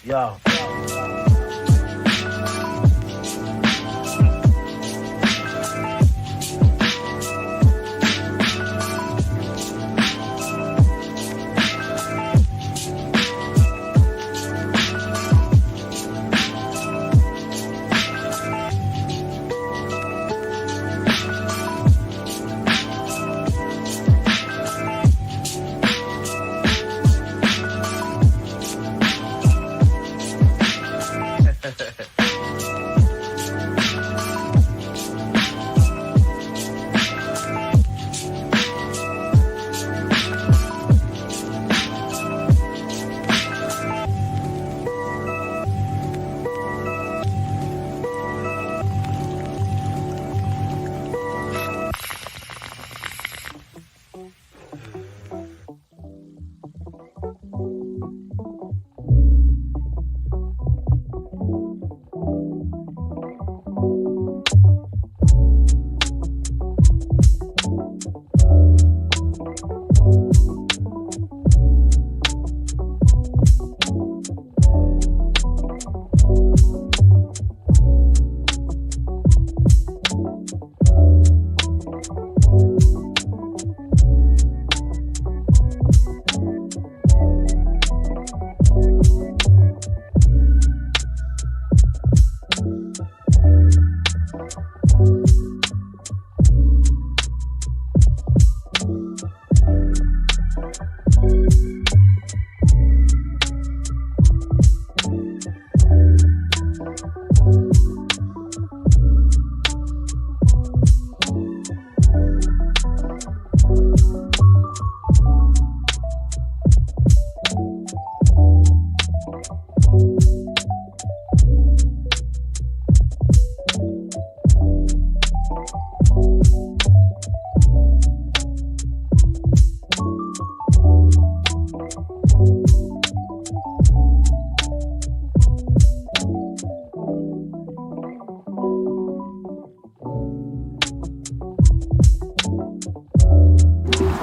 Yeah.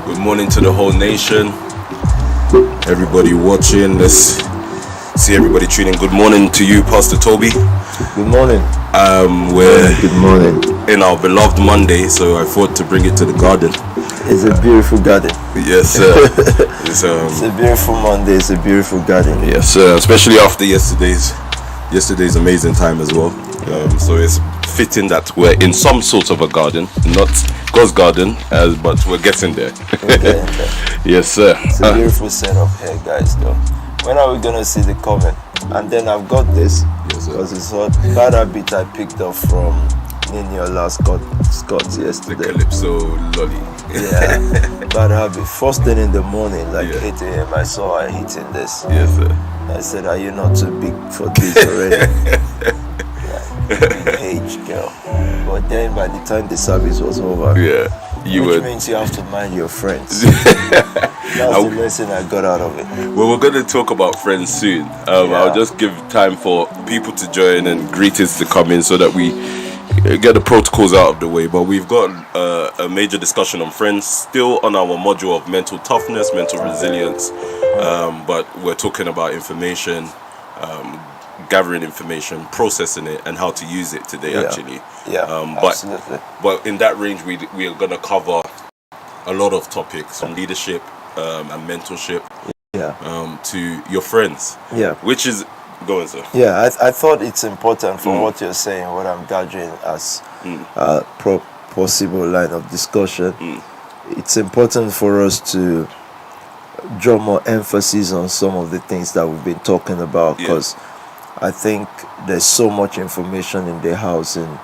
Good morning to the whole nation. Everybody watching, let's see everybody tuning. Good morning to you, Pastor Tobi. Good morning. We're Good morning. in our beloved Monday, so I thought to bring it to the garden. It's a beautiful garden. Yes, sir. It's a beautiful Monday. It's a beautiful garden. Yes, sir. Especially after yesterday's amazing time as well. So it's fitting that we're in some sort of a garden, not God's garden, but we're getting there. Yes, sir. It's a beautiful setup here, guys. Though, when are we gonna see the comment? And then I've got this because it's a bad habit I picked up from Niniola Scott yesterday. The Calypso Lolly. Yeah, bad habit. First thing in the morning, like 8 a.m., I saw her hitting this. Yes, sir. I said, "Are you not too big for this already?" Age, girl. But then by the time the service was over, which means you have to mind your friends. That's the lesson I got out of it. Well, we're going to talk about friends soon. I'll just give time for people to join and greetings to come in so that we get the protocols out of the way. But we've got a major discussion on friends, still on our module of mental toughness, mental resilience. But we're talking about information, gathering information, processing it, and how to use it today, actually. Absolutely. But in that range, we are going to cover a lot of topics from leadership and mentorship to your friends. Yeah. Which is, go on, sir. Yeah, I thought it's important from what you're saying, what I'm gathering as a possible line of discussion. It's important for us to draw more emphasis on some of the things that we've been talking about, because I think there's so much information in the house, and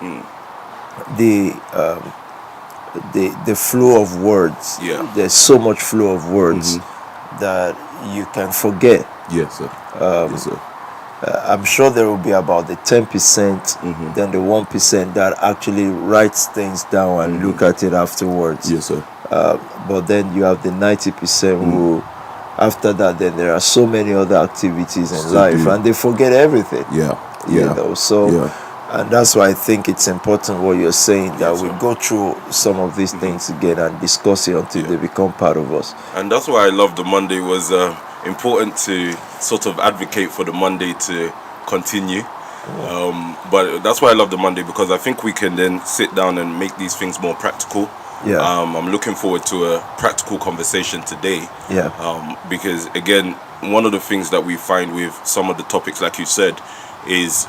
the flow of words. There's so much flow of words that you can forget. Yes, sir. Yes, sir. I'm sure there will be about the 10%, then the 1% that actually writes things down and look at it afterwards. Yes, sir. But then you have the 90% who, after that, then there are so many other activities in life, and they forget everything. You know, so and that's why I think it's important what you're saying, that we go through some of these things again and discuss it until they become part of us. And that's why I love the Monday was important to sort of advocate for the Monday to continue. But that's why I love the Monday, because I think we can then sit down and make these things more practical. Yeah. I'm looking forward to a practical conversation today. Yeah. Because again, one of the things that we find with some of the topics, like you said, is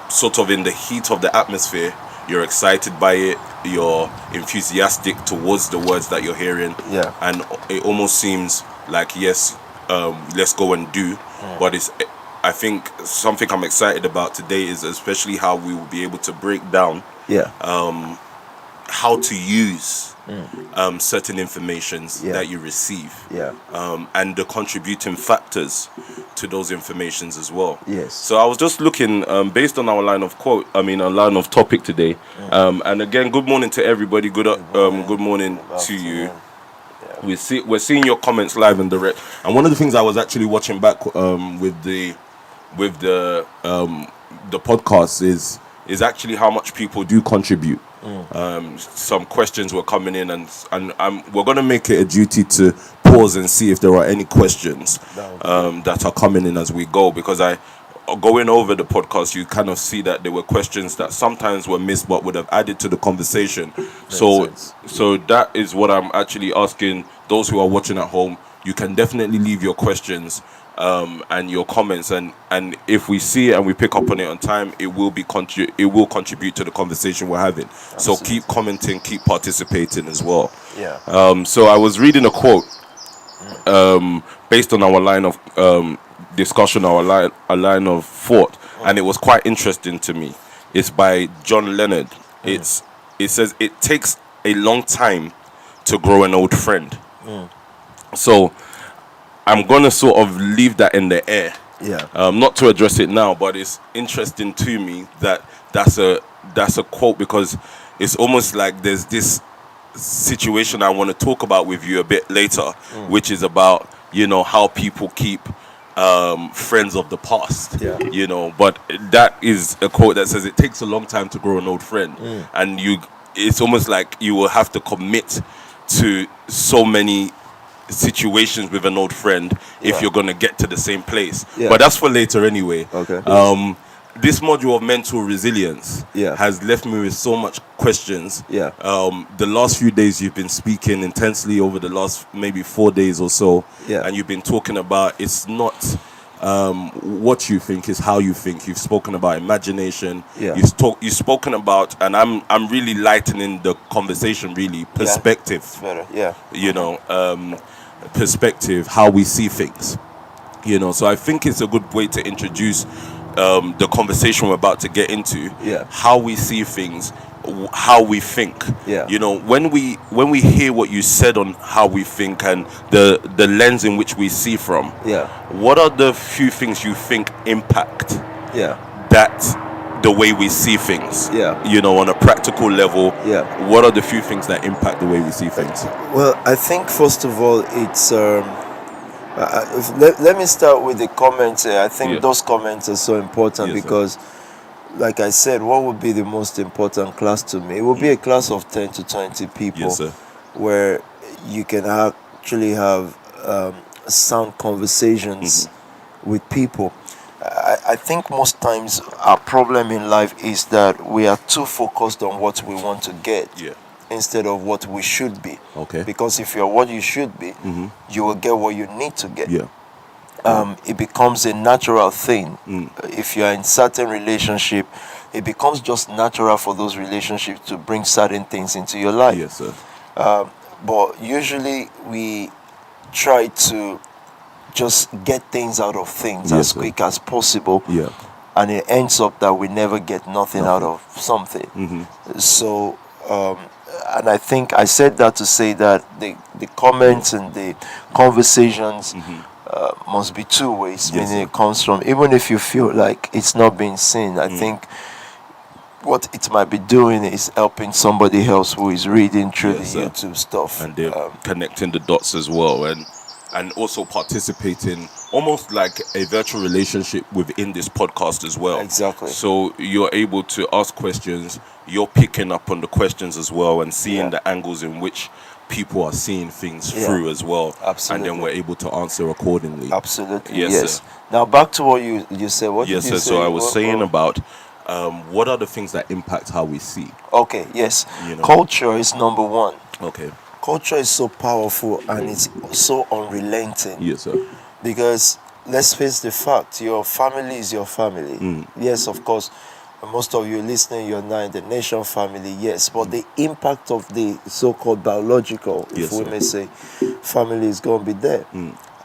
sort of in the heat of the atmosphere, you're excited by it, you're enthusiastic towards the words that you're hearing. Yeah. And it almost seems like, yes, let's go and do. But I think something I'm excited about today is especially how we will be able to break down how to use certain informations that you receive, and the contributing factors to those informations as well. Yes. So I was just looking based on our line of topic today, and again, good morning to everybody. Good morning to you. We're seeing your comments live and direct, and one of the things I was actually watching back with the podcast is actually how much people do contribute. Some questions were coming in, and we're going to make it a duty to pause and see if there are any questions that are coming in as we go, because going over the podcast, you kind of see that there were questions that sometimes were missed but would have added to the conversation. So that is what I'm actually asking those who are watching at home. You can definitely leave your questions and your comments, and if we see it and we pick up on it on time, it will contribute to the conversation we're having. Absolutely. So keep commenting, keep participating as well. So I was reading a quote based on our line of discussion, our line of thought, and it was quite interesting to me. It's by John Leonard. It says it takes a long time to grow an old friend. So I'm going to sort of leave that in the air. Not to address it now, but it's interesting to me that that's a quote, because it's almost like there's this situation I want to talk about with you a bit later, which is about, how people keep friends of the past, but that is a quote that says it takes a long time to grow an old friend, and it's almost like you will have to commit to so many situations with an old friend if you're going to get to the same place. But that's for later anyway. This module of mental resilience has left me with so much questions. The last few days you've been speaking intensely, over the last maybe 4 days or so, and you've been talking about it's not what you think, is how you think. You've spoken about imagination. You've spoken about, and I'm really lightening the conversation, really, perspective. It's better. Perspective, how we see things. So I think it's a good way to introduce the conversation we're about to get into. How we see things, how we think. When we hear what you said on how we think and the lens in which we see from, what are the few things you think impact that the way we see things? On a practical level, what are the few things that impact the way we see things? Well, I think first of all, it's let me start with the comments. I think those comments are so important, because like I said, what would be the most important class to me? It would be a class of 10 to 20 people, where you can actually have sound conversations with people. I think most times our problem in life is that we are too focused on what we want to get instead of what we should be. Because if you're what you should be, you will get what you need to get. It becomes a natural thing. If you're in certain relationship, it becomes just natural for those relationships to bring certain things into your life. But usually we try to just get things out of things as quick as possible, and it ends up that we never get nothing out of something. So and I think I said that to say that the comments and the conversations must be two ways, meaning it comes from, even if you feel like it's not being seen, I think what it might be doing is helping somebody else who is reading through the YouTube stuff, and they're connecting the dots as well, and also participating almost like a virtual relationship within this podcast as well. So you're able to ask questions, you're picking up on the questions as well, and seeing the angles in which people are seeing things Yeah. through as well. Absolutely. And then we're able to answer accordingly. Absolutely. Yes, Yes. sir. Now back to what you said. What Yes, did you sir. say? So I was saying What- about what are the things that impact how we see? Okay. Yes. You know. Culture is number one. Okay. Culture is so powerful and it's so unrelenting. Yes, sir. Because let's face the fact, your family is your family. Yes, of course, most of you listening, you're now in the nation family, yes, but the impact of the so-called biological, if Yes, we sir. may say, family is going to be there.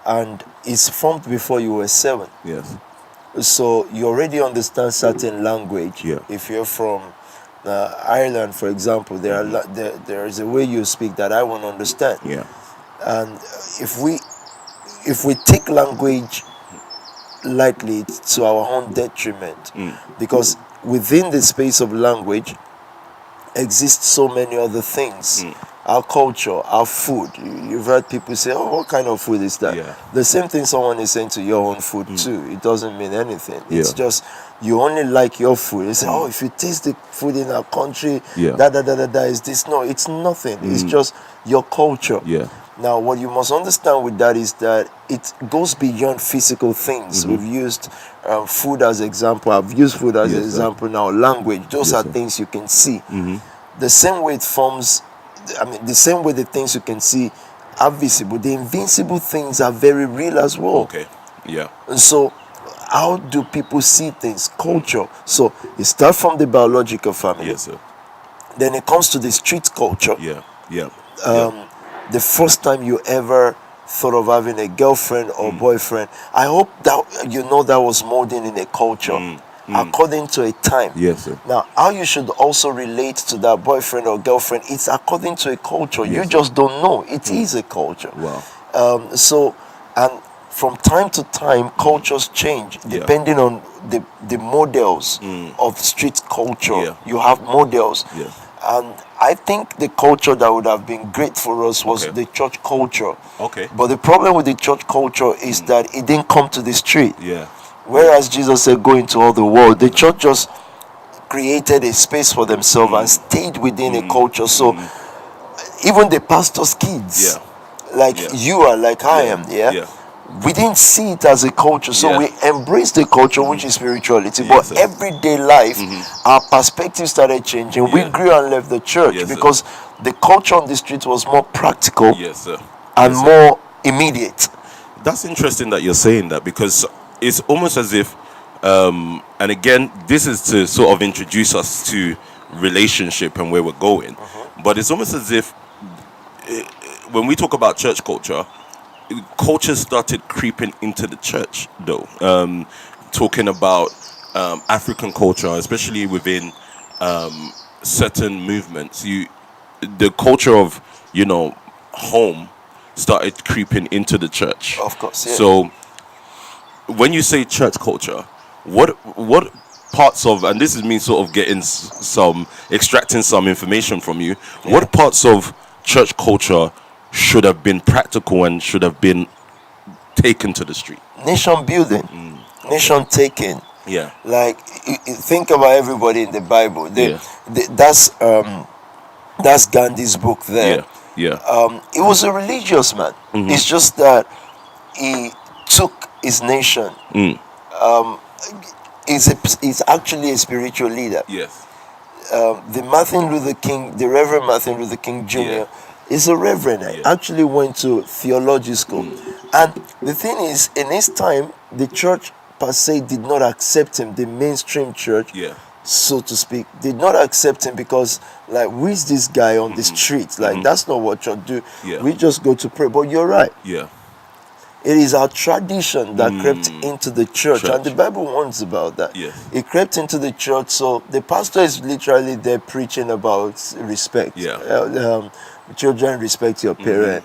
And it's formed before you were 7. Yes. So you already understand certain language. Yeah. If you're from Ireland, for example, there is a way you speak that I won't understand. Yeah. And if we take language lightly, it's to our own detriment, because within the space of language exist so many other things. Our culture, our food. You've heard people say, "Oh, what kind of food is that?" Yeah. The same thing someone is saying to your own food too. It doesn't mean anything. It's Yeah. just you only like your food. They say, "Oh, if you taste the food in our country, Yeah. is this?" No, it's nothing. It's just your culture. Yeah. Now, what you must understand with that is that it goes beyond physical things. We've used food as example. I've used food as Yes, an sir. example now. Language. Those Yes, are sir. things you can see. The same way it forms, the same way the things you can see are visible. The invincible things are very real as well. Okay. Yeah. And so, how do people see things? Culture. So, it starts from the biological family. Yes, sir. Then it comes to the street culture. Yeah. Yeah. The first time you ever thought of having a girlfriend or boyfriend, I hope that you know that was molding in a culture according to a time. Yes, sir. Now, how you should also relate to that boyfriend or girlfriend, it's according to a culture. You Yes, sir. just don't know. It is a culture. Wow. And from time to time, cultures change depending on the models of street culture. Yeah. You have models. Yeah. And I think the culture that would have been great for us was Okay. the church culture. Okay. But the problem with the church culture is that it didn't come to the street. Yeah. Whereas Jesus said, go into all the world, the church just created a space for themselves and stayed within a culture. So even the pastor's kids, like Yeah. you are, like I am, Yeah. we didn't see it as a culture. So Yeah. we embraced the culture, which is spirituality. Yes, But sir. everyday life, our perspective started changing. We Yeah. grew and left the church Yes, sir. because the culture on the street was more practical Yes, sir. and Yes, sir. more immediate. That's interesting that you're saying that, because it's almost as if, and again, this is to sort of introduce us to relationship and where we're going. But it's almost as if when we talk about church culture, culture started creeping into the church, though. Talking about African culture, especially within certain movements, the culture of home started creeping into the church. Of course, yeah. So when you say church culture, what parts of, and this is me sort of getting extracting some information from you, what parts of church culture should have been practical and should have been taken to the street? Nation building, nation taking. Yeah. Like think about everybody in the Bible. Yeah. That's Gandhi's book there. Yeah. He was a religious man. It's just that he took his nation. He's actually a spiritual leader. Yes. The Reverend Martin Luther King Jr. Yeah. is a reverend. He actually went to theology school. And the thing is, in his time, the church per se did not accept him, the mainstream church, Yeah. so to speak, did not accept him because, like, who is this guy on the streets? Like, that's not what church do. Yeah. We just go to pray. But you're right. Yeah. It is our tradition that crept into the church, and the Bible warns about that. Yes. It crept into the church, so the pastor is literally there preaching about respect. Yeah. Children, respect your parent.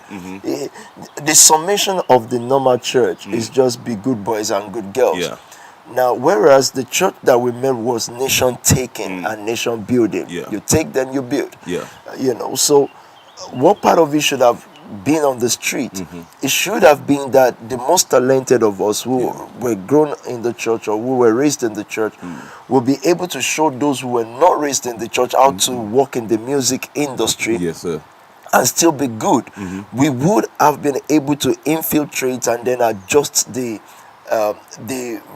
The summation of the normal church is just be good boys and good girls. Yeah. Now, whereas the church that we made was nation taking and nation building. Yeah. You take, then you build. Yeah. So what part of it should have been on the street? It should have been that the most talented of us who were grown in the church or who were raised in the church will be able to show those who were not raised in the church how to work in the music industry. Yes, sir. and still be good. We would have been able to infiltrate and then adjust the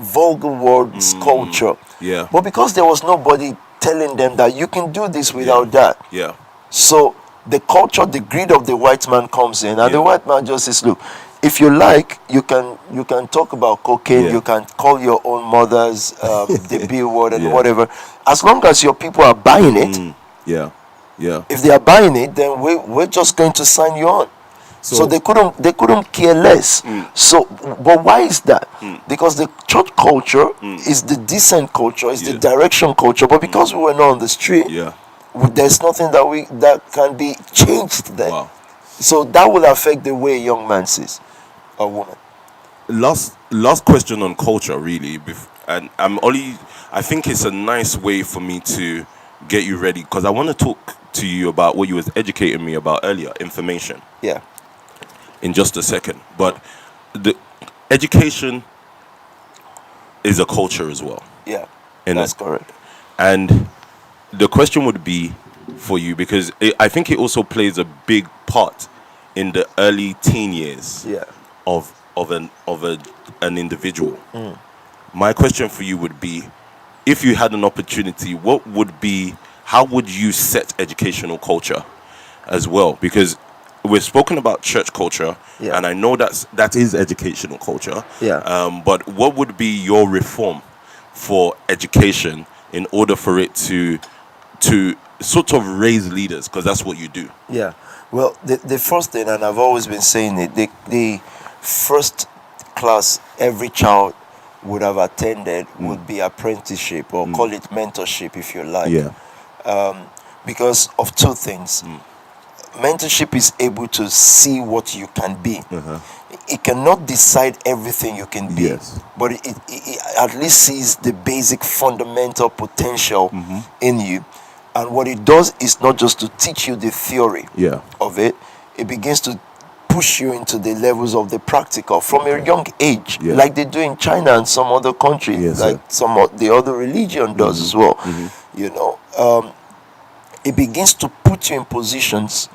vulgar words culture. Yeah. But because there was nobody telling them that you can do this without that, Yeah. so the culture, the greed of the white man comes in, and the Yeah. white man just says, look, if you like, you can talk about cocaine, Yeah. you can call your own mothers the B word and Yeah. whatever, as long as your people are buying it. Yeah. Yeah. If they are buying it, then we're just going to sign you on. So they couldn't care less. So, but why is that? Because the church culture is the decent culture, is the direction culture. But because we were not on the street, Yeah. there's nothing that can be changed there. Wow. So that will affect the way a young man sees a woman. Last question on culture, really, and I think it's a nice way for me to get you ready, because I want to talk to you about what you was educating me about earlier, information, Yeah. in just a second. But the education is a culture as well. Yeah. And That's correct. And the question would be for you, because I think it also plays a big part in the early teen years Yeah. of an individual. My question for you would be, if you had an opportunity, how would you set educational culture as well? Because we've spoken about church culture, Yeah. and I know that is educational culture. Yeah. But what would be your reform for education in order for it to sort of raise leaders? Because that's what you do. Yeah. Well, the first thing, and I've always been saying it, the first class every child would have attended would be apprenticeship, or call it mentorship if you like. Yeah. Because of two things. Mentorship is able to see what you can be. It cannot decide everything you can be, Yes. but it at least sees the basic fundamental potential in you. And what it does is not just to teach you the theory Yeah. of it, it begins to push you into the levels of the practical from a young age, Yeah. like they do in China and some other countries, Yes, like sir. some of the other religion does as well. You know, it begins to put you in positions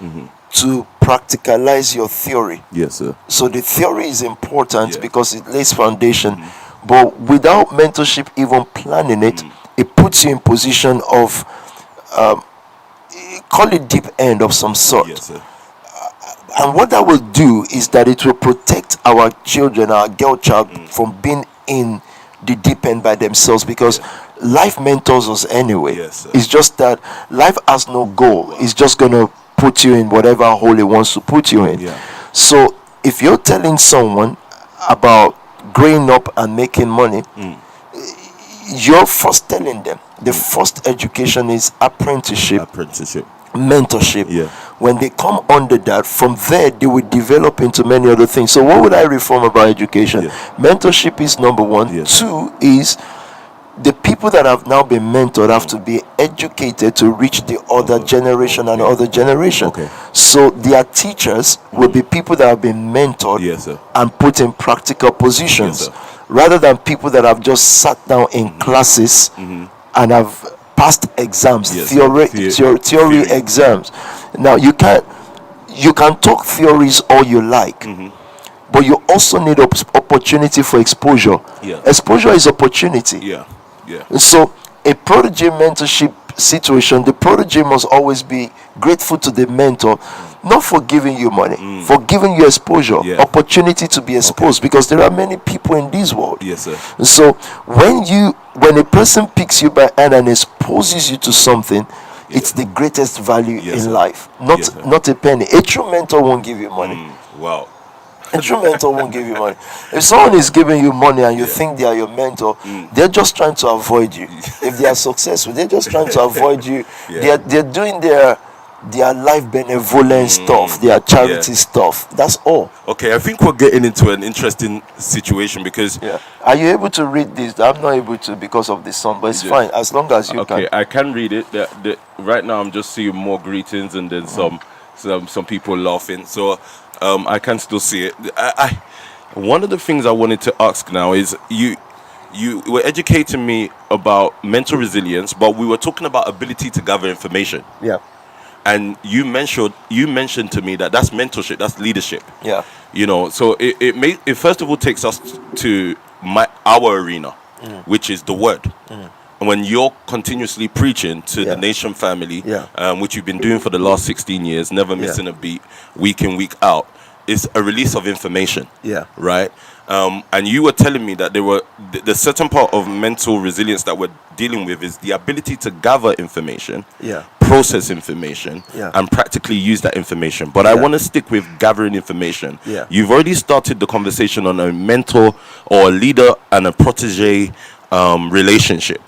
to practicalize your theory. Yes, sir. So the theory is important Yeah. because it lays foundation, but without mentorship even planning it, it puts you in position of call it deep end of some sort. Yes, sir. And what that will do is that it will protect our children, our girl child, from being in the deep end by themselves, because life mentors us anyway. Yes, sir. It's just that life has no goal. It's just going to put you in whatever hole it wants to put you in. Yeah. So if you're telling someone about growing up and making money, you're first telling them the first education is apprenticeship, mentorship. Yeah. When they come under that, from there they will develop into many other things. So what would I reform about education? Yeah. Mentorship is number one. Yes. Two is the people that have now been mentored have to be educated to reach the other generation and other generation. Okay. So their teachers will be people that have been mentored Yes, sir. and put in practical positions, Yes, sir. rather than people that have just sat down in classes and have passed exams, Yes, theory theory. exams. Now you can talk theories all you like, but you also need opportunity for exposure. Yeah. Exposure is opportunity. Yeah. Yeah. So a protege mentorship situation, the protege must always be grateful to the mentor, not for giving you money, for giving you exposure, Yeah. opportunity to be exposed, because there are many people in this world. Yes, sir. So when a person picks you by hand and exposes you to something, it's the greatest value Yes, in sir. life. Yes, sir. Not a penny. A true mentor won't give you money. Wow. A true mentor won't give you money. If someone is giving you money and you think they are your mentor, they're just trying to avoid you. If they are successful, they're just trying to avoid you. Yeah. They're doing their life benevolent stuff, their charity stuff. That's all. Okay, I think we're getting into an interesting situation, because Yeah. Are you able to read this? I'm not able to because of the sun, but it's Yeah. fine as long as you okay, can. I can read it. Right now, I'm just seeing more greetings and then some people laughing. So I can still see it. One of the things I wanted to ask now is you were educating me about mental resilience, but we were talking about ability to gather information. Yeah. And you mentioned to me that that's mentorship, that's leadership. Yeah. So it first of all takes us to our arena, which is the word. And when you're continuously preaching to the nation family, which you've been doing for the last 16 years, never missing a beat, week in, week out, is a release of information. Yeah. Right? And you were telling me that there were the certain part of mental resilience that we're dealing with is the ability to gather information, process information, and practically use that information. But I want to stick with gathering information. You've already started the conversation on a mentor or a leader and a protege relationship.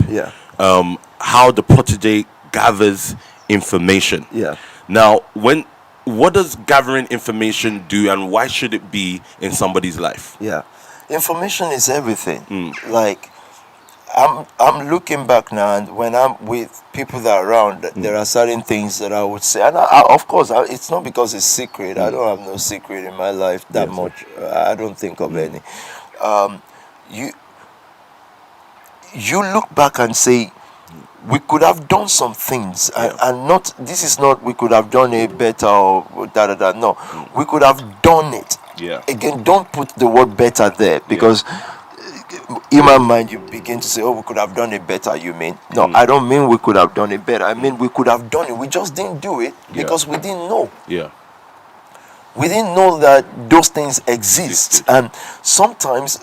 How the protege gathers information. Now, what does gathering information do, and why should it be in somebody's life? Information is everything. Like, I'm looking back now, and when I'm with people that are around, there are certain things that I would say, and of course, it's not because it's secret. I don't have no secret in my life that much. I don't think of any. You look back and say, we could have done some things, and not, this is not we could have done it better or da. No, we could have done it. Again, don't put the word better there, because in my mind you begin to say, oh, we could have done it better. You mean? No, I don't mean we could have done it better. I mean we could have done it. We just didn't do it because we didn't know. We didn't know that those things exist. And sometimes,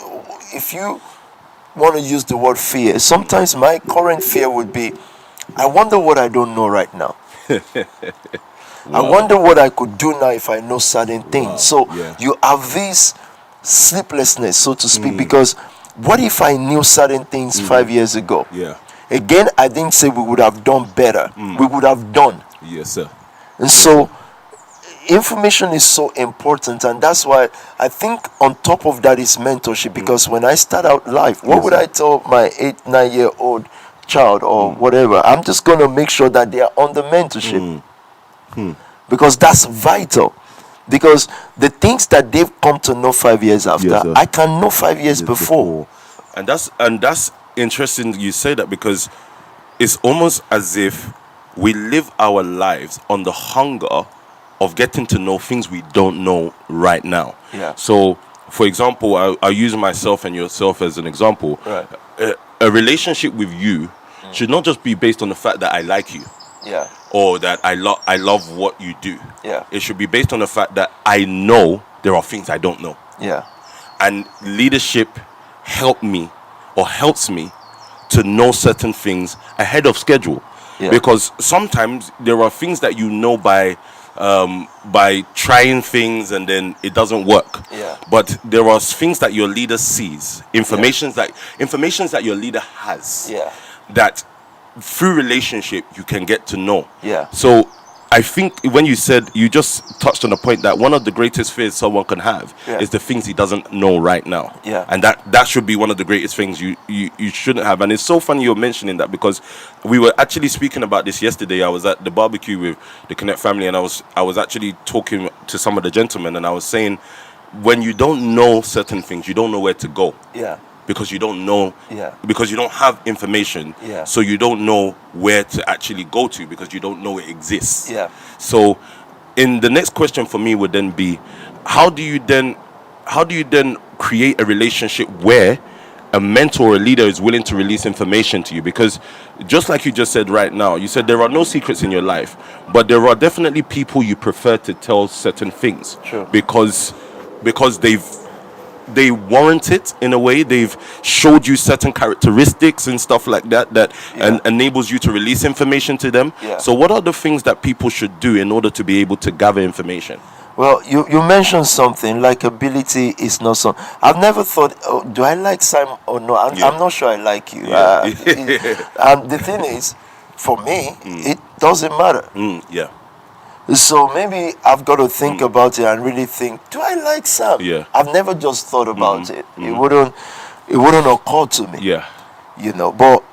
if you want to use the word fear, sometimes my current fear would be, I wonder what I don't know right now. I wonder what I could do now if I know certain things. So you have this sleeplessness, so to speak, because what if I knew certain things 5 years ago? Again, I didn't say we would have done better. We would have done. Yes, sir. And so information is so important, and that's why I think on top of that is mentorship, because when I start out life, what would I tell my 8-9-year-old child or whatever? I'm just going to make sure that they are on the mentorship, because that's vital, because the things that they've come to know 5 years after, I can know 5 years before. And that's interesting you say that, because it's almost as if we live our lives on the hunger of getting to know things we don't know right now. So, for example, I'll use myself and yourself as an example. A relationship with you should not just be based on the fact that I like you, or that I love what you do. It should be based on the fact that I know there are things I don't know. And leadership helps me to know certain things ahead of schedule. Because sometimes there are things that you know by trying things and then it doesn't work. But there are things that your leader sees, information that your leader has, that through relationship you can get to know. So I think when you just touched on the point that one of the greatest fears someone can have is the things he doesn't know right now. And that should be one of the greatest things you shouldn't have. And it's so funny you're mentioning that, because we were actually speaking about this yesterday. I was at the barbecue with the Connect family, and I was actually talking to some of the gentlemen, and I was saying, when you don't know certain things, you don't know where to go. Because you don't know, because you don't have information, so you don't know where to actually go to, because you don't know it exists. So, in the next question for me would then be, how do you then create a relationship where a mentor or a leader is willing to release information to you? Because just like you just said right now, you said there are no secrets in your life, but there are definitely people you prefer to tell certain things, because they warrant it in a way. They've showed you certain characteristics and stuff like that enables you to release information to them. So what are the things that people should do in order to be able to gather information? Well, you mentioned something like ability is not so. I've never thought, oh, do I like Simon or no? I'm not sure I like you. The thing is, for me, it doesn't matter. So maybe I've got to think about it and really think, do I like Sam? I've never just thought about it. It wouldn't occur to me. You know, but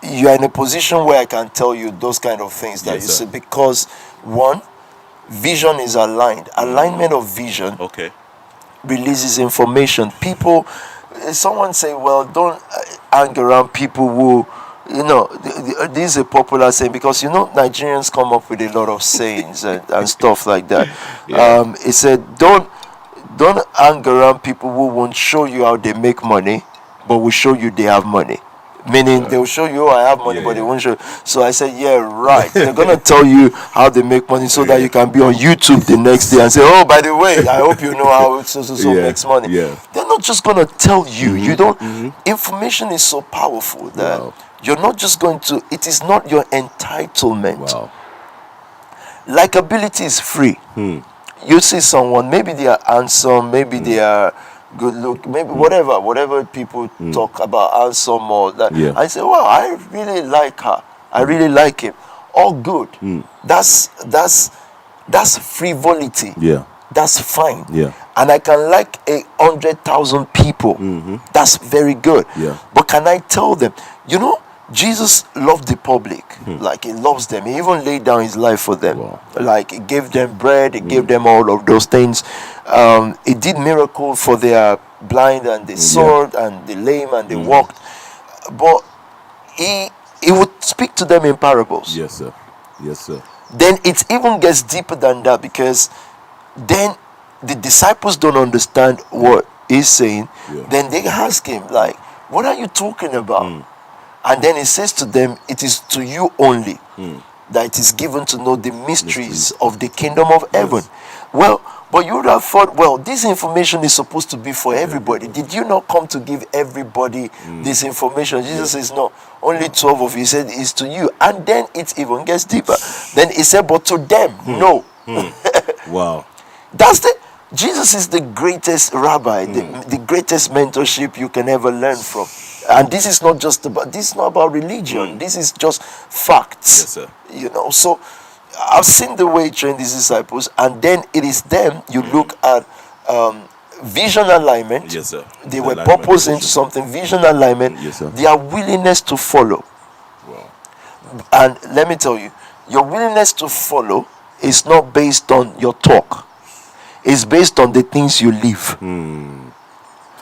you're in a position where I can tell you those kind of things that you say, because one, vision is aligned. Alignment of vision releases information. People, someone say, well, don't hang around people who You know, this is a popular saying because Nigerians come up with a lot of sayings and stuff like that. Yeah. It said, don't hang around people who won't show you how they make money, but will show you they have money. Meaning they'll show you, oh, I have money, but they won't show. So I said, yeah, right. They're gonna tell you how they make money so that you can be on YouTube the next day and say, oh, by the way, I hope you know how so makes money. Yeah. They're not just gonna tell you. You don't. Information is so powerful that you're not just going to. It is not your entitlement. Wow. Likability is free. You see someone, maybe they are handsome, maybe they are good look, maybe whatever people talk about handsome or that. Yeah. I say, wow, I really like her. I really like him. All good. That's frivolity. Yeah. That's fine. Yeah. And I can like 100,000 people. That's very good. Yeah. But can I tell them, Jesus loved the public, like he loves them. He even laid down his life for them. Wow. Like he gave them bread, he gave them all of those things. He did miracles for their blind and the sword and the lame and they walked. But he would speak to them in parables. Yes, sir. Yes, sir. Then it even gets deeper than that because then the disciples don't understand what he's saying. Yeah. Then they ask him, like, what are you talking about? And then he says to them, it is to you only that it is given to know the mysteries of the kingdom of heaven. Well, but you would have thought, well, this information is supposed to be for everybody. Did you not come to give everybody this information? Jesus says, no, only 12 of you. He said, it's to you. And then it even gets deeper. Then he said, but to them, no. Wow. Jesus is the greatest rabbi, the greatest mentorship you can ever learn from. And this is not about religion. This is just facts. Yes, sir. So I've seen the way he trained his disciples, and then it is them you look at vision alignment. Yes, sir. They were purpose into something, vision alignment, yes, sir. their willingness to follow. Wow. And let me tell you, your willingness to follow is not based on your talk. It's based on the things you live.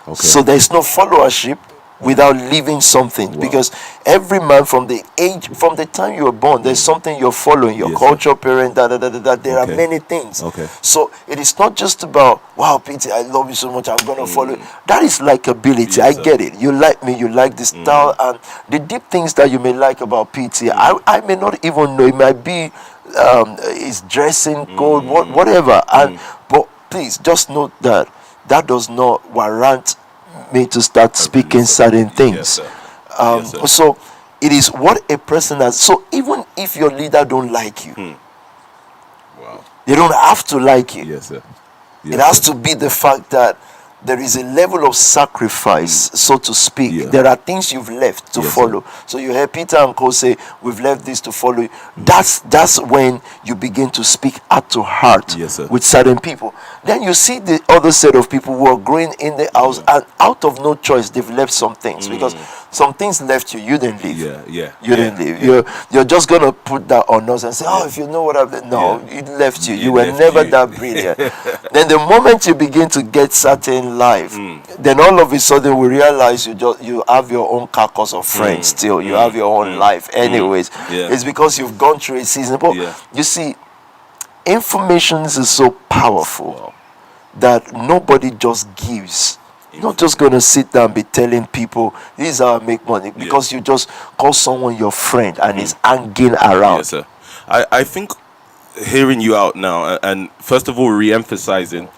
Okay. So there is no followership without living something. Wow. Because every man from the time you were born, there's something you're following. Your Yes, culture, parent, there are many things. Okay. So it is not just about, wow, Peter, I love you so much, I'm gonna follow you. That is likability. Yes, I sir. get it. You like me, you like the style, and the deep things that you may like about PT. I may not even know. It might be his dressing code, whatever. But please just note that does not warrant me to start speaking certain things. Yes, sir. Yes, sir. So it is what a person has. So even if your leader don't like you, Wow. they don't have to like you. Yes, sir. It has to be the fact that there is a level of sacrifice, so to speak. Yeah. There are things you've left to Yes, follow. So you hear Peter and Co say, we've left this to follow you. That's when you begin to speak heart to heart Yes, sir. with certain people. Then you see the other set of people who are growing in the house, and out of no choice, they've left some things because some things left you didn't leave. Yeah. You didn't leave. You're just gonna put that on us and say, oh, if you know what I've done. No, it left you. You were left never you. that brilliant. Then the moment you begin to get certain life, then all of a sudden we realize you have your own carcass of friends still. You have your own life anyways. Yeah. It's because you've gone through a season. But you see, information is so powerful that nobody just gives. You're not just going to sit down and be telling people, this is how I make money, because you just call someone your friend and is hanging around. Yes, sir. I think hearing you out now, and first of all, re-emphasizing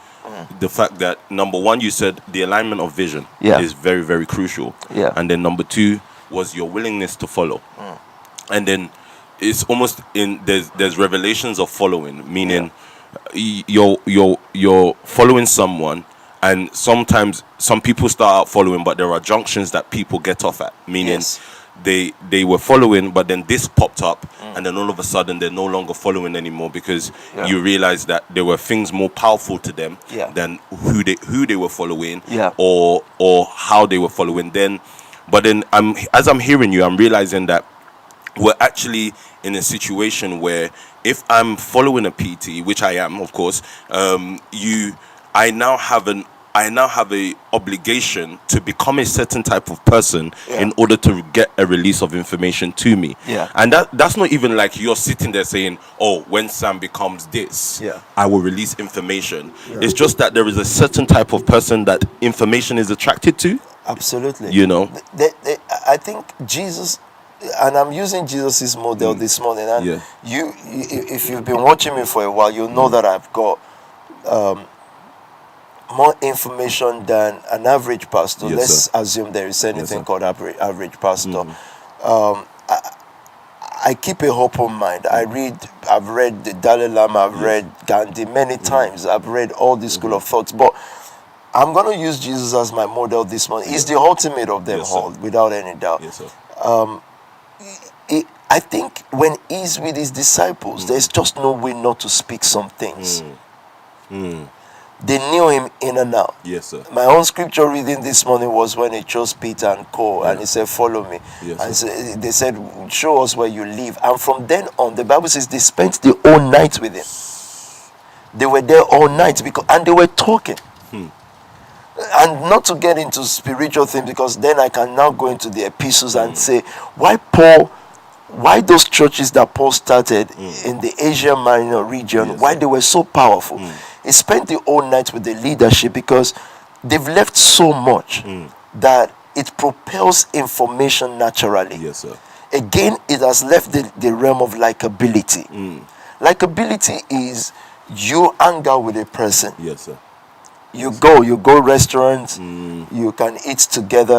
the fact that, number one, you said the alignment of vision is very, very crucial. Yeah. And then number two was your willingness to follow. And then it's almost there's revelations of following, meaning you're following someone, and sometimes some people start out following, but there are junctions that people get off at, meaning they were following, but then this popped up, and then all of a sudden they're no longer following anymore because you realize that there were things more powerful to them than who they were following or how they were following. But then as I'm hearing you, I'm realizing that we're actually in a situation where if I'm following a PT, which I am, of course, I now have I now have a obligation to become a certain type of person Yeah. in order to get a release of information to me. Yeah. And that's not even like you're sitting there saying, oh, when Sam becomes this, Yeah. I will release information. It's just that there is a certain type of person that information is attracted to. Absolutely. You know? I think Jesus, and I'm using Jesus' model this morning. And Yeah. if you've been watching me for a while, you know that I've got more information than an average pastor. Yes, Let's sir. assume there is anything sir. called average pastor. I keep a open mind. I've read the Dalai Lama, I've read Gandhi many times. I've read all the school of thoughts, but I'm going to use Jesus as my model this morning. He's the ultimate of them Yes, sir. all, without any doubt. Yes, sir. I think when he's with his disciples, there's just no way not to speak some things. They knew him in and out. Yes, sir. My own scripture reading this morning was when he chose Peter and Co. And he said, follow me. Yes, and they said, show us where you live. And from then on, the Bible says they spent the whole night with him. They were there all night and they were talking. And not to get into spiritual things, because then I can now go into the epistles and say, why those churches that Paul started in the Asia Minor region, why they were so powerful. He spent the whole night with the leadership because they've left so much that it propels information naturally. Yes, sir. Again, it has left the realm of likability. Likability is you hang out with a person. Yes, sir. You go restaurants, you can eat together.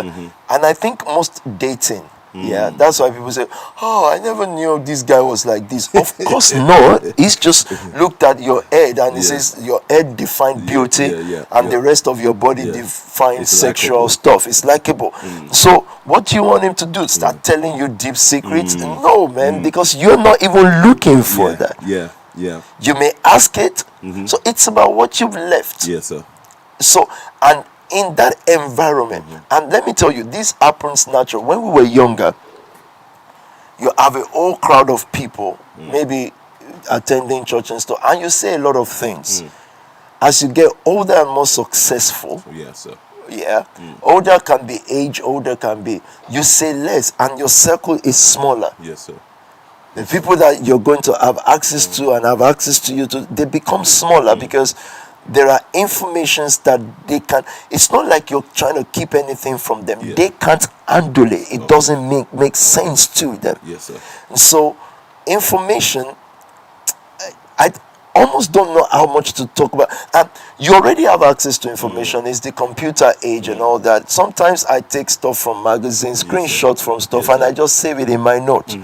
And I think most dating, that's why people say, oh, I never knew this guy was like this. Of course not. He's just looked at your head and he says your head defined beauty and the rest of your body defines sexual stuff. It's likable. So what do you want him to do? Start telling you deep secrets? No, man, because you're not even looking for that. You may ask it. So it's about what you've left. Yes, sir. So, and in that environment, and let me tell you, this happens naturally. When we were younger, you have a whole crowd of people, maybe attending church and stuff, and you say a lot of things. As you get older and more successful, Yes, sir. older can be age, older can be, you say less, and your circle is smaller. Yes, sir. The people that you're going to have access to and have access to you to, they become smaller because there are informations that they can. It's not like you're trying to keep anything from them. They can't handle it. It doesn't make sense to them. Yes, sir. And so information, I almost don't know how much to talk about. And you already have access to information. It's the computer age and all that. Sometimes I take stuff from magazines, screenshots from stuff, and I just save it in my notes.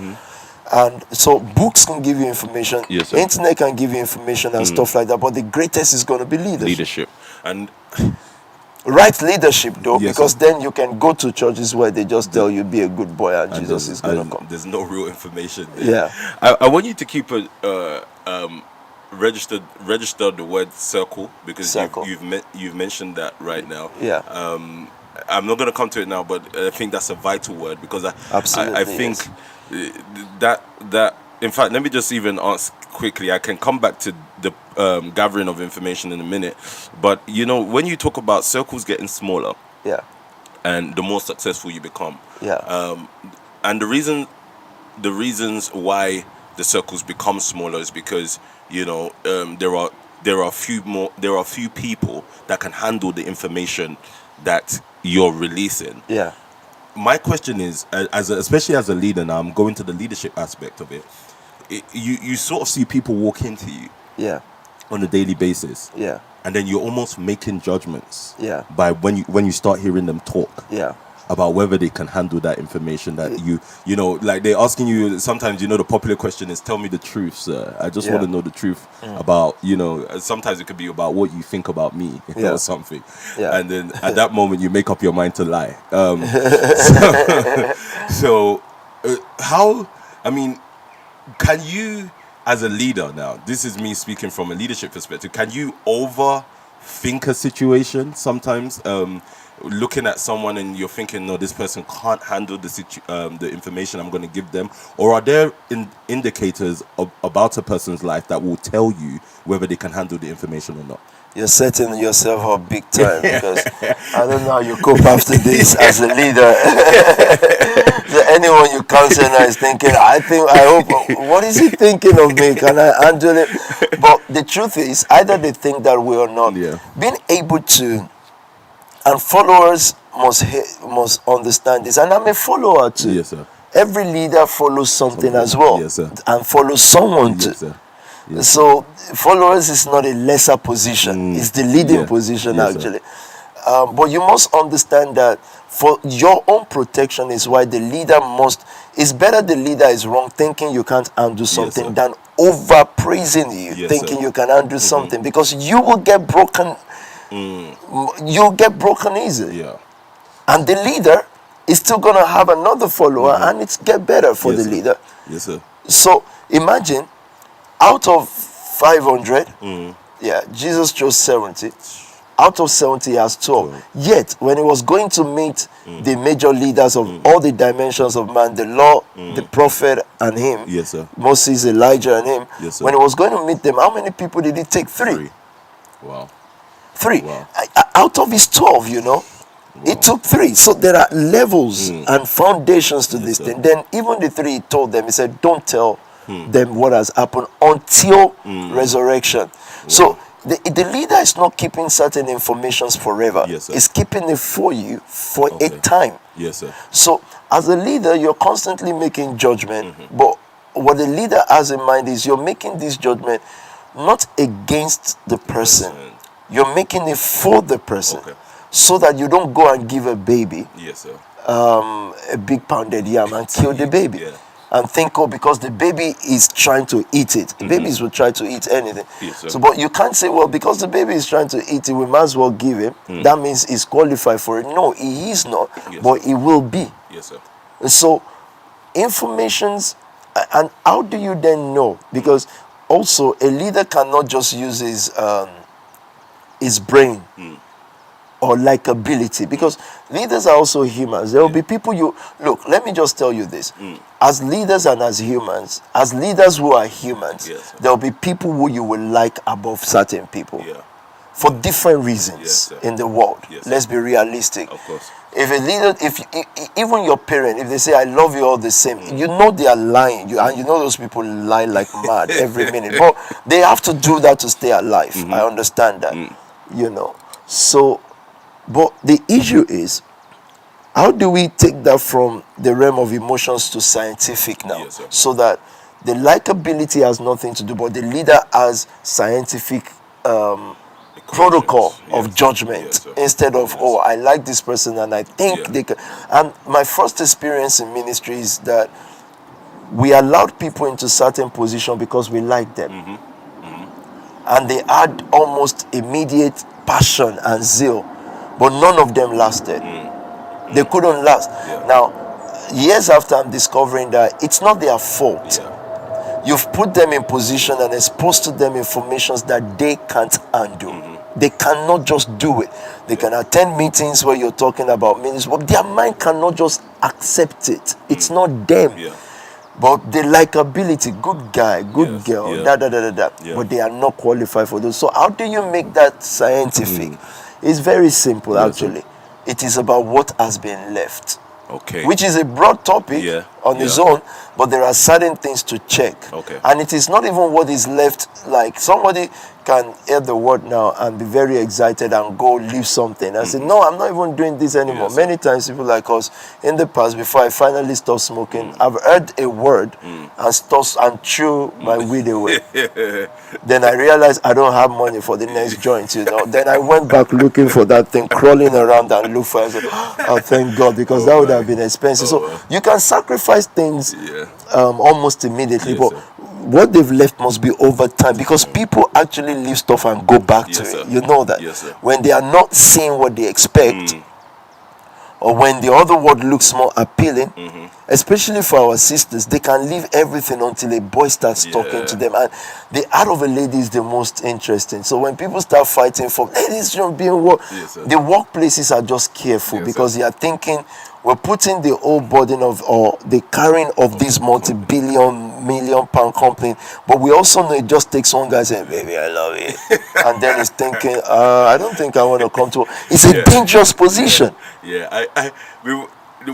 And so books can give you information, internet can give you information and stuff like that, but the greatest is going to be leadership. And right leadership though, because then you can go to churches where they just tell you be a good boy and Jesus is going to come. There's no real information there. I want you to keep register the word circle, because you've mentioned that right now. I'm not going to come to it now, but I think that's a vital word, because I think that in fact, let me just even ask quickly. I can come back to the gathering of information in a minute, but you know, when you talk about circles getting smaller, and the more successful you become, and the reasons why the circles become smaller is because, you know, there are few people that can handle the information that you're releasing. My question is, especially as a leader now, I'm going to the leadership aspect of it. You sort of see people walk into you on a daily basis, and then you're almost making judgments by when you start hearing them talk about whether they can handle that information that you know, like they're asking you sometimes, you know, the popular question is, tell me the truth, sir. I just want to know the truth about, you know, sometimes it could be about what you think about me or something. And then at that moment you make up your mind to lie. So how, I mean, can you, as a leader now, this is me speaking from a leadership perspective, can you overthink a situation sometimes? Looking at someone and you're thinking, no, this person can't handle the information I'm going to give them? Or are there indicators about a person's life that will tell you whether they can handle the information or not? You're setting yourself up big time because I don't know how you cope after this as a leader. So anyone you counsel now is thinking, I hope, what is he thinking of me? Can I handle it? But the truth is, either they think that way or not. Yeah. Being able to, and followers must understand this. And I'm a follower too. Yes, sir. Every leader follows something as well. Yes, sir. And follows someone too. Yes, sir. Yes, So followers is not a lesser position; it's the leading position Yes, actually. But you must understand that for your own protection is why the leader must. It's better the leader is wrong, thinking you can't undo something, sir. than over praising you, Yes, thinking sir. you can undo something, because you will get broken. You'll get broken easily, Yeah. and the leader is still gonna have another follower, and it's get better for Yes, the sir. leader. Yes, sir. So imagine, out of 500, yeah, Jesus chose 70. Out of 70, he has 12. Yet, when he was going to meet the major leaders of all the dimensions of man, the law, the prophet, and him, Yes, sir. Moses, Elijah, and him, Yes, sir. when he was going to meet them, how many people did he take? Three. Wow. Three. Wow. Out of his 12, he took three. So there are levels and foundations to this sir. thing. Then even the three, he told them, he said, don't tell them what has happened until resurrection. So the leader is not keeping certain informations forever. Yes, sir. It's keeping it for you for Okay. a time. Yes, sir. So as a leader, you're constantly making judgment. But what the leader has in mind is you're making this judgment not against the person. You're making it for the person. Okay. So that you don't go and give a baby Yes, sir. a big pounded yam and kill the baby. Yeah. And think, oh, because the baby is trying to eat it. Babies will try to eat anything. Yes, sir. So, but you can't say, well, because the baby is trying to eat it, we might as well give him. That means he's qualified for it. No, he is not, Yes, but he will be. Yes, sir. So, informations, and how do you then know? Because also a leader cannot just use his brain or likability, because leaders are also humans. There will be people you look. Let me just tell you this: as leaders and as humans, as leaders who are humans, Yes, sir. there will be people who you will like above certain people Yeah. for different reasons. Yes, sir. In the world. Yes, Let's be realistic. Of course. If a leader, even your parent, if they say I love you all the same, you know they are lying. And you know those people lie like mad every minute. But they have to do that to stay alive. I understand that. So, but the issue is, how do we take that from the realm of emotions to scientific now? Yes, sir. So that the likability has nothing to do, but the leader has scientific protocol of Yes. judgment, Yes, sir. instead of, Yes. oh, I like this person and I think Yeah. they can. And my first experience in ministry is that we allowed people into certain position because we liked them. And they had almost immediate passion and zeal, but none of them lasted. They couldn't last. Yeah. Now, years after, I'm discovering that it's not their fault. Yeah. You've put them in position and exposed to them informations that they can't handle. They cannot just do it. They can attend meetings where you're talking about ministry, but their mind cannot just accept it. It's not them. Yeah. But the likability, good guy, good Yes, girl, yeah. Yeah. but they are not qualified for those. So how do you make that scientific? It's very simple, Yes, actually. It is about what has been left. Okay. Which is a broad topic Yeah, on its yeah. own, but there are certain things to check. Okay. And it is not even what is left. Like somebody can hear the word now and be very excited and go leave something and say, no, I'm not even doing this anymore. Yes, sir. Many times people like us, in the past, before I finally stopped smoking, I've heard a word and stopped and threw my weed away. Then I realized I don't have money for the next joint, Then I went back looking for that thing, crawling around and look for it. I said, oh, thank God, because that would have been expensive. So you can sacrifice things Yeah. almost immediately, Yes, but sir. what they've left must be over time, because people actually leave stuff and go back to Yes, it. sir. You know that. Yes, sir. When they are not seeing what they expect, or when the other word looks more appealing, especially for our sisters, they can leave everything until a boy starts talking to them. And the art of a lady is the most interesting. So when people start fighting for ladies shouldn't be in work, Yes, sir. the workplaces are just careful, Yes, because sir. they are thinking we're putting the whole burden of, or the carrying of this multi-billion £1 million company, but we also know it just takes one guy saying, "Baby, I love it," and then he's thinking, "I don't think I want to come to." It's a dangerous position.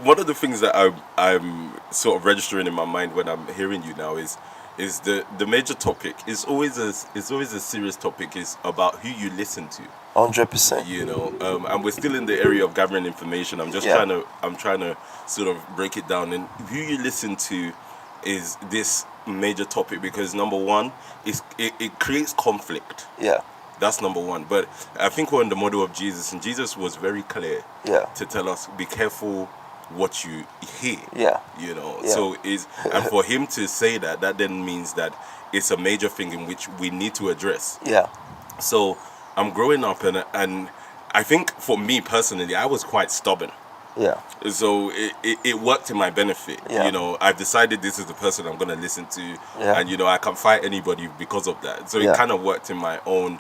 One of the things that I'm sort of registering in my mind when I'm hearing you now is the major topic is always a serious topic, is about who you listen to. 100%. You know, and we're still in the area of gathering information. I'm trying to sort of break it down, and who you listen to is this major topic, because number one is it creates conflict. Yeah. That's number one. But I think we're in the model of Jesus, and Jesus was very clear to tell us, be careful what you hear. Yeah. You know. Yeah. So and for him to say that then means that it's a major thing in which we need to address. Yeah. So I'm growing up, and I think for me personally, I was quite stubborn. Yeah. So it worked in my benefit. Yeah. You know, I've decided this is the person I'm going to listen to, and you know, I can fight anybody because of that. So it kind of worked in my own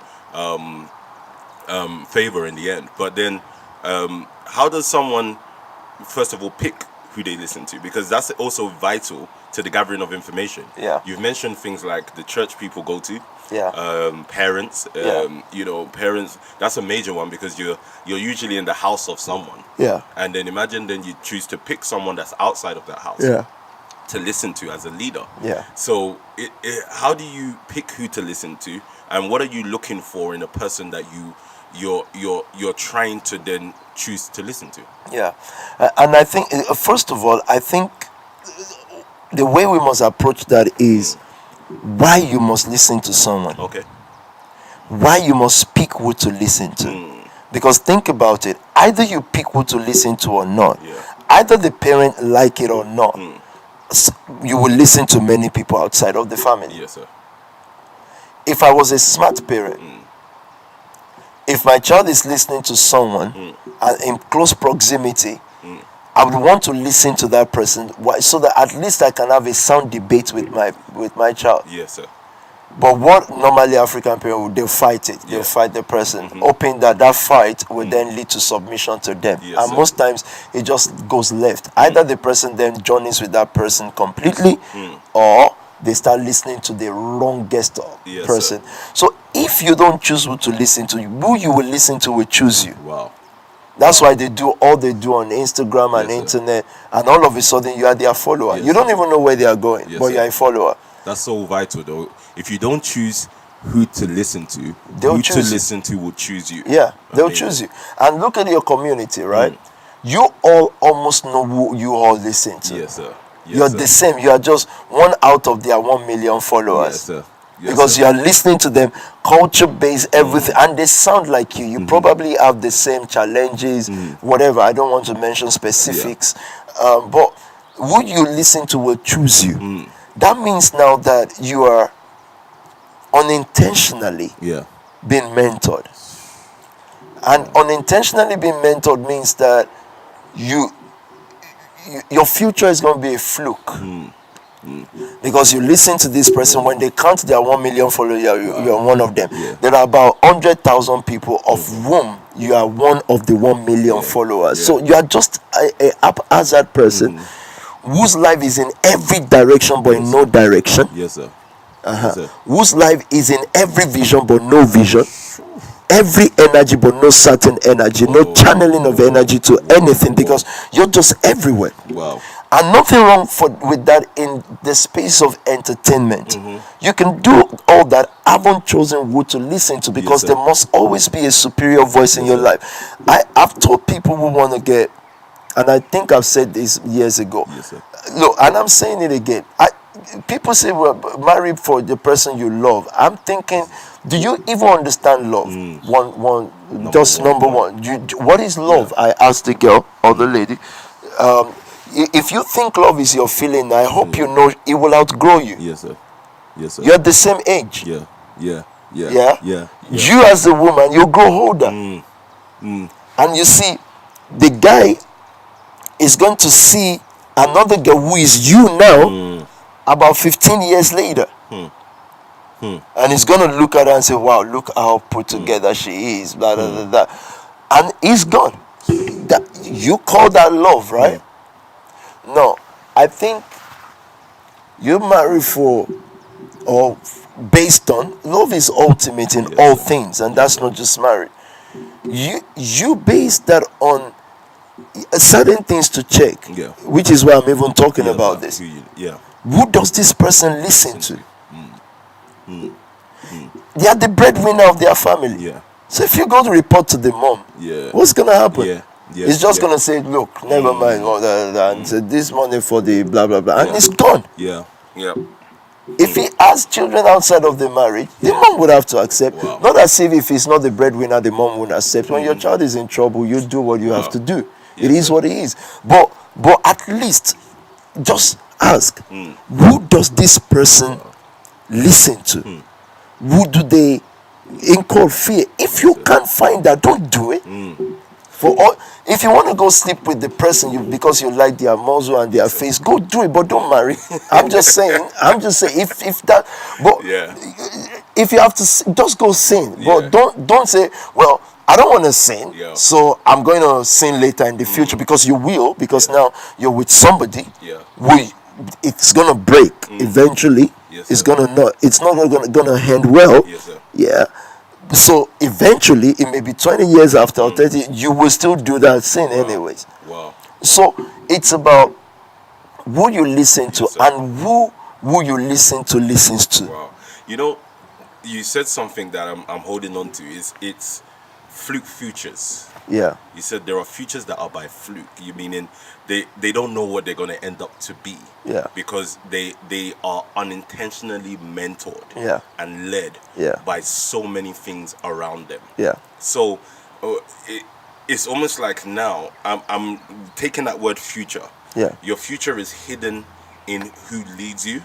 favor in the end. But then, how does someone, first of all, pick who they listen to? Because that's also vital to the gathering of information. Yeah. You've mentioned things like the church people go to. Yeah. Parents. You know, parents. That's a major one, because you're usually in the house of someone. Yeah. And then imagine then you choose to pick someone that's outside of that house. Yeah. To listen to as a leader. Yeah. So how do you pick who to listen to, and what are you looking for in a person that you're trying to then choose to listen to? Yeah. And I think, first of all, I think the way we must approach that is why you must listen to someone. Okay. Why you must pick who to listen to. Because think about it, either you pick who to listen to or not, either the parent like it or not, you will listen to many people outside of the family. Yes, sir. If I was a smart parent, if my child is listening to someone in close proximity, I would want to listen to that person, so that at least I can have a sound debate with my child. Yes, sir. But what normally African parents they'll fight it. They'll fight the person, hoping that fight will then lead to submission to them. Yes, and sir. most times it just goes left. Either the person then joins with that person completely, or they start listening to the wrongest person. Sir. So if you don't choose who to listen to, who you will listen to will choose you. Wow. That's why they do all they do on Instagram and internet, and all of a sudden you are their follower. You don't even know where they are going, but you are a follower. That's so vital, though. If you don't choose who to listen to, they'll who choose to you. listen to will choose you. Yeah, they'll choose you. And look at your community, right? You all almost know who you all listen to. Yes, sir. Yes, You're sir. the same. You are just one out of their 1 million followers. Yes, sir. Yes, because sir. you are listening to them, culture-based, everything, and they sound like you. You probably have the same challenges, whatever. I don't want to mention specifics, but who you listen to will choose you. That means now that you are unintentionally being mentored. And unintentionally being mentored means that your future is going to be a fluke. Because you listen to this person, when they count their 1 million followers, you're one of them. There are about 100,000 people, of whom you are one of the 1 million followers. So you are just a haphazard person whose life is in every direction but in no direction. Yes, sir. Yes, sir. Whose life is in every vision but no vision. Every energy but no certain energy. No channeling of energy to anything, because you're just everywhere. Wow. And nothing wrong with that in the space of entertainment. You can do all that. I haven't chosen who to listen to, because there must always be a superior voice in your life. I've told people who want to get, and I think I've said this years ago. Yes, sir. Look, and I'm saying it again. People say, well, marry for the person you love. I'm thinking, do you even understand love? Number one. What is love? I asked the girl or the lady. If you think love is your feeling, I hope you know it will outgrow you. Yes, sir. Yes, sir. You're the same age. Yeah. You as a woman, you grow older. And you see, the guy is going to see another girl who is you now about 15 years later. And he's going to look at her and say, wow, look how put together she is. Blah, blah, blah, blah. And he's gone. You call that love, right? No, I think You marry for or based on love is ultimate in all things, and that's not just marriage. You base that on certain things to check, which is why I'm even talking about this. Who does this person listen to? They are the breadwinner of their family. So if you go to report to the mom, what's gonna happen? It's just gonna say, look, never mind, and say, this money for the blah blah blah, and it's gone. If he has children outside of the marriage, the mom would have to accept. Not as if he's not the breadwinner, the mom would accept. When your child is in trouble, you do what you have to do. It is what it is. But at least just ask, who does this person listen to? Who do they incur fear? If you can't find that, don't do it. If you want to go sleep with the person because you like their muzzle and their face, go do it, but don't marry. I'm just saying if that, but if you have to, just go sin. But don't say, well, I don't want to sin, so I'm going to sin later in the future, because you will, because now you're with somebody. It's gonna break eventually. It's not gonna end well. So eventually, it may be 20 years after or 30, you will still do that sin anyways. So it's about who you listen to and who you listen to listens to. You know, you said something that I'm holding on to. It's fluke futures. You said there are futures that are by fluke. You meaning they don't know what they're going to end up to be. Because they are unintentionally mentored and led by so many things around them. So it's almost like now I'm taking that word future. Your future is hidden in who leads you.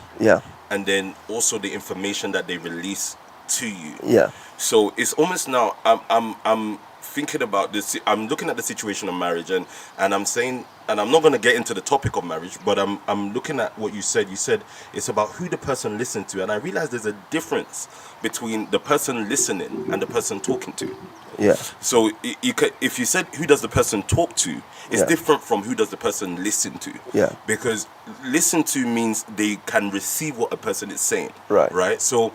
And then also the information that they release to you. So it's almost now I'm thinking about this. I'm looking at the situation of marriage, and I'm saying, and I'm not going to get into the topic of marriage, but I'm looking at what you said. You said it's about who the person listened to, and I realized there's a difference between the person listening and the person talking to. So if you said who does the person talk to, it's different from who does the person listen to. Because listen to means they can receive what a person is saying. Right. So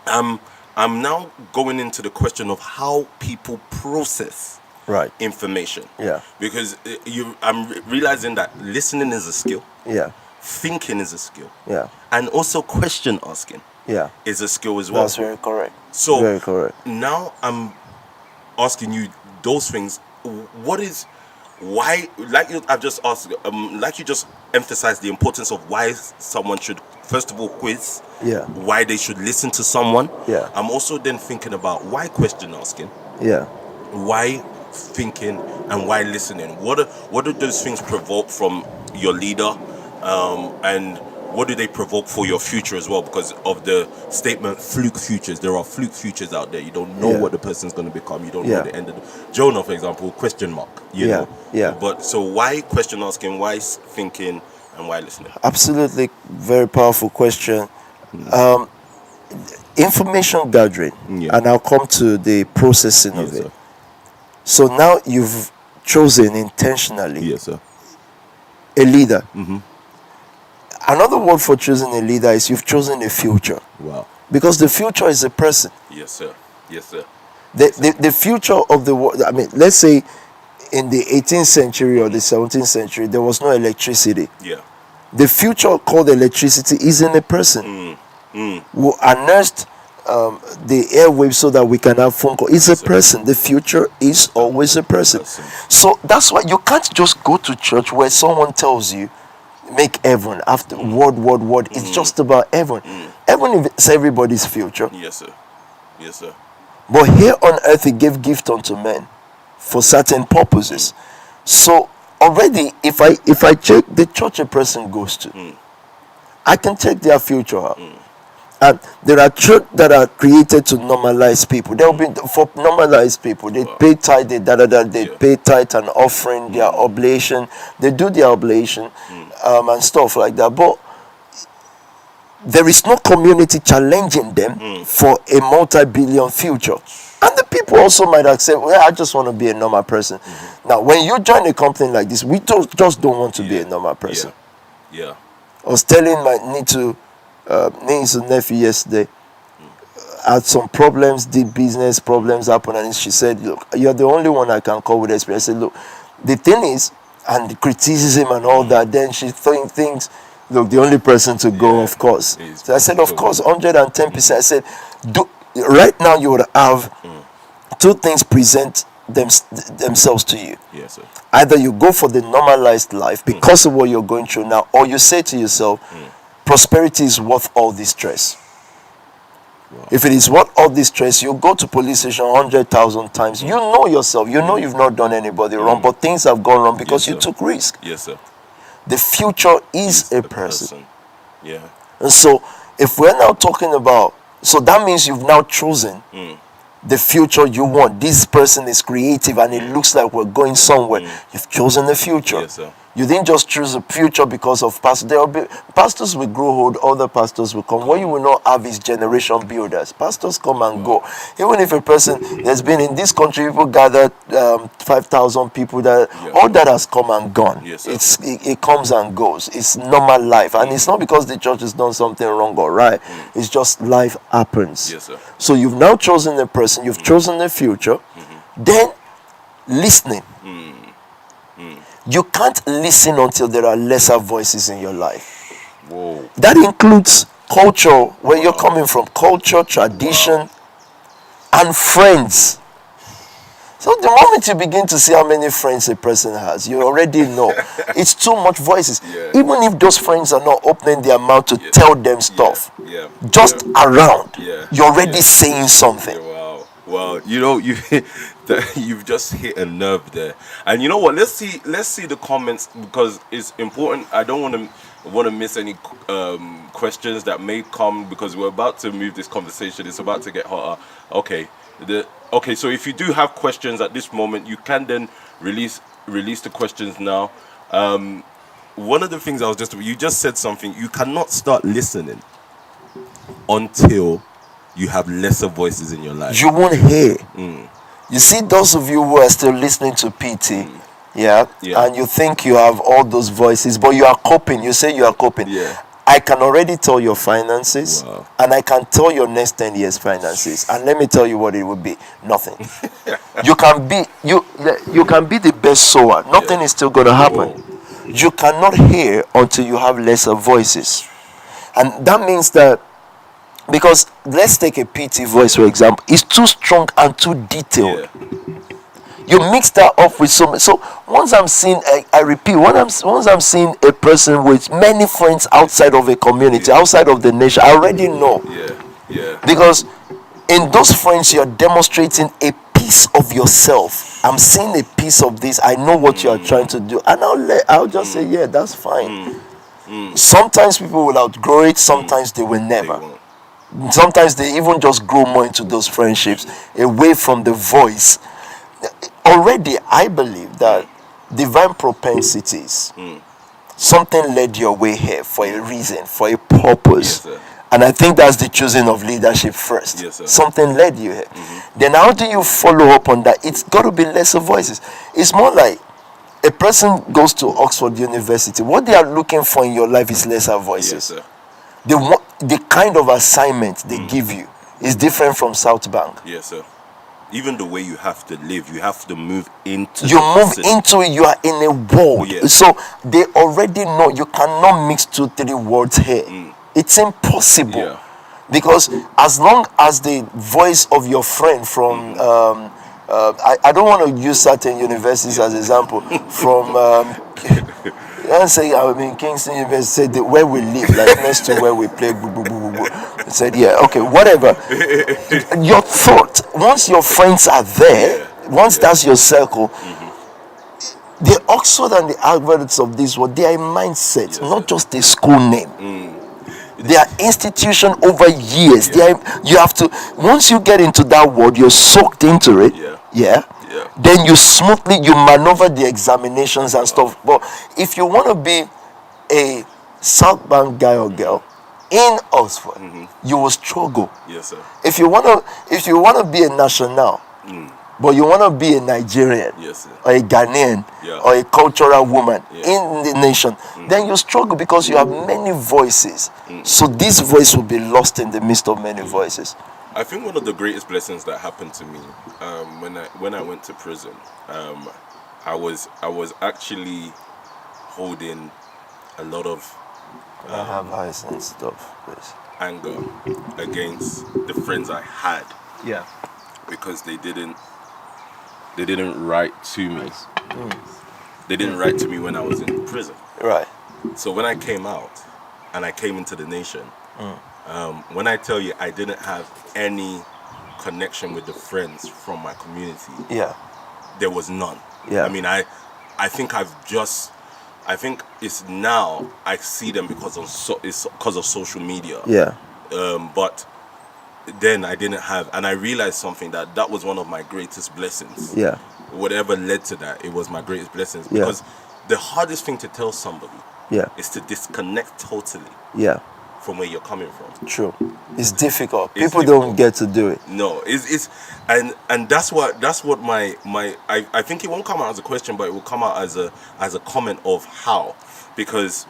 I'm now going into the question of how people process information. Because I'm realizing that listening is a skill. Thinking is a skill. And also question asking is a skill as well. That's very correct. So very correct. Now I'm asking you those things. Why, I've just asked, like you just emphasized the importance of why someone should, first of all, quiz. Why they should listen to someone. I'm also then thinking about why question asking. Why thinking and why listening. What do those things provoke from your leader, and what do they provoke for your future as well? Because of the statement fluke futures, there are fluke futures out there. You don't know what the person's going to become. You don't know the end of the Jonah, for example, question mark. You know. But so why question asking? Why thinking? And why listening? Absolutely, very powerful question. Information gathering, and I'll come to the processing of it. So now you've chosen intentionally a leader. Another word for choosing a leader is you've chosen a future. Because the future is a person. Yes, sir. The future of the world. I mean, let's say in the 18th century or the 17th century, there was no electricity. The future called electricity is in a person who unearthed the airwaves so that we can have phone call. It's a person. The future is always a person. So that's why you can't just go to church where someone tells you, make heaven after word. It's just about heaven. Heaven is everybody's future. Yes, sir. But here on earth, he gave gift unto men for certain purposes. So already, if I check the church a person goes to, I can check their future out. And there are churches that are created to normalize people. There will be for normalized people. They pay tithe, they pay tithe and offering, their oblation. They do their oblation and stuff like that. But there is no community challenging them for a multi-billion future. And the people also might accept, well, I just want to be a normal person. Now, when you join a company like this, we just don't want to be a normal person. I was telling my niece and nephew yesterday, had some problems, did business problems happen, and she said, look, you're the only one I can call with experience. I said, look, the thing is, and the criticism and all that, then she thinks, look, the only person to go, of course. So I said, of course, 110%. I said, right now you would have two things present themselves to you. Yes, sir. Either you go for the normalized life because of what you're going through now, or you say to yourself, prosperity is worth all this stress. Wow. If it is worth all this stress, you go to police station 100,000 times. You know yourself. You know you've not done anybody wrong, but things have gone wrong because you took risk. Yes, sir. The future is a person. Yeah. And so, if we're now talking about, so that means you've now chosen the future you want. This person is creative and it looks like we're going somewhere. You've chosen the future. Yes, sir. You didn't just choose the future because of pastors. There will be pastors will grow old, other pastors will come. What you will not have is generation builders. Pastors come and go. Even if a person, there's been in this country, people gathered 5,000 people, all that has come and gone. Yes, sir. It comes and goes. It's normal life. And it's not because the church has done something wrong or right. It's just life happens. Yes, sir. So you've now chosen a person, you've chosen the future. Then listening. You can't listen until there are lesser voices in your life. Whoa. That includes culture, where you're coming from, culture, tradition, and friends. So the moment you begin to see how many friends a person has, you already know. It's too much voices. Yeah. Even if those friends are not opening their mouth to tell them stuff, just around, you're already saying something. Wow, you know, you've just hit a nerve there. And you know what? Let's see the comments, because it's important. I don't want to miss any questions that may come, because we're about to move this conversation. It's about to get hotter. Okay. So if you do have questions at this moment, you can then release the questions now. One of the things you just said something. You cannot start listening until you have lesser voices in your life. You won't hear. You see, those of you who are still listening to PT, and you think you have all those voices, but you are coping. You say you are coping. Yeah. I can already tell your finances, and I can tell your next 10 years finances, and let me tell you what it would be. Nothing. You can be the best sower. Nothing is still going to happen. Whoa. You cannot hear until you have lesser voices, and that means that. Because let's take a PT voice, for example. It's too strong and too detailed. You mix that up with so once I'm seeing, I repeat, once I'm seeing a person with many friends outside of a community, outside of the nation, I already know. Because in those friends, you're demonstrating a piece of yourself. I'm seeing a piece of this. I know what you are trying to do, and I'll just say, yeah, that's fine. Sometimes people will outgrow it. Sometimes they will never. Sometimes they even just grow more into those friendships away from the voice. Already, I believe that divine propensities, something led your way here for a reason, for a purpose. Yes, and I think that's the choosing of leadership first. Yes, something led you here. Then how do you follow up on that? It's got to be lesser voices. It's more like a person goes to Oxford University. What they are looking for in your life is lesser voices. Yes, the kind of assignment they give you is different from South Bank. Yes, sir. Even the way you have to live, you have to move into it, you are in a world. Yes. So they already know you cannot mix 2-3 words here. It's impossible. Because as long as the voice of your friend from I don't want to use certain universities as example, from Kingston University said where we live, like next to where we play. Said, whatever. Your thought, once your friends are there, once that's your circle, the Oxford and the Harvards of this world, they are a mindset, not just a school name. They are institution over years. You have to, once you get into that world, you're soaked into it. Then you maneuver the examinations and stuff. But if you want to be a South Bank guy or girl in Oxford, you will struggle. Yes, sir. If you want to be a national, but you want to be a Nigerian, Yes, sir. or a Ghanaian, Yeah. or a cultural woman Yeah. in the nation, then you struggle because you have many voices. So this voice will be lost in the midst of many voices. I think one of the greatest blessings that happened to me when I went to prison, I was actually holding a lot of I have eyes and stuff, please. anger against the friends I had Yeah. because they didn't write to me. They didn't write to me when I was in prison. Right. So when I came out and I came into the nation, when I tell you I didn't have any connection with the friends from my community, Yeah. there was none. Yeah. I mean, I think I think it's now I see them because of social media. Yeah. But then I didn't have, and I realized something that was one of my greatest blessings. Yeah. Whatever led to that, it was my greatest blessings. Yeah. Because the hardest thing to tell somebody Yeah. is to disconnect totally Yeah. from where you're coming from. True. It's difficult. It's People difficult. don't get to do it. No, it's and that's what my I think it won't come out as a question, but it will come out as a comment of how, because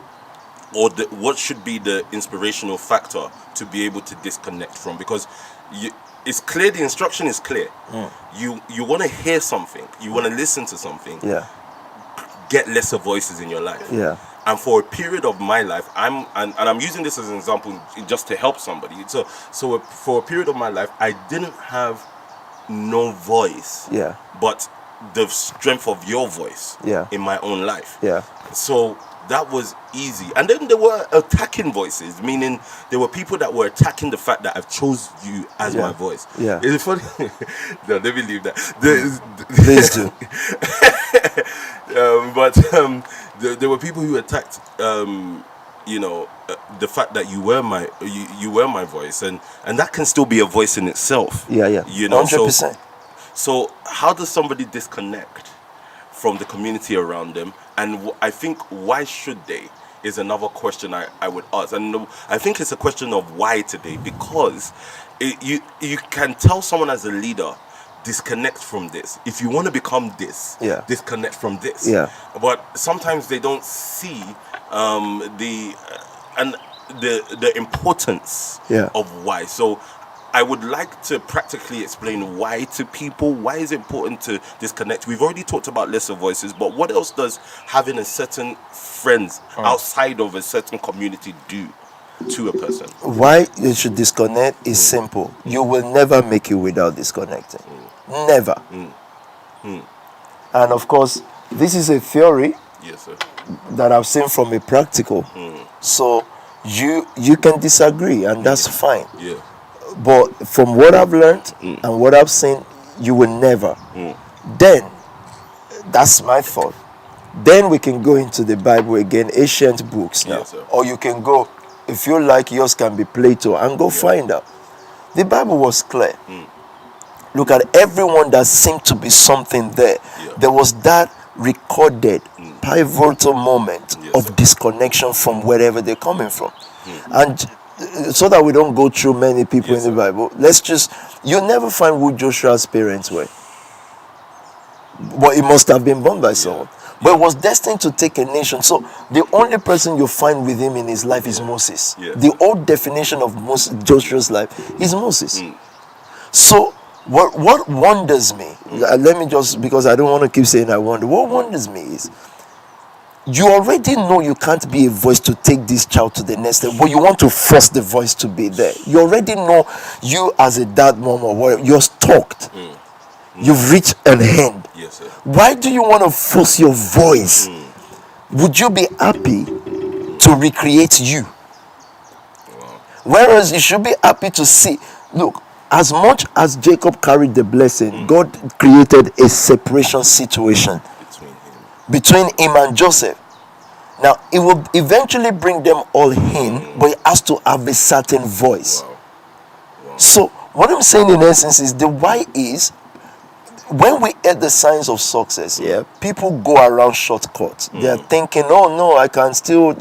what should be the inspirational factor to be able to disconnect from, because it's clear, the instruction is clear. You want to hear something, you want to listen to something, Yeah. get lesser voices in your life. Yeah. And for a period of my life, I'm using this as an example just to help somebody. So for a period of my life, I didn't have no voice. Yeah. But the strength of your voice. Yeah. In my own life. Yeah. So that was easy. And then there were attacking voices, meaning there were people that were attacking the fact that I've chose you as my voice. Yeah. It's funny. No, let me leave that. Please do. There were people who attacked, the fact that you were my voice, and that can still be a voice in itself. Yeah, yeah. 100%. So how does somebody disconnect from the community around them? And I think, why should they, is another question I would ask. And I think it's a question of why today, because you can tell someone as a leader, disconnect from this. If you want to become this, disconnect from this. Yeah. But sometimes they don't see the importance of why. So I would like to practically explain why to people. Why is it important to disconnect? We've already talked about lesser voices, but what else does having a certain friends outside of a certain community do to a person? Why you should disconnect is simple. You will never make it without disconnecting. Never. And of course, this is a theory that I've seen from a practical. So you can disagree, and that's fine. Yeah. But from what I've learned and what I've seen, you will never. Then, that's my thought. Then we can go into the Bible again, ancient books now. Yes, sir. Or you can go, if you like, yours can be Plato, and go find out. The Bible was clear. Look at everyone that seemed to be something there. There was that recorded pivotal moment of disconnection from wherever they're coming from. And so that we don't go through many people in the Bible, you'll never find who Joshua's parents were. But it must have been born by someone. But it was destined to take a nation. So the only person you find with him in his life is Moses. The old definition of Joshua's life is Moses. So what wonders me, let me just, because I don't want to keep saying I wonder, what wonders me is, you already know you can't be a voice to take this child to the next step, but you want to force the voice to be there. You already know, you as a dad, mom, or whatever, you're stalked. You've reached an end. Yes, sir. Why do you want to force your voice? Would you be happy to recreate you? Whereas you should be happy to see, look, as much as Jacob carried the blessing, God created a separation situation between him and Joseph. Now, it will eventually bring them all in, but it has to have a certain voice. So, what I'm saying in essence is, the why is, when we get the signs of success, people go around shortcuts. They are thinking, oh no, I can still,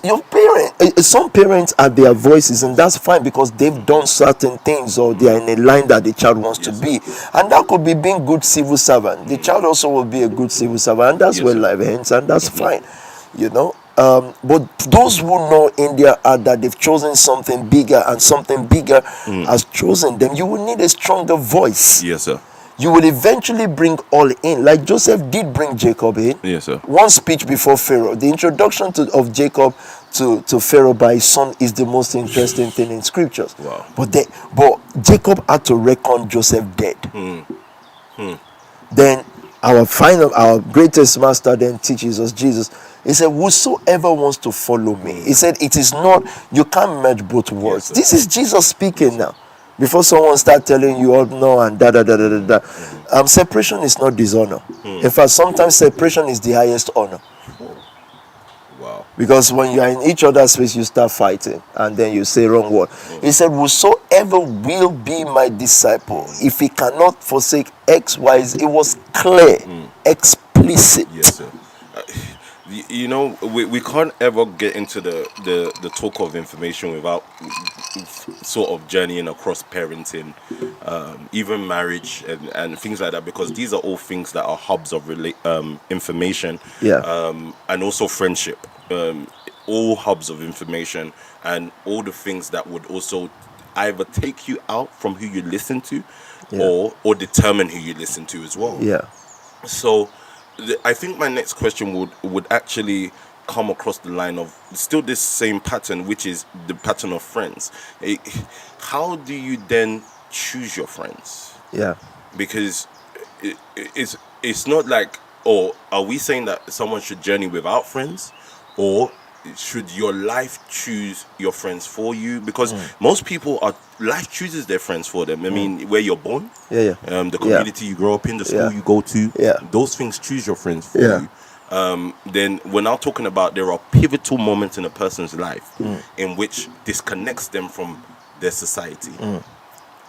your parent, some parents are their voices, and that's fine because they've done certain things or they are in a line that the child wants to be, and that could be being good civil servant. The child also will be a good civil servant, and that's where life ends, and that's fine, you know. But those who know in their heart that they've chosen something bigger and something bigger has chosen them, you will need a stronger voice. Yes, sir. You will eventually bring all in, like Joseph did bring Jacob in. Yes, sir. One speech before Pharaoh. The introduction of Jacob to Pharaoh by his son is the most interesting thing in scriptures. Wow. But Jacob had to reckon Joseph dead. Then our greatest master then teaches us, Jesus. He said, whosoever wants to follow me. He said, it is not, you can't merge both words. Yes, this is Jesus speaking now. Before someone start telling you, oh no, and da da da da da da. Separation is not dishonor. In fact, sometimes separation is the highest honor. Wow. Because when you are in each other's space, you start fighting, and then you say wrong word. He said, whosoever will be my disciple, if he cannot forsake X, Y, Z, it was clear, explicit. Yes, sir. You know, we can't ever get into the talk of information without sort of journeying across parenting, even marriage and things like that, because these are all things that are hubs of information, and also friendship, all hubs of information, and all the things that would also either take you out from who you listen to, or determine who you listen to as well. Yeah. So I think my next question would actually come across the line of still this same pattern, which is the pattern of friends. How do you then choose your friends? Yeah. Because it's not like, or are we saying that someone should journey without friends, or should your life choose your friends for you? Because most people life chooses their friends for them. I mean, where you're born, the community you grow up in, the school you go to, those things choose your friends for you. Then we're now talking about there are pivotal moments in a person's life in which disconnects them from their society.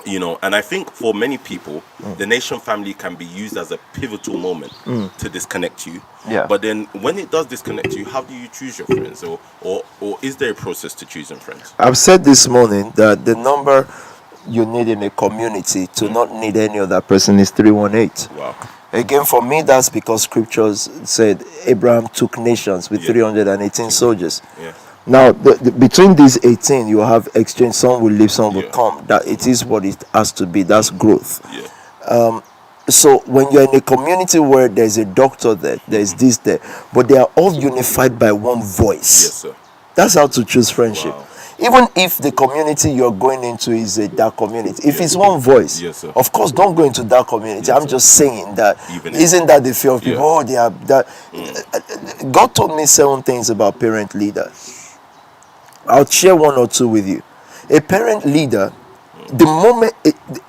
You know, and I think for many people, the nation family can be used as a pivotal moment to disconnect you. Yeah. But then when it does disconnect you, how do you choose your friends? Or is there a process to choosing friends? I've said this morning that the number you need in a community to not need any other person is 318. Wow. Again, for me, that's because scriptures said Abraham took nations with 318 soldiers. Yeah. Now, between these 18, you have exchange. Some will leave, some will come. That it is what it has to be. That's growth. Yeah. So when you're in a community where there's a doctor there, there's this there, but they are all unified by one voice. Yes, sir. That's how to choose friendship. Wow. Even if the community you're going into is a dark community, if it's one voice, of course, don't go into that community. I'm just saying that isn't that the fear of people? Oh, they are that. God told me 7 things about parent leaders. I'll share 1 or 2 with you. A parent leader, the moment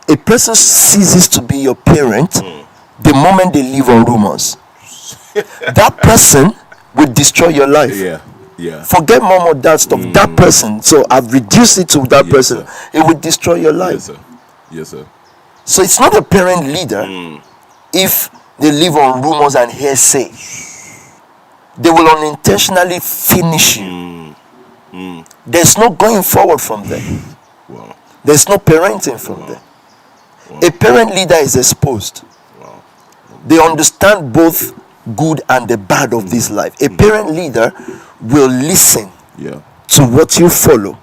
a person ceases to be your parent, the moment they live on rumors, that person will destroy your life. Yeah. Forget mom or dad stuff. That person. So I've reduced it to that person. Sir. It will destroy your life. Yes, sir. So it's not a parent leader if they live on rumors and hearsay. They will unintentionally finish you. There's no going forward from there. Wow. There's no parenting from there. Wow. A parent leader is exposed. Wow. They understand both good and the bad of this life. A parent leader will listen to what you follow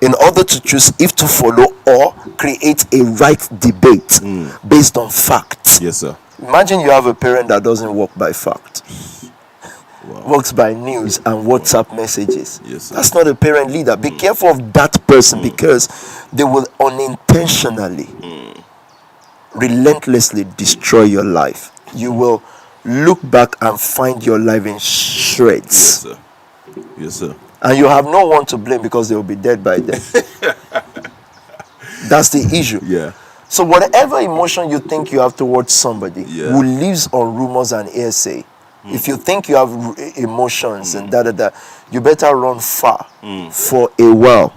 in order to choose if to follow or create a right debate based on facts. Yes, sir. Imagine you have a parent that doesn't work by fact. Works by news and WhatsApp messages. Yes, sir. That's not a parent leader. Be careful of that person because they will unintentionally, relentlessly destroy your life. You will look back and find your life in shreds. Yes, sir. And you have no one to blame because they will be dead by then. That's the issue. Yeah. So whatever emotion you think you have towards somebody who lives on rumors and hearsay, if you think you have emotions and you better run far for a while.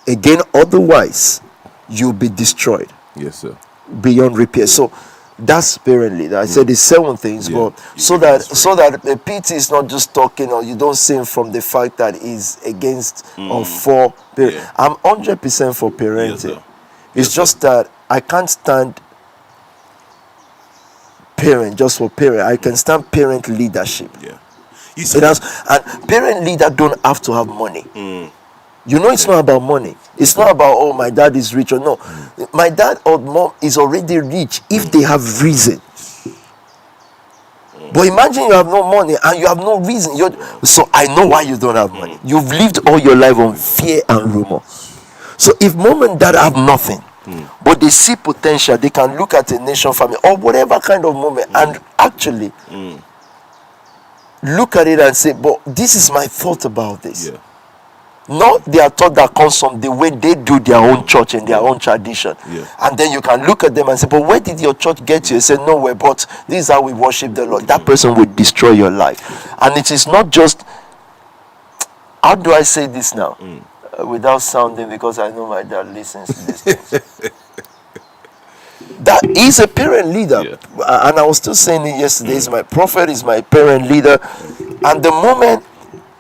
Again, otherwise, you'll be destroyed. Yes, sir. Beyond repair. So That's parent leader. I said the 7 things, but so that the PT is not just talking, or you don't see him from the fact that he's against or for parent. I'm 100% for parenting. It's just that I can't stand parent just for parent. I can stand parent leadership. And parent leader don't have to have money. It's not about money. It's not about, oh, my dad is rich or no. My dad or mom is already rich if they have reason. But imagine you have no money and you have no reason. So I know why you don't have money. You've lived all your life on fear and rumor. So if mom and dad have nothing, but they see potential, they can look at a nation family or whatever kind of moment and actually look at it and say, but this is my thought about this. Not their thought that comes from the way they do their own church and their own tradition. And then you can look at them and say, but where did your church get you? You say, nowhere, but this is how we worship the Lord. That person will destroy your life. And it is not just, how do I say this now? Without sounding, because I know my dad listens to this thing. That is a parent leader. And I was still saying it yesterday, he's my prophet, he's my parent leader. And the moment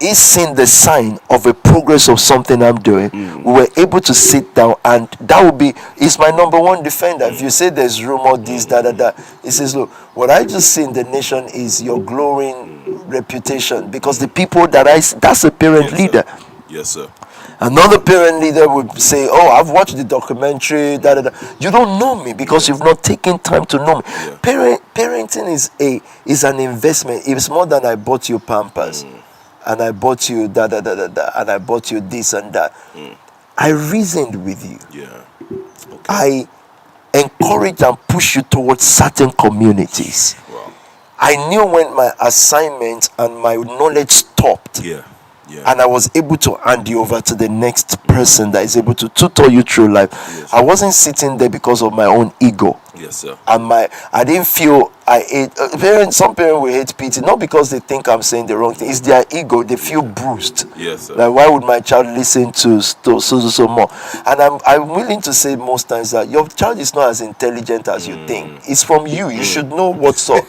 he's seen the sign of a progress of something I'm doing, we were able to sit down, and that will be, he's my number one defender. If you say there's rumor, this, that, he says, look, what I just see in the nation is your glowing reputation, because the people that that's a parent leader. Yes, sir. Another parent leader would say, oh, I've watched the documentary, You don't know me because you've not taken time to know me. Parenting is an investment. It's more than I bought you Pampers. And I bought you and I bought you this and that. I reasoned with you. I encourage and push you towards certain communities. I knew when my assignment and my knowledge stopped. And I was able to hand you over to the next person that is able to tutor you through life. I wasn't sitting there because of my own ego. And I didn't feel I hate some parents will hate PT, not because they think I'm saying the wrong thing. It's their ego. They feel bruised. Like, why would my child listen to so more? And I'm willing to say most times that your child is not as intelligent as you think. It's from you. You should know what's up.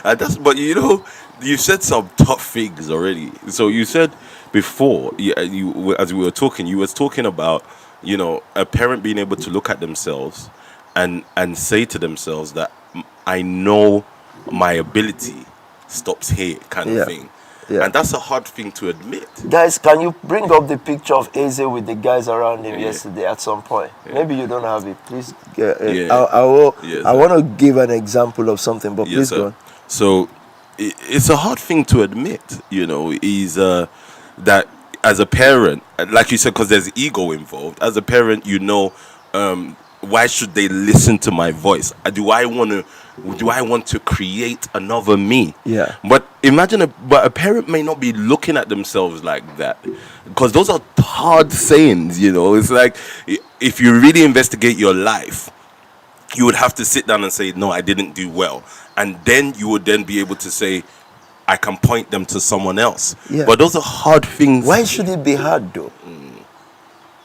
But you said some tough things already. So you said before, as we were talking, you was talking about, a parent being able to look at themselves and say to themselves that I know my ability stops here, kind of thing. And that's a hard thing to admit. Guys, can you bring up the picture of Eze with the guys around him yesterday at some point? Maybe you don't have it. Please. I want to give an example of something, but please go on. So it's a hard thing to admit, is that as a parent, like you said, because there's ego involved. As a parent, why should they listen to my voice? Do I want to create another me? But imagine a parent may not be looking at themselves like that, because those are hard sayings. It's like, if you really investigate your life, you would have to sit down and say, no, I didn't do well. And then you would then be able to say, I can point them to someone else. But those are hard things. Why should it be hard, though?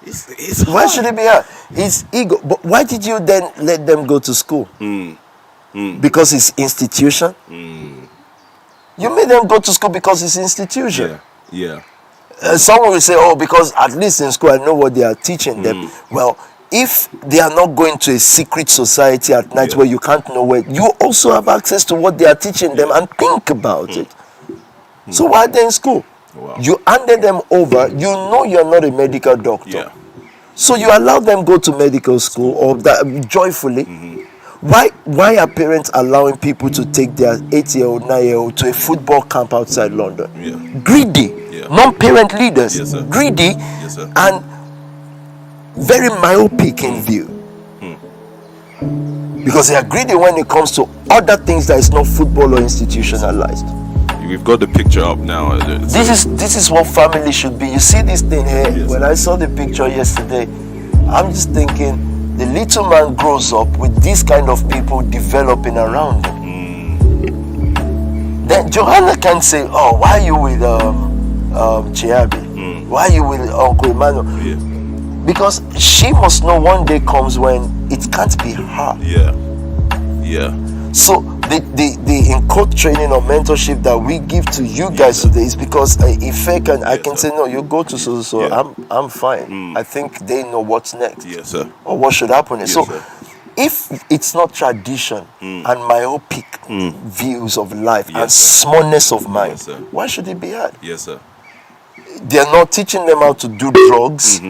It's hard. Why should it be hard? It's ego. But why did you then let them go to school? Because it's institution? You made them go to school because it's institution. Someone will say, oh, because at least in school I know what they are teaching them. Well, if they are not going to a secret society at night where you can't know where, you also have access to what they are teaching them and think about it. So why are they in school? You handed them over. You're not a medical doctor. So you allow them go to medical school or that joyfully. Why are parents allowing people to take their 8-year-old, 9-year-old to a football camp outside London? Greedy. Non-parent leaders. Greedy and very myopic in view. Because they are greedy when it comes to other things that is not football or institutionalized. We've got the picture up now. This is what family should be. You see this thing here? When I saw the picture yesterday, I'm just thinking the little man grows up with this kind of people developing around him. Then Johanna can say, oh, why are you with Chiabi? Why are you with Uncle Emmanuel? Because she must know one day comes when it can't be her. So the in coach training or mentorship that we give to you guys today is because if I can say no, you go to so Yeah. I'm fine. I think they know what's next. Yes, sir. Or what should happen. Yes, So sir. if it's not tradition and myopic views of life and Yes, sir. smallness of mind, Yes, sir. why should it be hard? Yes, sir. They're not teaching them how to do drugs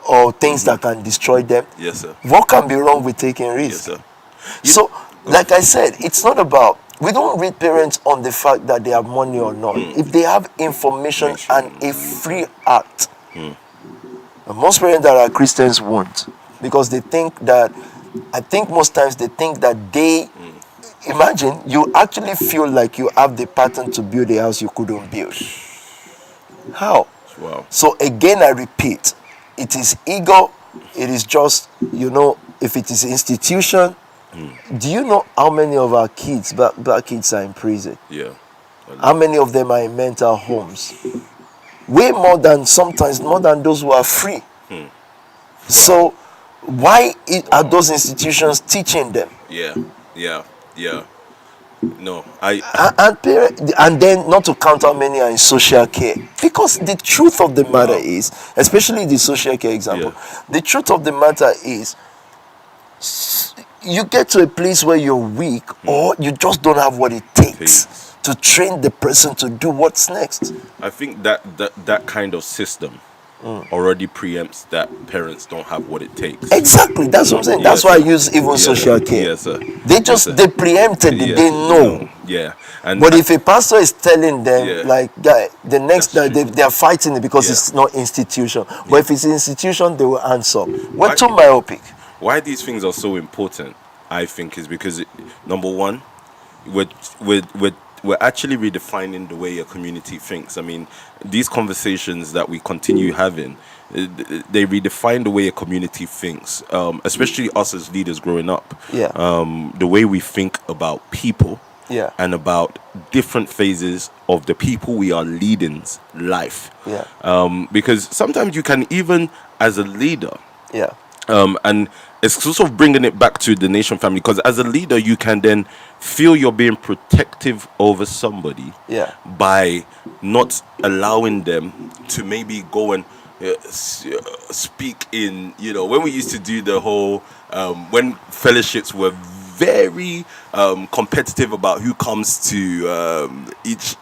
or things that can destroy them. Yes, sir. What can be wrong with taking Yes, risks? sir. So, like I said, it's not about, we don't read parents on the fact that they have money or not. If they have information and a free heart, and most parents that are Christians won't, because they think that, I think most times they think that they, imagine, you actually feel like you have the pattern to build a house you couldn't build. How? Wow. So again, I repeat, it is ego. It is just, if it is institution. Do you know how many of our kids, black kids, are in prison? Yeah. How many of them are in mental homes? Way more than those who are free. So why are those institutions teaching them? Yeah. No, And then not to count how many are in social care, because the truth of the matter is, especially the social care example, the truth of the matter is, you get to a place where you're weak or you just don't have what it takes to train the person to do what's next. I think that kind of system already preempts that parents don't have what it takes. Exactly, that's what I'm saying. That's why I use even social care. Yes, sir. They just they preempted it. They know. Yeah. And but if a pastor is telling them, like, guy, the next That's they are fighting it because it's not institution. But if it's institution, they will answer. We're too myopic. Why these things are so important, I think, is because number one, we're actually redefining the way a community thinks. I mean, these conversations that we continue having, they redefine the way a community thinks, especially us as leaders growing up. The way we think about people, and about different phases of the people we are leading's life. Because sometimes you can, even as a leader, and it's sort of bringing it back to the nation family, because as a leader you can then feel you're being protective over somebody by not allowing them to maybe go and speak in, when we used to do the whole when fellowships were very competitive about who comes to each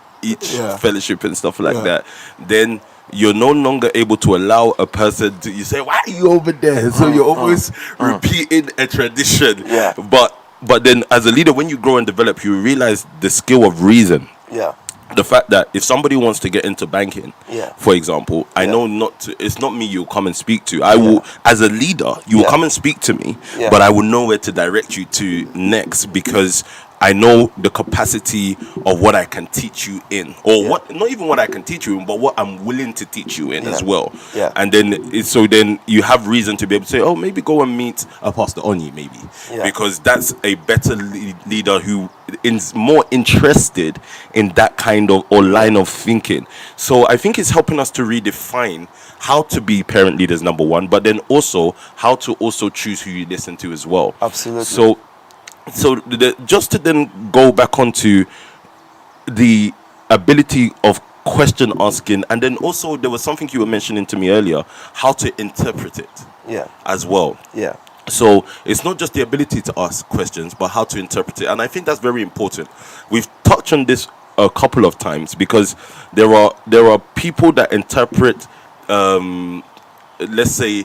fellowship and stuff like that, then you're no longer able to allow a person to, you say, why are you over there? So you're always repeating a tradition. But then as a leader, when you grow and develop, you realize the skill of reason. The fact that if somebody wants to get into banking, for example, I know it's not me you'll come and speak to. I will, as a leader, you will come and speak to me, but I will know where to direct you to next, because I know the capacity of what I can teach you in, or what, not even what I can teach you in, but what I'm willing to teach you in as well. And then so then you have reason to be able to say, oh, maybe go and meet a Pastor Onyi, maybe, because that's a better leader who is more interested in that kind of or line of thinking. So I think it's helping us to redefine how to be parent leaders, number one, but then also how to also choose who you listen to as well. Absolutely. So just to then go back onto the ability of question asking, and then also there was something you were mentioning to me earlier, how to interpret it as well. So it's not just the ability to ask questions, but how to interpret it. And I think that's very important. We've touched on this a couple of times, because there are people that interpret let's say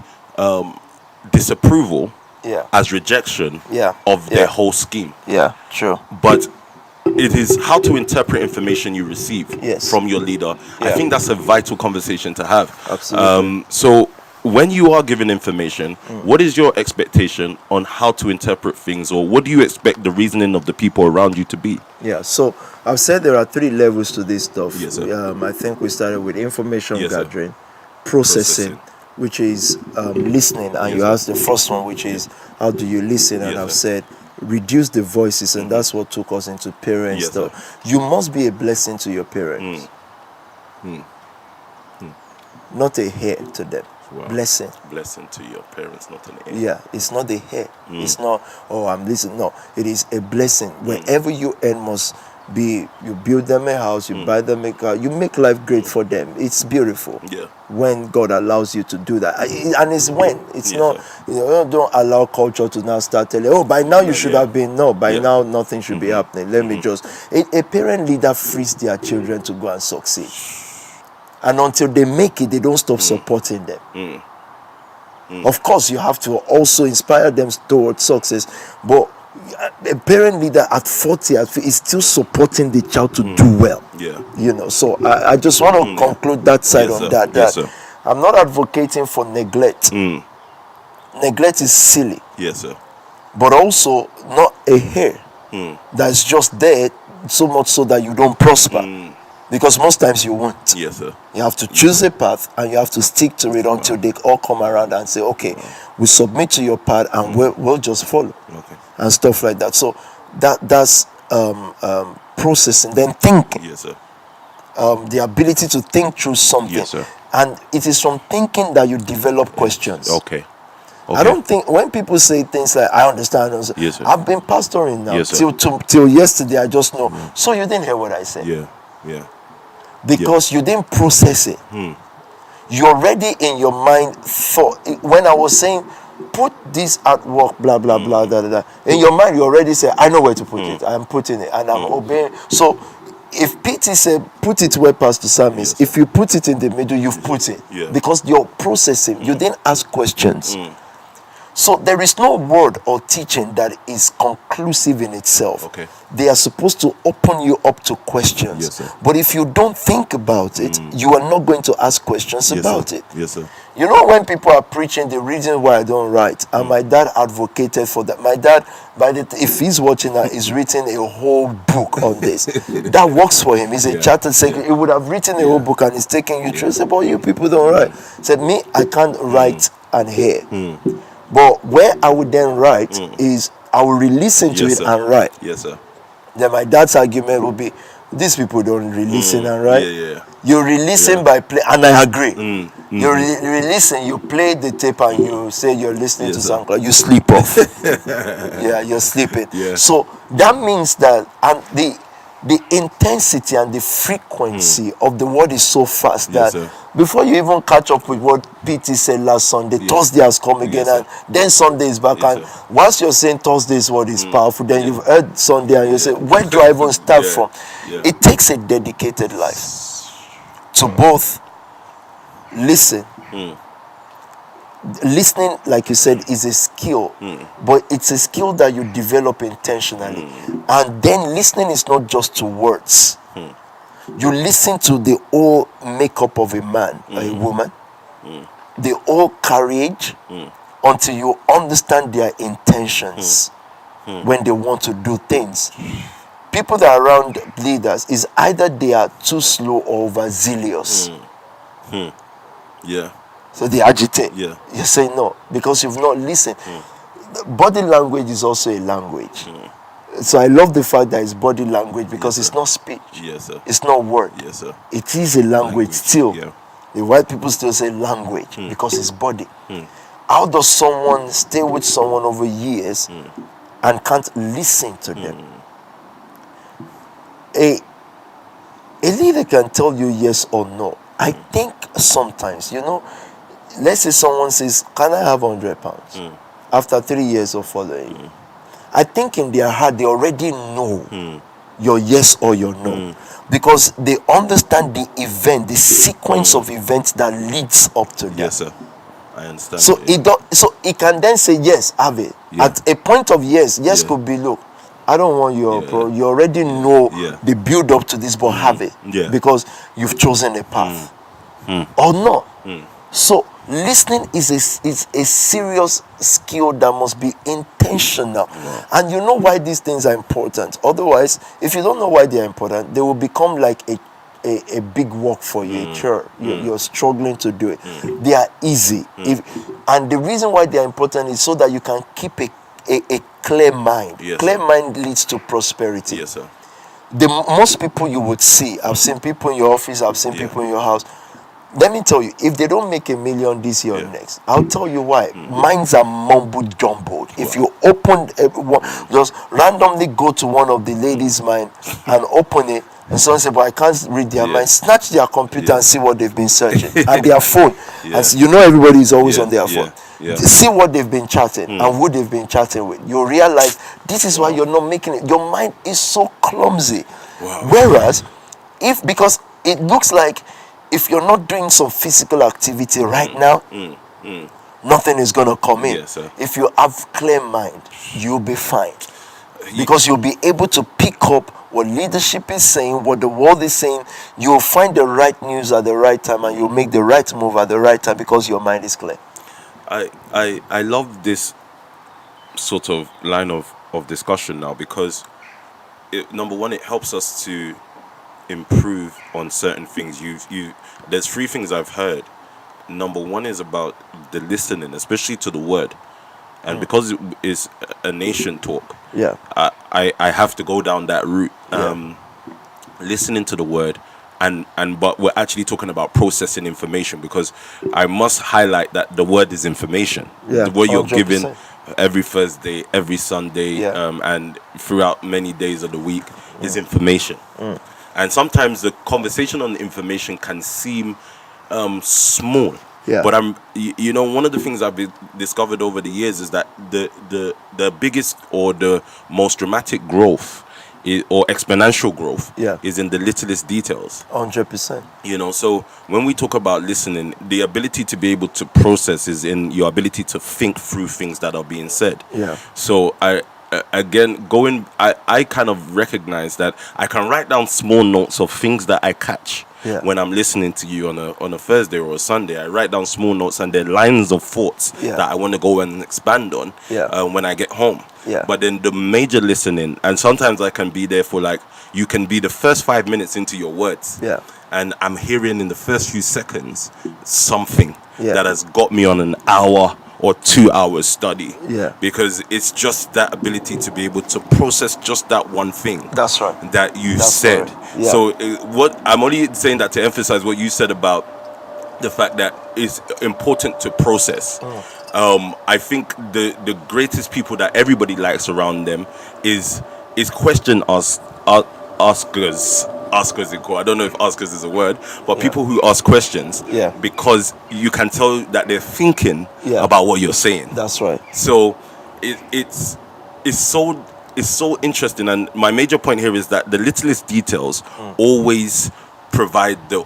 disapproval as rejection of their whole scheme. True. But it is how to interpret information you receive from your leader. I think that's a vital conversation to have. Absolutely. So when you are given information, what is your expectation on how to interpret things, or what do you expect the reasoning of the people around you to be? So I've said there are 3 levels to this stuff. Yes, sir. I think we started with information gathering, processing, which is listening, and you asked the first one, which is how do you listen, and I've said reduce the voices, and that's what took us into parents stuff. You must be a blessing to your parents, not a hair to them. Wow. Blessing. Blessing to your parents, not an heir. Yeah, it's not the hair. It's not, oh, I'm listening. No, it is a blessing. Wherever you earn must be, you build them a house, you buy them a car, you make life great for them. It's beautiful. Yeah. When God allows you to do that. And it's when. It's Yes, not, sir. don't allow culture to now start telling, oh, by now you should have been. No, by Yeah. now nothing should be happening. Let me just. A parent leader frees their children to go and succeed. And until they make it, they don't stop supporting them. Of course, you have to also inspire them towards success, but a parent leader at 40 is still supporting the child to do well. Yeah. So I just want to conclude that side Yes, on sir. that. Yes, That sir. I'm not advocating for neglect. Neglect is silly, Yes, sir. but also not a hair that's just there so much so that you don't prosper. Because most times you won't. Yes, sir. You have to choose a path and you have to stick to it until they all come around and say, okay, we submit to your path and we'll just follow. Okay. And stuff like that. So that's processing, then thinking. Yes, sir. The ability to think through something. Yes, sir. And it is from thinking that you develop questions. Okay. I don't think when people say things like I understand, Yes, sir. I've been pastoring now Yes, sir. till yesterday. I just know. So you didn't hear what I said. Yeah. Yeah. Because you didn't process it. You already in your mind thought. When I was saying put this at work, blah blah blah, da, da, da, in your mind you already say I know where to put it. I'm putting it and I'm obeying. So if PT said put it where Pastor Sam is, if you put it in the middle, you've put it. Yeah. Because you're processing. You didn't ask questions. So there is no word or teaching that is conclusive in itself. Okay. They are supposed to open you up to questions. Yes, sir. But if you don't think about it, you are not going to ask questions Yes, about sir. it. Yes, sir. You know, when people are preaching the reason why I don't write, and my dad advocated for that. My dad, if he's watching that, is written a whole book on this. That works for him. He's a chartered secretary. He would have written a whole book and he's taking you through. He said, but you people don't write. He said, me, I can't write and hear. But where I would then write is I will re-listen to it and write. Yes, sir. Then my dad's argument will be, these people don't re-listen and write. Yeah. You re-listen by play, and I agree. You re-listen, you play the tape and you say you're listening to something, you sleep off. Yeah, you're sleeping. Yeah. So that means that, and the intensity and the frequency of the word is so fast Yes, that sir. before you even catch up with what PT said last Sunday, Thursday has come again, Yes, and then Sunday is back. Yes, And sir. once you're saying Thursday's word is powerful, then you've heard Sunday and you say, where do I even start from? Yeah. It takes a dedicated life to both listen. Listening, like you said, is a skill, but it's a skill that you develop intentionally. And then listening is not just to words. You listen to the whole makeup of a man or a woman, the whole carriage, until you understand their intentions when they want to do things. People that are around leaders is either they are too slow or overzealous. Yeah. So they agitate. Yeah. You say no because you've not listened. Body language is also a language. So I love the fact that it's body language because it's not speech. Yes, sir. It's not word. Yes, sir. It is a language still. Yeah. The white people still say language because it's body. How does someone stay with someone over years and can't listen to them? A leader can tell you yes or no. I think sometimes, let's say someone says, can I have £100 after 3 years of following you? I think in their heart they already know your yes or your no, because they understand the event, the sequence of events that leads up to that. Yes, sir. I understand. So it can then say yes, have it. Yeah. At a point of yes could be, look, I don't want your you already know the build up to this, but have it because you've chosen a path or not. So listening is a serious skill that must be intentional. And you know why these things are important. Otherwise, if you don't know why they are important, they will become like a big work for you, a chore. You're struggling to do it. They are easy. And the reason why they are important is so that you can keep a clear mind. Yes, clear sir. mind leads to prosperity. Yes, sir. The most people you would see, I've seen people in your office, I've seen people in your house, let me tell you, if they don't make $1 million this year or Yeah. next, I'll tell you why. Minds are mumble jumbled. If you open just randomly go to one of the ladies' mind and open it, and someone say, "But I can't read their Yeah. mind." Snatch their computer Yeah. and see what they've been searching and their phone. Yeah. And you know everybody is always Yeah. on their Yeah. phone. Yeah. See what they've been chatting and who they've been chatting with. You realize this is why you're not making it. Your mind is so clumsy. Wow. Whereas, because it looks like if you're not doing some physical activity right now, nothing is gonna come in. Yes, sir. If you have clear mind, you'll be fine. Because you'll be able to pick up what leadership is saying, what the world is saying. You'll find the right news at the right time, and you'll make the right move at the right time because your mind is clear. I love this sort of line of discussion now, because number one, it helps us to improve on certain things. There's 3 things I've heard. Number one is about the listening, especially to the word, and because it is a nation talk, Yeah. I have to go down that route. Listening to the word, but we're actually talking about processing information, because I must highlight that the word is information. Yeah, The word you're 100%. given every Thursday, every Sunday, Yeah. and throughout many days of the week is information. And sometimes the conversation on information can seem small. Yeah. But one of the things I've discovered over the years is that the biggest or the most dramatic growth or exponential growth is in the littlest details. 100%. So when we talk about listening, the ability to be able to process is in your ability to think through things that are being said. Yeah. So I kind of recognize that I can write down small notes of things that I catch when I'm listening to you on a Thursday or a Sunday. I write down small notes and then lines of thoughts that I want to go and expand on when I get home. Yeah. But then the major listening, and sometimes I can be there for you can be the first 5 minutes into your words. Yeah. And I'm hearing in the first few seconds something Yeah. that has got me on an hour or 2 hours study. Yeah. Because it's just that ability to be able to process just that one thing. That's right. That you That's said. right. Yeah. So what I'm only saying that to emphasize what you said about the fact that it's important to process. I think the greatest people that everybody likes around them is question askers. Askers in court. I don't know if askers is a word, but people who ask questions, because you can tell that they're thinking about what you're saying. That's right. So it's so interesting, and my major point here is that the littlest details always provide the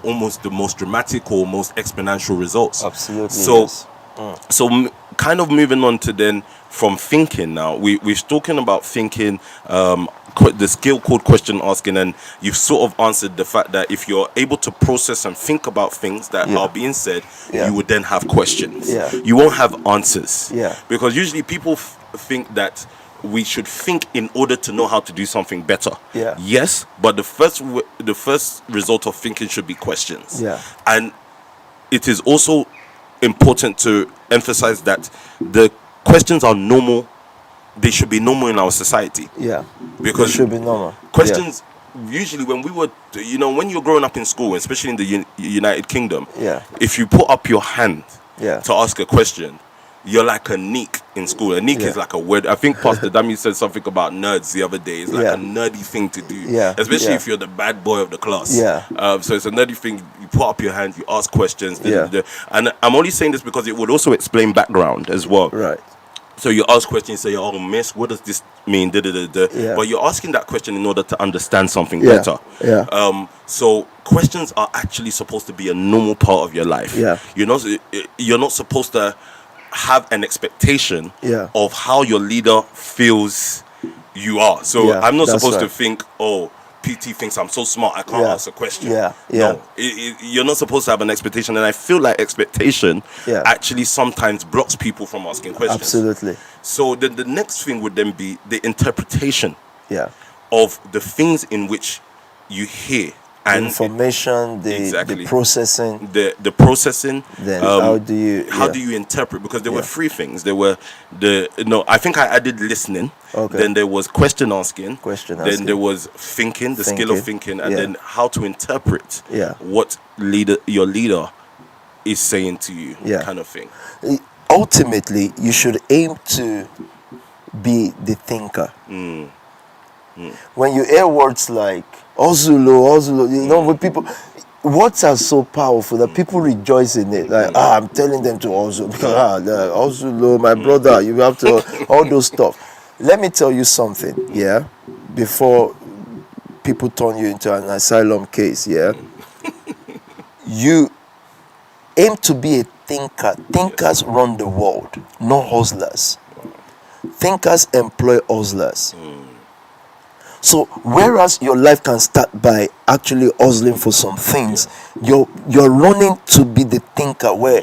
most dramatic or most exponential results. Absolutely. So yes. so kind of moving on to then from thinking now, we're talking about thinking, the skill called question asking, and you've sort of answered the fact that if you're able to process and think about things that are being said, you would then have questions. You won't have answers. Because usually people think that we should think in order to know how to do something better. Yes, but the first result of thinking should be questions. And it is also important to emphasize that the questions are normal. They should be normal in our society. Because it should be normal. Questions, usually when we were, when you're growing up in school, especially in the United Kingdom, if you put up your hand to ask a question, you're like a neek in school. A neek is like a word. I think Pastor Dami said something about nerds the other day. It's like a nerdy thing to do, especially if you're the bad boy of the class. So it's a nerdy thing. You put up your hand, you ask questions. And I'm only saying this because it would also explain background as well. Right. So you ask questions, say, "Oh, miss, what does this mean?" But you're asking that question in order to understand something better. So questions are actually supposed to be a normal part of your life. You're not supposed to have an expectation of how your leader feels you are. So I'm not supposed to think, "Oh, PT thinks I'm so smart, I can't ask a question." No, you're not supposed to have an expectation, and I feel like expectation actually sometimes blocks people from asking questions. Absolutely. So then the next thing would then be the interpretation of the things in which you hear. And information, the processing, the processing. Then how do you interpret? Because there were 3 things. There were I think I added listening. Okay. Then there was question asking. Then there was thinking, the skill of thinking, and then how to interpret what your leader is saying to you, kind of thing. Ultimately, you should aim to be the thinker. When you hear words like Ozulo, you know, when people, words are so powerful that people rejoice in it. Like, I'm telling them to Ozulo because Ozulo, my brother, you have to all those stuff. Let me tell you something, before people turn you into an asylum case, you aim to be a thinker. Thinkers run the world, not hustlers. Thinkers employ hustlers. So whereas your life can start by actually hustling for some things, you're running to be the thinker, where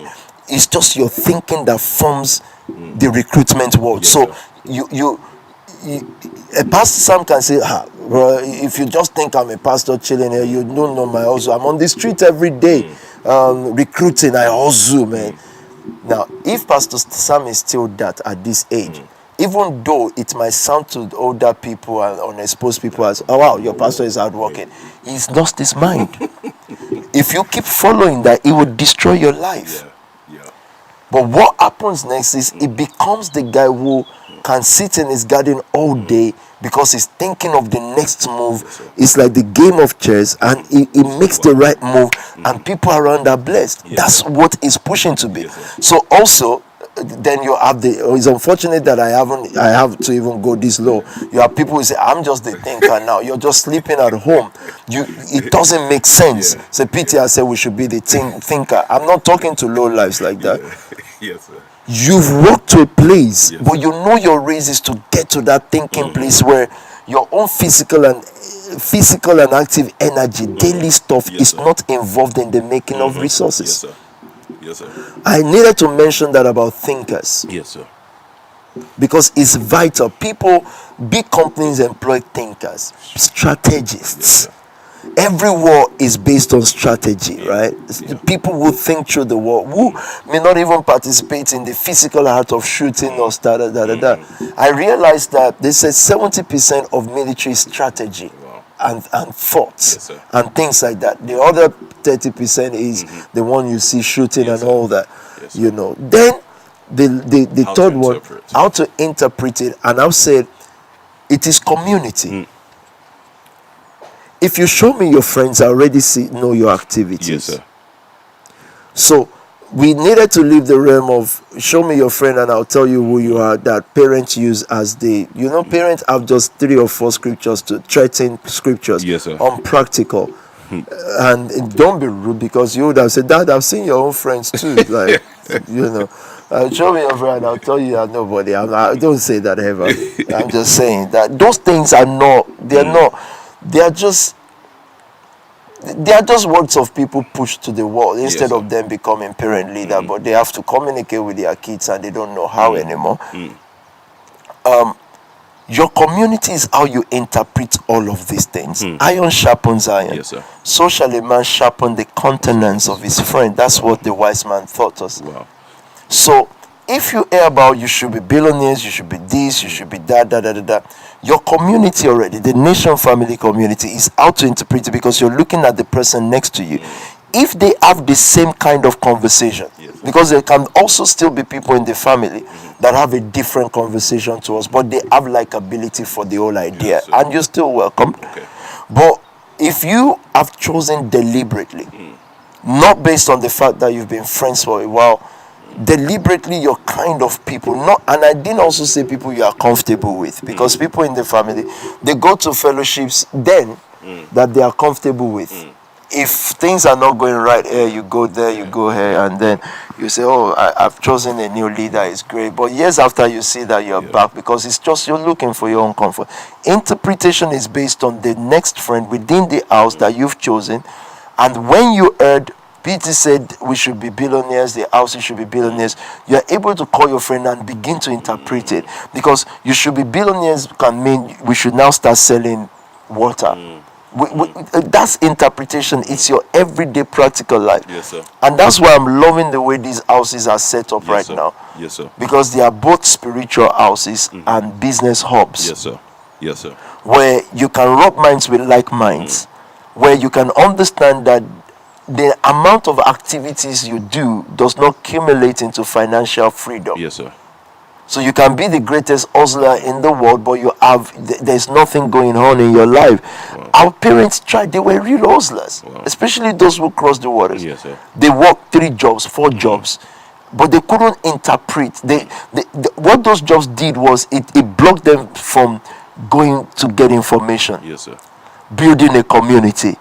it's just your thinking that forms the recruitment world. So you a pastor, some can say, bro, if you just think I'm a pastor chilling here, you don't know my hustle. I'm on the street every day, recruiting. I hustle, man. Now, if Pastor Sam is still that at this age, even though it might sound to older people and unexposed people as, oh wow, your pastor is out working, he's lost his mind. If you keep following that, it will destroy your life. But what happens next is it becomes the guy who can sit in his garden all day because he's thinking of the next move. It's like the game of chess, and he makes the right move, and people around are blessed. That's what he's pushing to be. So also, then you have it's unfortunate that I have to even go this low. You have people who say, I'm just the thinker now. You're just sleeping at home. It doesn't make sense. So Peter said we should be the thinker. I'm not talking to low lives like that. Yes, sir. You've walked to a place, but you know your race is to get to that thinking place where your own physical and active energy, daily stuff is not involved in the making of resources. Yes, sir. I needed to mention that about thinkers. Yes, sir. Because it's vital. Big companies employ thinkers, strategists. Every war is based on strategy, right? People who think through the war, who may not even participate in the physical art of shooting or I realized that they said 70% of military strategy and thoughts and things like that. The other 30% is the one you see shooting and all that, you know. Then the third one, how to interpret it, and I've said it is community. If you show me your friends, I already know your activities. Yes, sir. So we needed to leave the realm of show me your friend and I'll tell you who you are, that parents use as parents have just 3 or 4 scriptures to 13 scriptures on practical. And don't be rude, because you would have said, Dad, I've seen your own friends too. Like, show me your friend, I'll tell you I'm nobody. I don't say that ever. I'm just saying that those things are not, they are just words of people pushed to the wall instead of them becoming parent leader, but they have to communicate with their kids and they don't know how anymore. Your community is how you interpret all of these things. Iron sharpens iron. Yes, sir. So shall a man sharpen the countenance of his friend. That's what the wise man taught us. Wow. So if you hear about you should be billionaires, you should be this, you should be that, your community already, the nation family community, is how to interpret it, because you're looking at the person next to you. If they have the same kind of conversation, because there can also still be people in the family that have a different conversation to us, but they have likability for the whole idea, and you're still welcome. But if you have chosen deliberately, not based on the fact that you've been friends for a while, deliberately your kind of people, and I didn't also say people you are comfortable with, because people in the family, they go to fellowships then that they are comfortable with. If things are not going right here, you go there, you go here, and then you say, oh, I've chosen a new leader, it's great. But years after, you see that you're back, because it's just you're looking for your own comfort. Interpretation is based on the next friend within the house that you've chosen, and when you heard Peter said we should be billionaires, the houses should be billionaires, you're able to call your friend and begin to interpret it, because you should be billionaires can mean we should now start selling water. That's interpretation. It's your everyday practical life. Yes, sir. And that's why I'm loving the way these houses are set up now. Yes, sir. Because they are both spiritual houses and business hubs. Yes, sir. Yes, sir. Where you can rub minds with like minds, where you can understand that the amount of activities you do does not accumulate into financial freedom. Yes, sir. So you can be the greatest hustler in the world, but there's nothing going on in your life. Wow. Our parents tried; they were real hustlers, Wow. especially those who crossed the waters. Yes, sir. They worked 3 jobs, 4 jobs, but they couldn't interpret. What those jobs did was it blocked them from going to get information. Yes, sir. Building a community.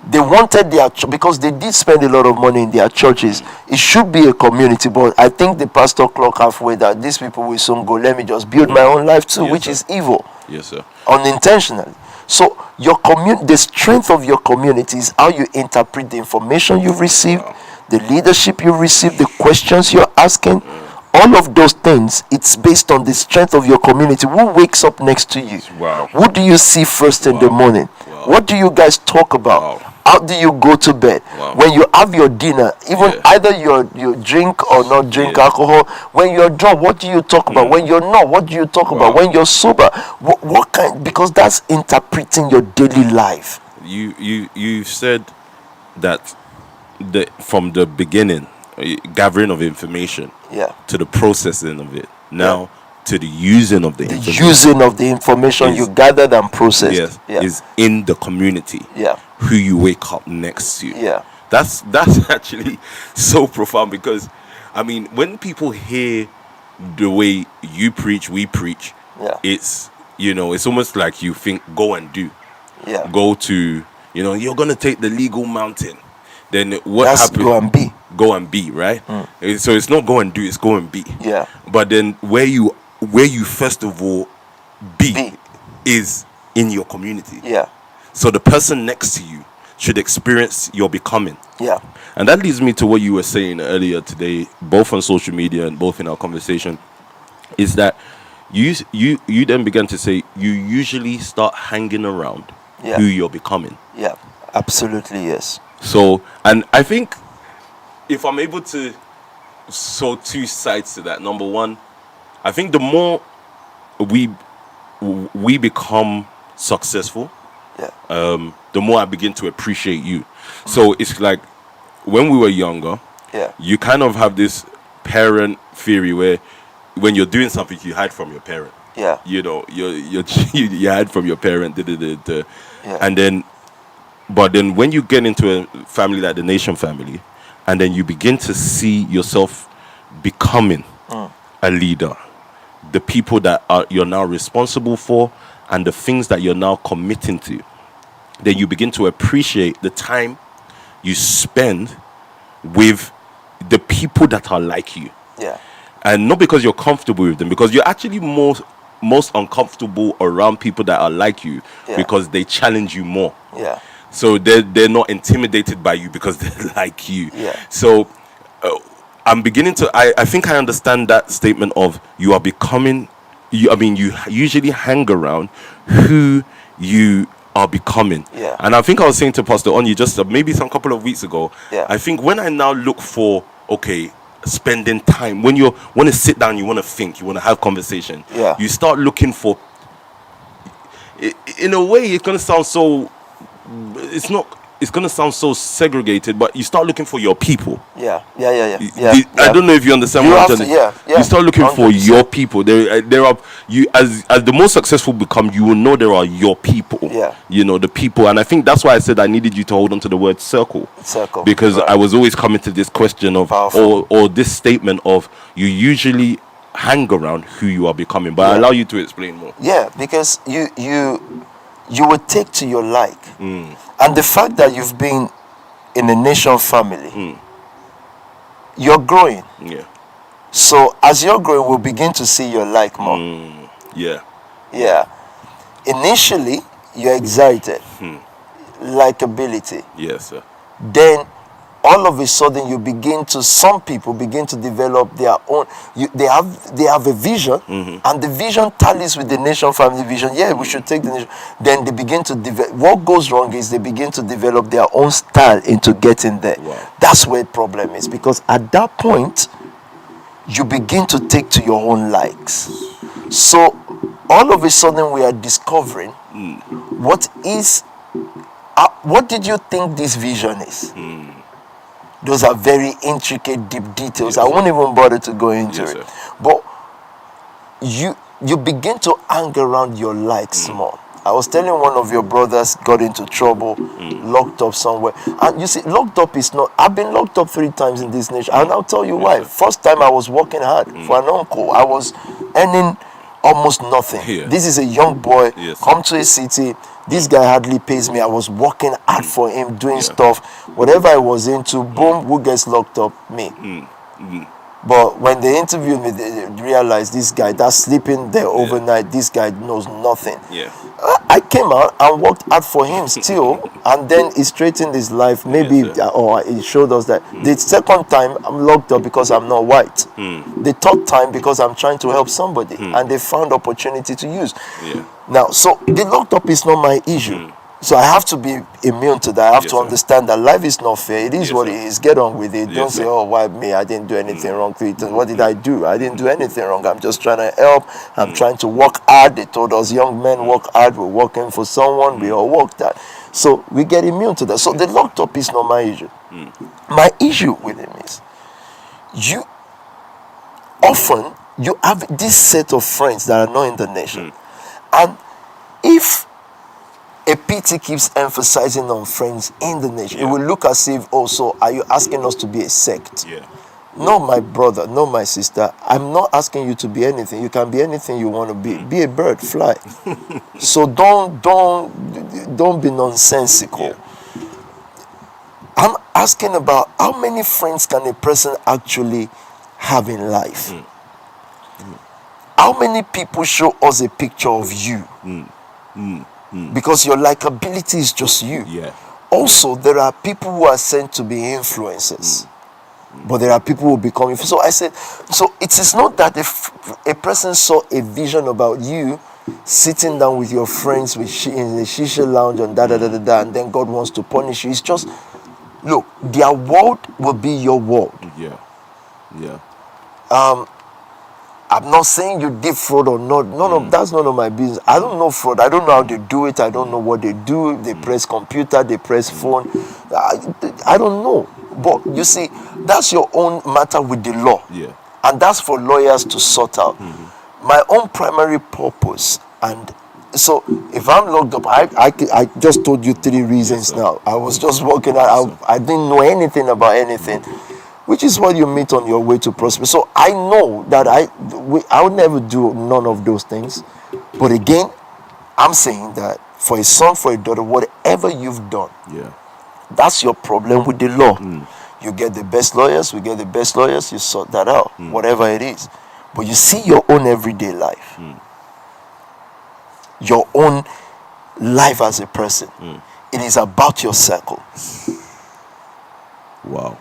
They wanted because they did spend a lot of money in their churches. It should be a community, but I think the pastor clocked halfway that these people will soon go, let me just build my own life too, Yes, which sir. is evil. Yes, sir. Unintentionally. So the strength of your community is how you interpret the information you've received, the leadership you received, the questions you're asking. All of those things, it's based on the strength of your community. Who wakes up next to you? Wow. Who do you see first in the morning? Wow. What do you guys talk about? Wow. How do you go to bed? Wow. When you have your dinner, even Yeah. either you drink or not drink Yeah. alcohol, when you're drunk, what do you talk about? When you're not, what do you talk about? When you're sober, what kind? Because that's interpreting your daily life. You said that from the beginning, gathering of information, Yeah. to the processing of it, now to the using of the The information. using of the information Is- you gathered and processed. Yes, Yeah. is in the community. Yeah. Who you wake up next to. Yeah. That's actually so profound, because I mean, when people hear the way you preach, we preach, Yeah. it's it's almost like you think, go and do. Yeah. Go to, you're gonna take the legal mountain. Then what That's happens? go and be. Go and be, right? So it's not go and do, it's go and be. Yeah. But then where you first of all be is in your community. Yeah. So the person next to you should experience your becoming. Yeah. And that leads me to what you were saying earlier today, both on social media and both in our conversation, is that you then began to say you usually start hanging around Yeah. who you're becoming. Yeah. Absolutely, yes. So, and I think if I'm able to show 2 sides to that. Number one, I think the more we become successful, the more I begin to appreciate you. So it's like when we were younger, you kind of have this parent theory where when you're doing something, you hide from your parent. Yeah. You hide from your parent. Yeah. And then, but then when you get into a family like the Nation family, and then you begin to see yourself becoming a leader, the people that you're now responsible for, and the things that you're now committing to, then you begin to appreciate the time you spend with the people that are like you. Yeah. And not because you're comfortable with them, because you're actually most uncomfortable around people that are like you, because they challenge you more. Yeah. So they're not intimidated by you because they're like you. Yeah. So I'm beginning to I think I understand that statement of you are becoming. You usually hang around who you are becoming. Yeah. And I think I was saying to Pastor Onyi just maybe some couple of weeks ago. Yeah. I think when I now look for spending time, when you want to sit down, you want to think, you want to have conversation. Yeah. You start looking for. In a way, it's gonna sound so. It's not. It's gonna sound so segregated, but you start looking for your people. Yeah. I don't know if you understand what I'm saying. You start looking 100%. for your people. There are you as the more successful become, you will know there are your people. Yeah. The people, and I think that's why I said I needed you to hold on to the word circle. Circle. Because Right. I was always coming to this question of Powerful. or this statement of you usually hang around who you are becoming. But I allow you to explain more. Yeah, because you will take to your like. And the fact that you've been in a Nation family, you're growing. Yeah. So as you're growing, we'll begin to see your like more. Yeah. Yeah. Initially, you're excited. Likability. Yes, sir. Then all of a sudden some people begin to develop their own. They have a vision, and the vision tallies with the Nation family vision. Yeah, we should take the nation. Then they begin to develop. What goes wrong is they begin to develop their own style into getting there. Wow. That's where the problem is, because at that point you begin to take to your own likes. So all of a sudden we are discovering what did you think this vision is? Those are very intricate, deep details. Yes, I sir. won't even bother to go into Yes, it. sir. But you begin to hang around your likes more. I was telling one of your brothers got into trouble, locked up somewhere. And you see, locked up is not. I've been locked up 3 times in this nation, and I'll tell you why. sir. First time I was working hard for an uncle. I was earning almost nothing. Yeah. This is a young boy, Yes, sir. come to a city. This guy hardly pays me. I was working hard for him, doing Yeah. stuff. Whatever I was into, boom, who gets locked up? Me. But when they interviewed me, they realized this guy that's sleeping there overnight, this guy knows nothing. Yeah. I came out and worked hard for him still, and then he straightened his life. Maybe, Yes, sir. or he showed us that. The second time, I'm locked up because I'm not white. The third time, because I'm trying to help somebody, and they found opportunity to use. Yeah. Now, so the locked up is not my issue. So I have to be immune to that. I have Yes, to sir. understand that life is not fair. It is Yes, what sir. it is. Get on with it. Don't Yes, say, sir. oh, why me? I didn't do anything wrong. What did I do? I didn't do anything wrong. I'm just trying to help. I'm trying to work hard. They told us young men work hard. We're working for someone. We all work that. So we get immune to that. So the locked up is not my issue. My issue with him is you have this set of friends that are not in the nation. And if a PT keeps emphasizing on friends in the nation, it will look as if also, are you asking us to be a sect? Yeah. No, my brother, no, my sister. I'm not asking you to be anything. You can be anything you want to be. Be a bird, fly. So don't be nonsensical. Yeah. I'm asking about how many friends can a person actually have in life? How many people show us a picture of you? Because your likability is just you. Yeah. Also, there are people who are sent to be influencers, but there are people who become influencers. So I said, so it is not that if a person saw a vision about you sitting down with your friends in the shisha lounge and and then God wants to punish you. It's just, look, their world will be your world. Yeah. Yeah. I'm not saying you did fraud or not. That's none of my business. I don't know fraud. I don't know how they do it. I don't know what they do. They press computer, they press phone. I don't know. But you see, that's your own matter with the law. Yeah. And that's for lawyers to sort out. My own primary purpose, and so if I'm locked up, I just told you 3 reasons now. I was just walking out. I didn't know anything about anything. Which is what you meet on your way to prosperity. So I know that I would never do none of those things. But again, I'm saying that for a son, for a daughter, whatever you've done, that's your problem with the law. You get the best lawyers, we get the best lawyers, you sort that out, whatever it is. But you see your own everyday life, your own life as a person. It is about your circle. Wow.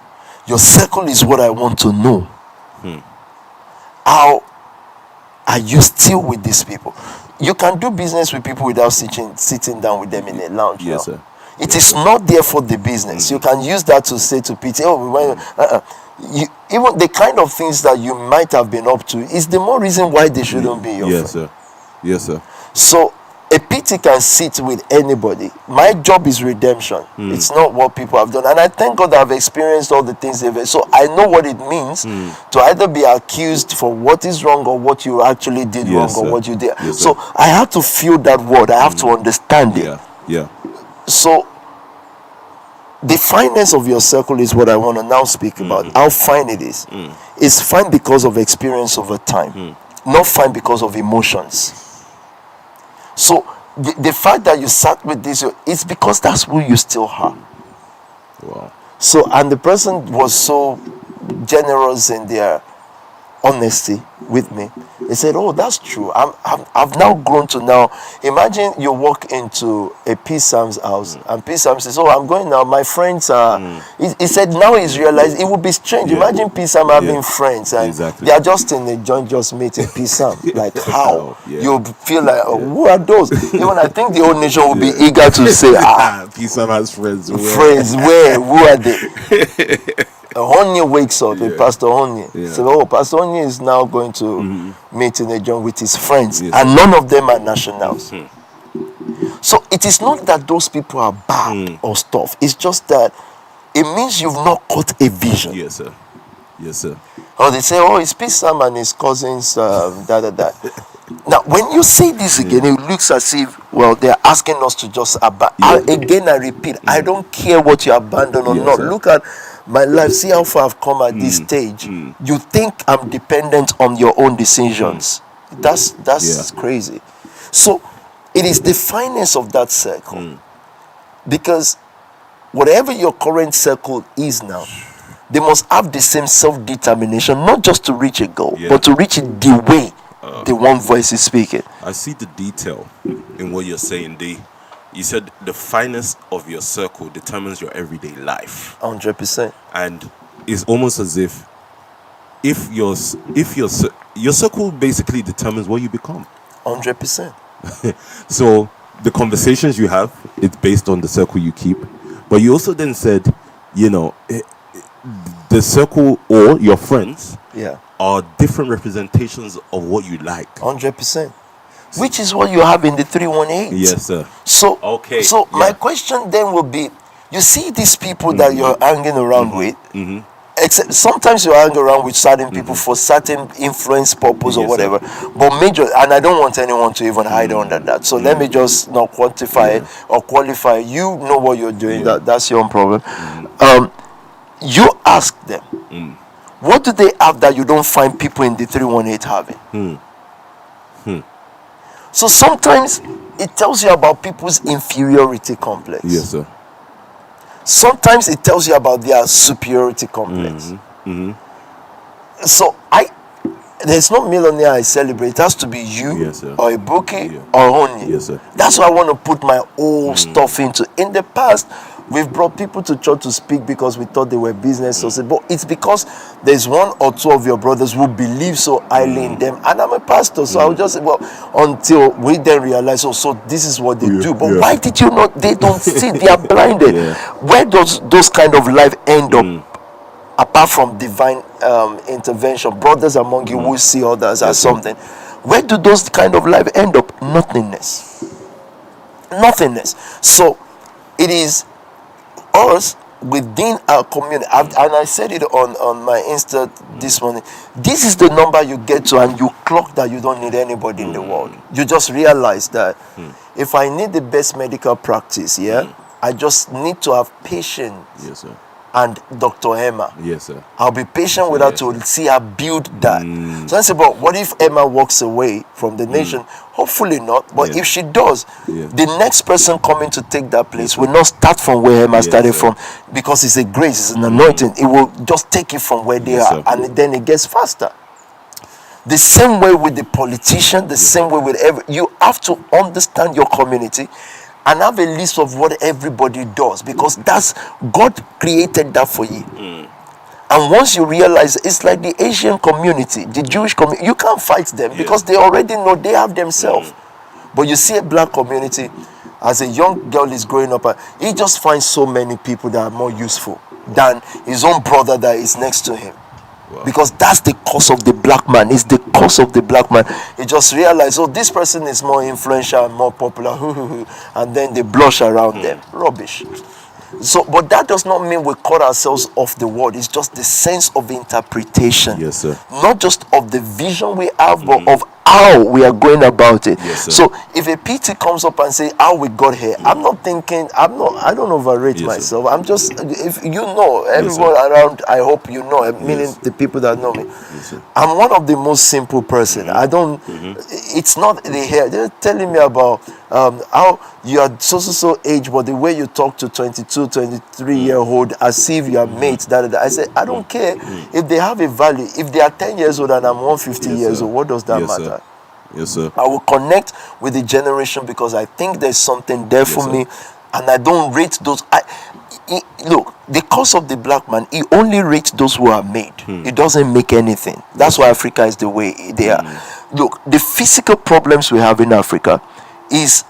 Your circle is what I want to know. How are you still with these people? You can do business with people without sitting down with them in a lounge. Yes, now. sir. It is not there for the business. You can use that to say to PT, oh, we went, even the kind of things that you might have been up to is the more reason why they shouldn't be your friend. Sir. Yes, sir. So a PT can sit with anybody. My job is redemption. It's not what people have done. And I thank God I've experienced all the things they've. So I know what it means to either be accused for what is wrong or what you actually did wrong Sir. or what you did. Yes, So I have to feel that word. I have to understand it. Yeah. So the fineness of your circle is what I want to now speak about. How fine it is. It's fine because of experience over time. Not fine because of emotions. So the fact that you sat with this, it's because that's who you still are. Wow. So, and the person was so generous in their honesty with me. They said, oh, that's true. I've now grown to now. Imagine you walk into a P. Sam's house and P. Sam says, oh, I'm going now. My friends are. He said, now he's realized it would be strange. Yeah. Imagine P. Sam having friends and Exactly. they are just in a joint just meeting P. Sam. Like, how? Yeah. You feel like, oh, who are those? Even I think the whole nation will be eager to say, Peace has friends. friends, where? Who are they? Honey wakes up, Pastor Honey. So, oh, Pastor Honey is now going to meet in a joint with his friends, and none of them are nationals. So it is not that those people are bad or stuff. It's just that it means you've not caught a vision. Yes, sir. Yes, sir. Or they say, oh, it's Peace Sam and his cousins, Now, when you say this again, it looks as if, well, they're asking us to just abandon. Again, I repeat, I don't care what you abandon or not. Sir. Look at my life. See how far I've come at this stage. You think I'm dependent on your own decisions. That's crazy. So, it is the fineness of that circle. Because whatever your current circle is now, they must have the same self-determination, not just to reach a goal, but to reach it the way the one voice is speaking. I see the detail in what you're saying. You said the fineness of your circle determines your everyday life. 100%. And it's almost as if your circle basically determines what you become. 100%. So the conversations you have, it's based on the circle you keep. But you also then said, the circle or your friends are different representations of what you like. 100%. Which is what you have in the 318. Yes, sir. So, my question then will be, you see these people that you're hanging around with, except sometimes you hang around with certain people for certain influence purpose or whatever, but major, and I don't want anyone to even hide under that, so let me just not quantify it or qualify. You know what you're doing. That's your own problem. You ask them, what do they have that you don't find people in the 318 having? So sometimes it tells you about people's inferiority complex. Yes, sir. Sometimes it tells you about their superiority complex. So there's no millionaire I celebrate. It has to be you or a bookie or only. Yes, sir. That's why I want to put my whole stuff into. In the past, we've brought people to church to speak because we thought they were business associates, but it's because there's one or two of your brothers who believe so highly in them, and I'm a pastor, so I'll just say, well, until we then realize, so this is what they do. But why did you not? They don't see. They are blinded. Where does those kind of life end up? Apart from divine intervention, brothers among you will see others as something. Where do those kind of life end up? Nothingness. So it is us within our community, and I said it on my Insta this morning. This is the number you get to, and you clock that you don't need anybody in the world. You just realize that if I need the best medical practice, I just need to have patience. Yes, sir. And Dr. Emma. Yes, sir. I'll be patient with her to see her build that. So I say, but what if Emma walks away from the nation? Hopefully not. But if she does, the next person coming to take that place will not start from where Emma started from, because it's a grace, it's an anointing. It will just take it from where they are, and then it gets faster. The same way with the politician, the same way with you have to understand your community and have a list of what everybody does, because that's God created that for you. And once you realize, it's like the Asian community, the Jewish community, you can't fight them because they already know they have themselves. But you see a black community, as a young girl is growing up, he just finds so many people that are more useful than his own brother that is next to him. Because that's the cause of the black man. It's the cause of the black man. He just realized, this person is more influential and more popular, and then they blush around them. Rubbish. So, but that does not mean we cut ourselves off the world. It's just the sense of interpretation. Yes, sir. Not just of the vision we have, but of how we are going about it. Yes, sir. So if a PT comes up and say how we got here, I'm not thinking, I don't overrate myself. I'm just, if you know, everyone around, I hope you know, meaning the people that know me. I'm one of the most simple person. I don't, it's not the hair. They're telling me about how you are so age, but the way you talk to 22, 23-year-old as if you are mates. I say, I don't care if they have a value. If they are 10 years old and I'm 150 years old, what does that matter? Sir. Yes, sir. I will connect with the generation because I think there's something there for me, and I don't rate those. Look, the cause of the black man, he only rates those who are made. He doesn't make anything. That's why Africa is the way they are. Look, the physical problems we have in Africa is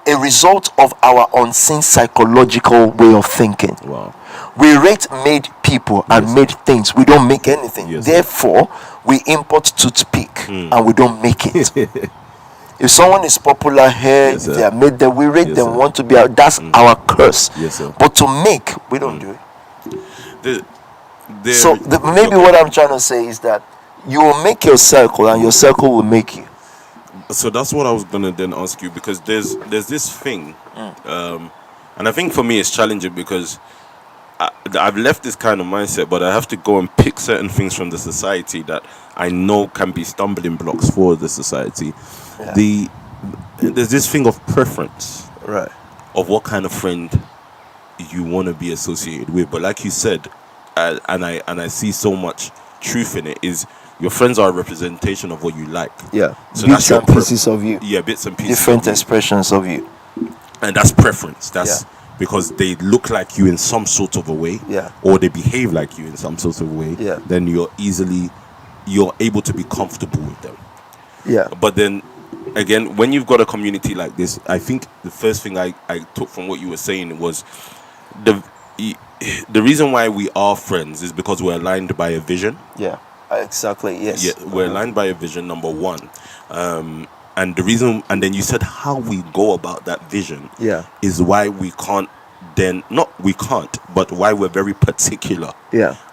a result of our unseen psychological way of thinking. Wow. We rate made people and made things. We don't make anything. Therefore, we import toothpick and we don't make it. If someone is popular here, they are made there, we rate them, want to be out. That's our curse. Yes, sir. But to make, we don't do it. The, the, So maybe what I'm trying to say is that you will make your circle, and your circle will make you. So that's what I was gonna then ask you, because there's this thing, and I think for me it's challenging because I've left this kind of mindset, but I have to go and pick certain things from the society that I know can be stumbling blocks for the society. Yeah. There's this thing of preference, Right. of what kind of friend you want to be associated with. But like you said, and I see so much truth in it, is your friends are a representation of what you like. Yeah. So bits and pieces of you. Yeah, bits and pieces. Different expressions of you. And that's preference. That's because they look like you in some sort of a way. Yeah. Or they behave like you in some sort of a way. Yeah. Then you're able to be comfortable with them. Yeah. But then again, when you've got a community like this, I think the first thing I took from what you were saying was the reason why we are friends is because we're aligned by a vision. Yeah, exactly. Yes. Yeah, we're aligned by a vision, number one. And the reason, and then you said how we go about that vision is why we can't but why we're very particular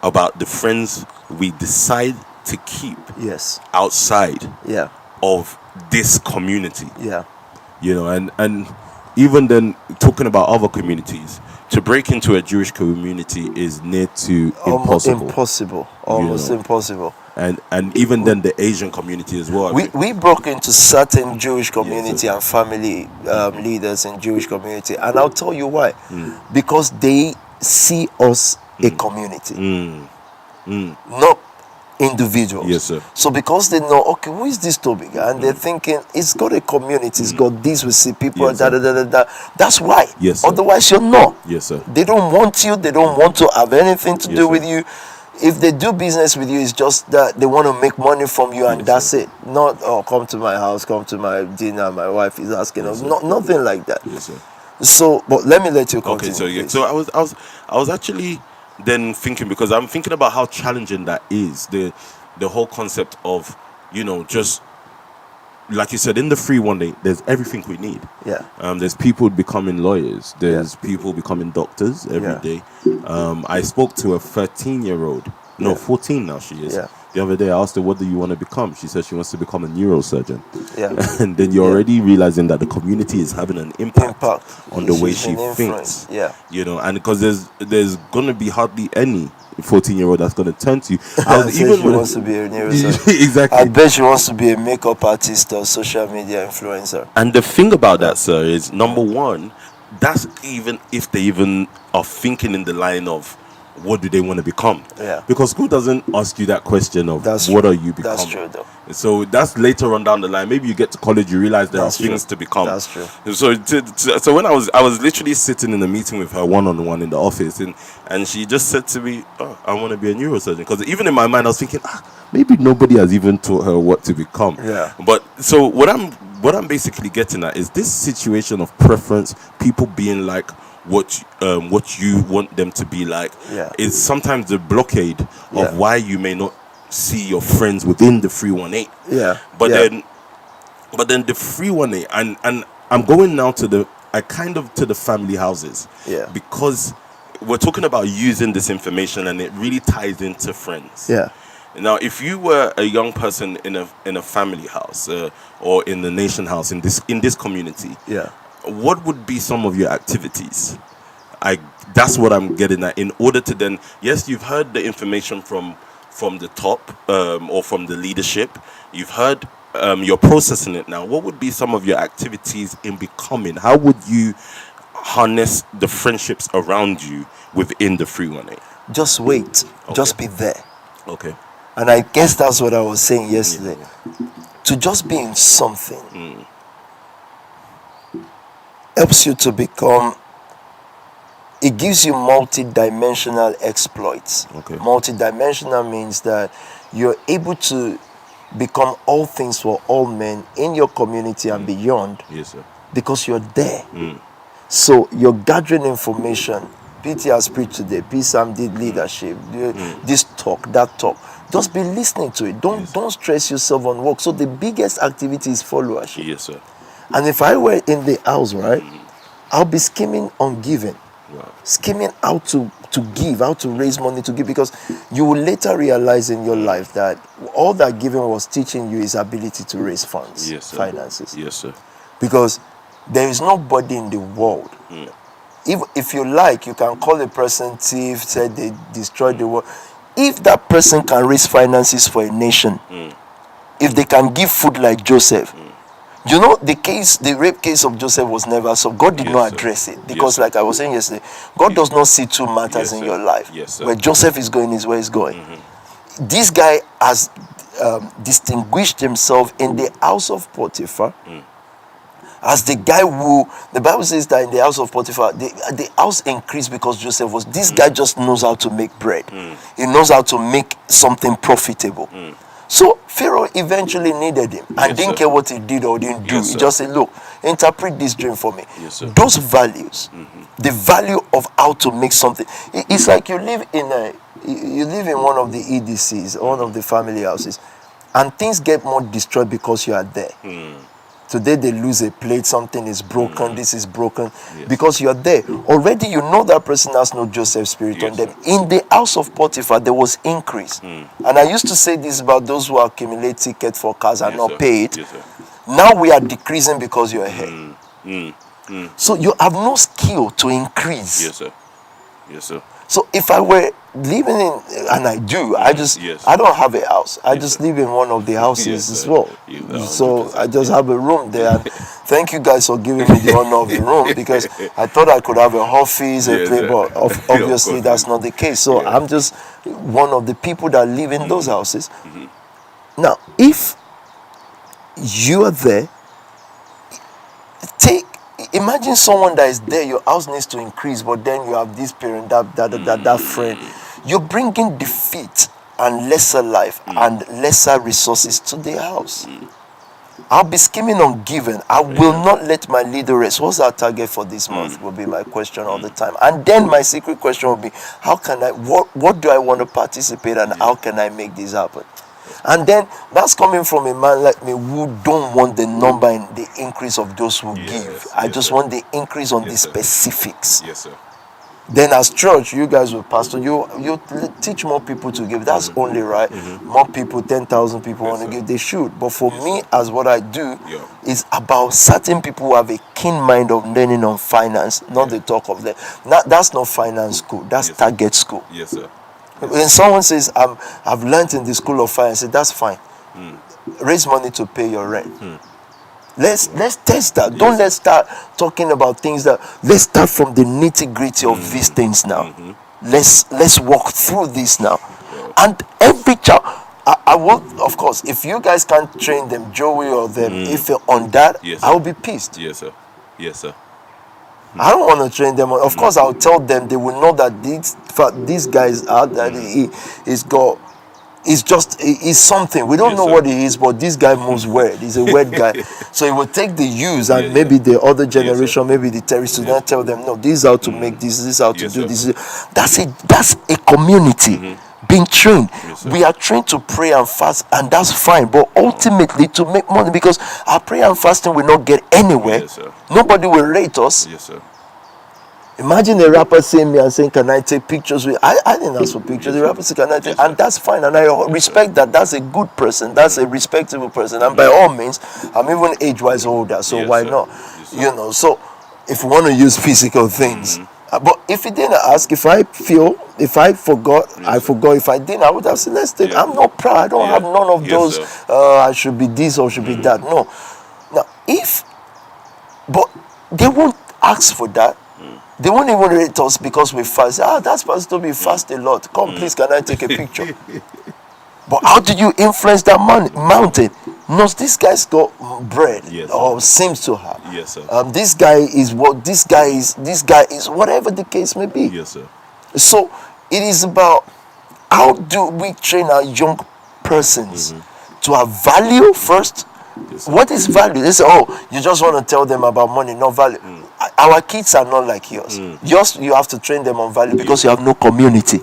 about the friends we decide to keep outside of this community. Yeah. You know, and even then, talking about other communities, to break into a Jewish community is near to impossible. Almost impossible. And even then, the Asian community as well. We broke into certain Jewish community and family leaders in Jewish community, and I'll tell you why. Because they see us a community, not individuals. Yes, sir. So because they know, okay, who is this Tobi guy? And they're thinking, it's got a community, it's got this, we see people, That's why. Yes, sir. Otherwise, you're not. Yes, sir. They don't want you, they don't want to have anything to do with you. If they do business with you, it's just that they want to make money from you, and that's it. Not, oh, come to my house, come to my dinner, my wife is asking us. Nothing like that. Yes, sir. So, but let me let you continue. Okay, so I was actually then thinking, because I'm thinking about how challenging that is, the whole concept of, you know, just like you said, in the free one day, there's everything we need. Yeah. There's people becoming lawyers. There's people becoming doctors every day. I spoke to a 13-year-old. No, 14 now she is. Yeah. The other day I asked her, what do you want to become? She said she wants to become a neurosurgeon. Yeah. And then you're already realizing that the community is having an impact on the way she thinks. Yeah. You know, and because there's going to be hardly any 14-year-old that's going to turn to you. She wants to be a neurosurgeon. Exactly. I bet she wants to be a makeup artist or social media influencer. And the thing about that, sir, is number one, that's even if they even are thinking in the line of what do they want to become. Yeah. Because school doesn't ask you that question of what are you becoming. That's true, though. So that's later on down the line. Maybe you get to college, you realize there are things to become. That's true. So when I was literally sitting in a meeting with her one-on-one in the office, and she just said to me, oh, I want to be a neurosurgeon. Because even in my mind, I was thinking, maybe nobody has even taught her what to become. Yeah. But so what I'm basically getting at is this situation of preference, people being like what you want them to be like, is sometimes the blockade of why you may not see your friends within the 318. But then the 318, and I'm going now to the family houses. Yeah. Because we're talking about using this information, and it really ties into friends. Yeah. Now, if you were a young person in a family house or in the nation house in this community, what would be some of your activities? That's what I'm getting at. In order to then, yes, you've heard the information from the top or from the leadership. You've heard, you're processing it now. What would be some of your activities in becoming? How would you harness the friendships around you within the 318? Just wait. Okay. Just be there. Okay. And I guess that's what I was saying yesterday. To just be in something helps you to become, it gives you multi-dimensional exploits. Okay. Multi-dimensional means that you're able to become all things for all men in your community and beyond. Yes, sir. Because you're there. So you're gathering information. PT has preached today. P. Sam did leadership. This talk, that talk. Just be listening to it. Don't stress yourself on work. So the biggest activity is followership. Yes, sir. And if I were in the house, right, I'll be scheming on giving. Wow. Scheming how to to give, how to raise money to give, because you will later realize in your life that all that giving was teaching you is ability to raise funds, Yes, sir. finances. Yes, sir. Because there is nobody in the world. If you like, you can call a person thief, said they destroyed the world. If that person can raise finances for a nation, if they can give food like Joseph, you know, the rape case of Joseph was never solved. God did Yes, not sir. address it. Yes, Because sir. like I was saying yesterday, God does not see two matters Yes, in sir. your life. Yes, sir. Where Joseph is going is where he's going. This guy has distinguished himself in the house of Potiphar as the guy who, the Bible says that in the house of Potiphar, the house increased because Joseph was, this guy just knows how to make bread. He knows how to make something profitable. So Pharaoh eventually needed him and Yes, didn't sir. care what he did or didn't do. Yes, He sir. just said, look, interpret this dream for me. Yes, sir. Those values, the value of how to make something. It's like you live in one of the EDCs, one of the family houses, and things get more destroyed because you are there. Today they lose a plate, something is broken, this is broken, because you are there. Already you know that person has no Joseph spirit on Yes, them. sir. In the house of Potiphar, there was increase. And I used to say this about those who accumulate tickets for cars and Yes, not sir. pay it. Yes, sir. Now we are decreasing because you are here. So you have no skill to increase. Yes, sir. Yes, sir. So if I were living in, and I do, Yes. I don't have a house. I Yes, just sir. live in one of the houses Yes, as sir. well. You- So 100%. I just have a room there. And thank you guys for giving me the honor of the room, because I thought I could have an office, a Yes, place, sir. but Of obviously course, that's yes. not the case. So Yeah. I'm just one of the people that live in those houses. Now, if you are there, imagine someone that is there, your house needs to increase, but then you have this parent, that friend. You're bringing defeat and lesser life and lesser resources to the house. I'll be scheming on giving. I will not let my leader rest. What's our target for this month? Will be my question all the time. And then my secret question will be, how can I, what do I want to participate, and how can I make this happen? And then that's coming from a man like me who don't want the number and the increase of those who Yes, give. I yes, just sir. want the increase on the Yes, sir. specifics. Yes, sir. Then as church, you guys will pastor, you teach more people to give. That's only right. More people, 10,000 people Yes, want to sir. give, they should. But for Yes, me, sir. as what I do, Yeah. is about certain people who have a keen mind of learning on finance, not the talk of them. That's not finance school, that's Yes, sir. target school. Yes, sir. When someone says, I've learned in the school of finance, I say, that's fine. Raise money to pay your rent. Let's test that. Don't let's start talking about things that, let's start from the nitty-gritty of these things now. Let's walk through this now. And every child, I will, of course, if you guys can't train them, Joey or them, if you're on that, Yes, I sir. will be pissed. Yes, sir. Yes, sir. I don't want to train them. Of course, I'll tell them. They will know that these guys are that he's something. We don't Yes, know sir. what he is, but this guy moves weird. He's a weird guy. So he will take the youth and Yeah, maybe yeah. the other generation, maybe the terrorists, to then tell them, no, this is how to make this is how to Yes, do sir. this. That's a community being trained. Yes, sir. We are trained to pray and fast, and that's fine. But ultimately to make money, because our prayer and fasting will not get anywhere. Yes, sir. Nobody will rate us. Yes, sir. Imagine a rapper saying me and saying, can I take pictures with, I didn't ask for pictures. The rapper said, can I take, Yes, and that's fine, and I respect that. That's a good person, that's a respectable person, and by all means, I'm even age-wise older, so Yes, why sir. not? Yes, sir. You know, so if we want to use physical things, but if he didn't ask, if I forgot, I sir. forgot. If I didn't, I would have said, let's take. Yeah. I'm not proud. I don't Yeah. have none of Yes, those. sir. I should be this or should be that. No. Now, but they won't ask for that. They won't even rate us because we fast. That's supposed to be fast a lot. Come, please, can I take a picture? But how did you influence that mountain? No, this guy's got bread, Yes, or seems to have. Yes, sir. This guy is what this guy is, whatever the case may be. Yes, sir. So it is about, how do we train our young persons to have value first? Yes, sir. What is value? They say, oh, you just want to tell them about money, not value. Our kids are not like yours. You have to train them on value because you have no community.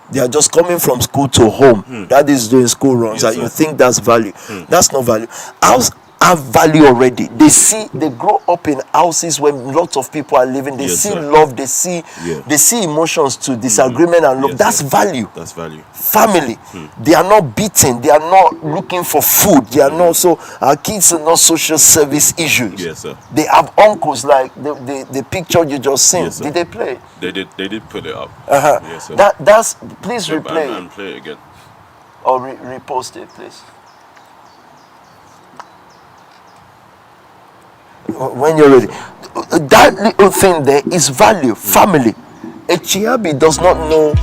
They are just coming from school to home. That is doing school runs, Yes, and you sir. think that's value. That's not value. have value already. They grow up in houses where lots of people are living. They see love, they see emotions to disagreement and love. That's value. That's value. Family. They are not beaten, they are not looking for food, they are not. So our kids are not social service issues. Yes, sir. They have uncles like the picture you just seen. Yes, did they play it? They did put it up. Yes, sir. That's please replay and play it again. Or repost it, please. When you're ready. That little thing there is value. Family. A Chiabi does not know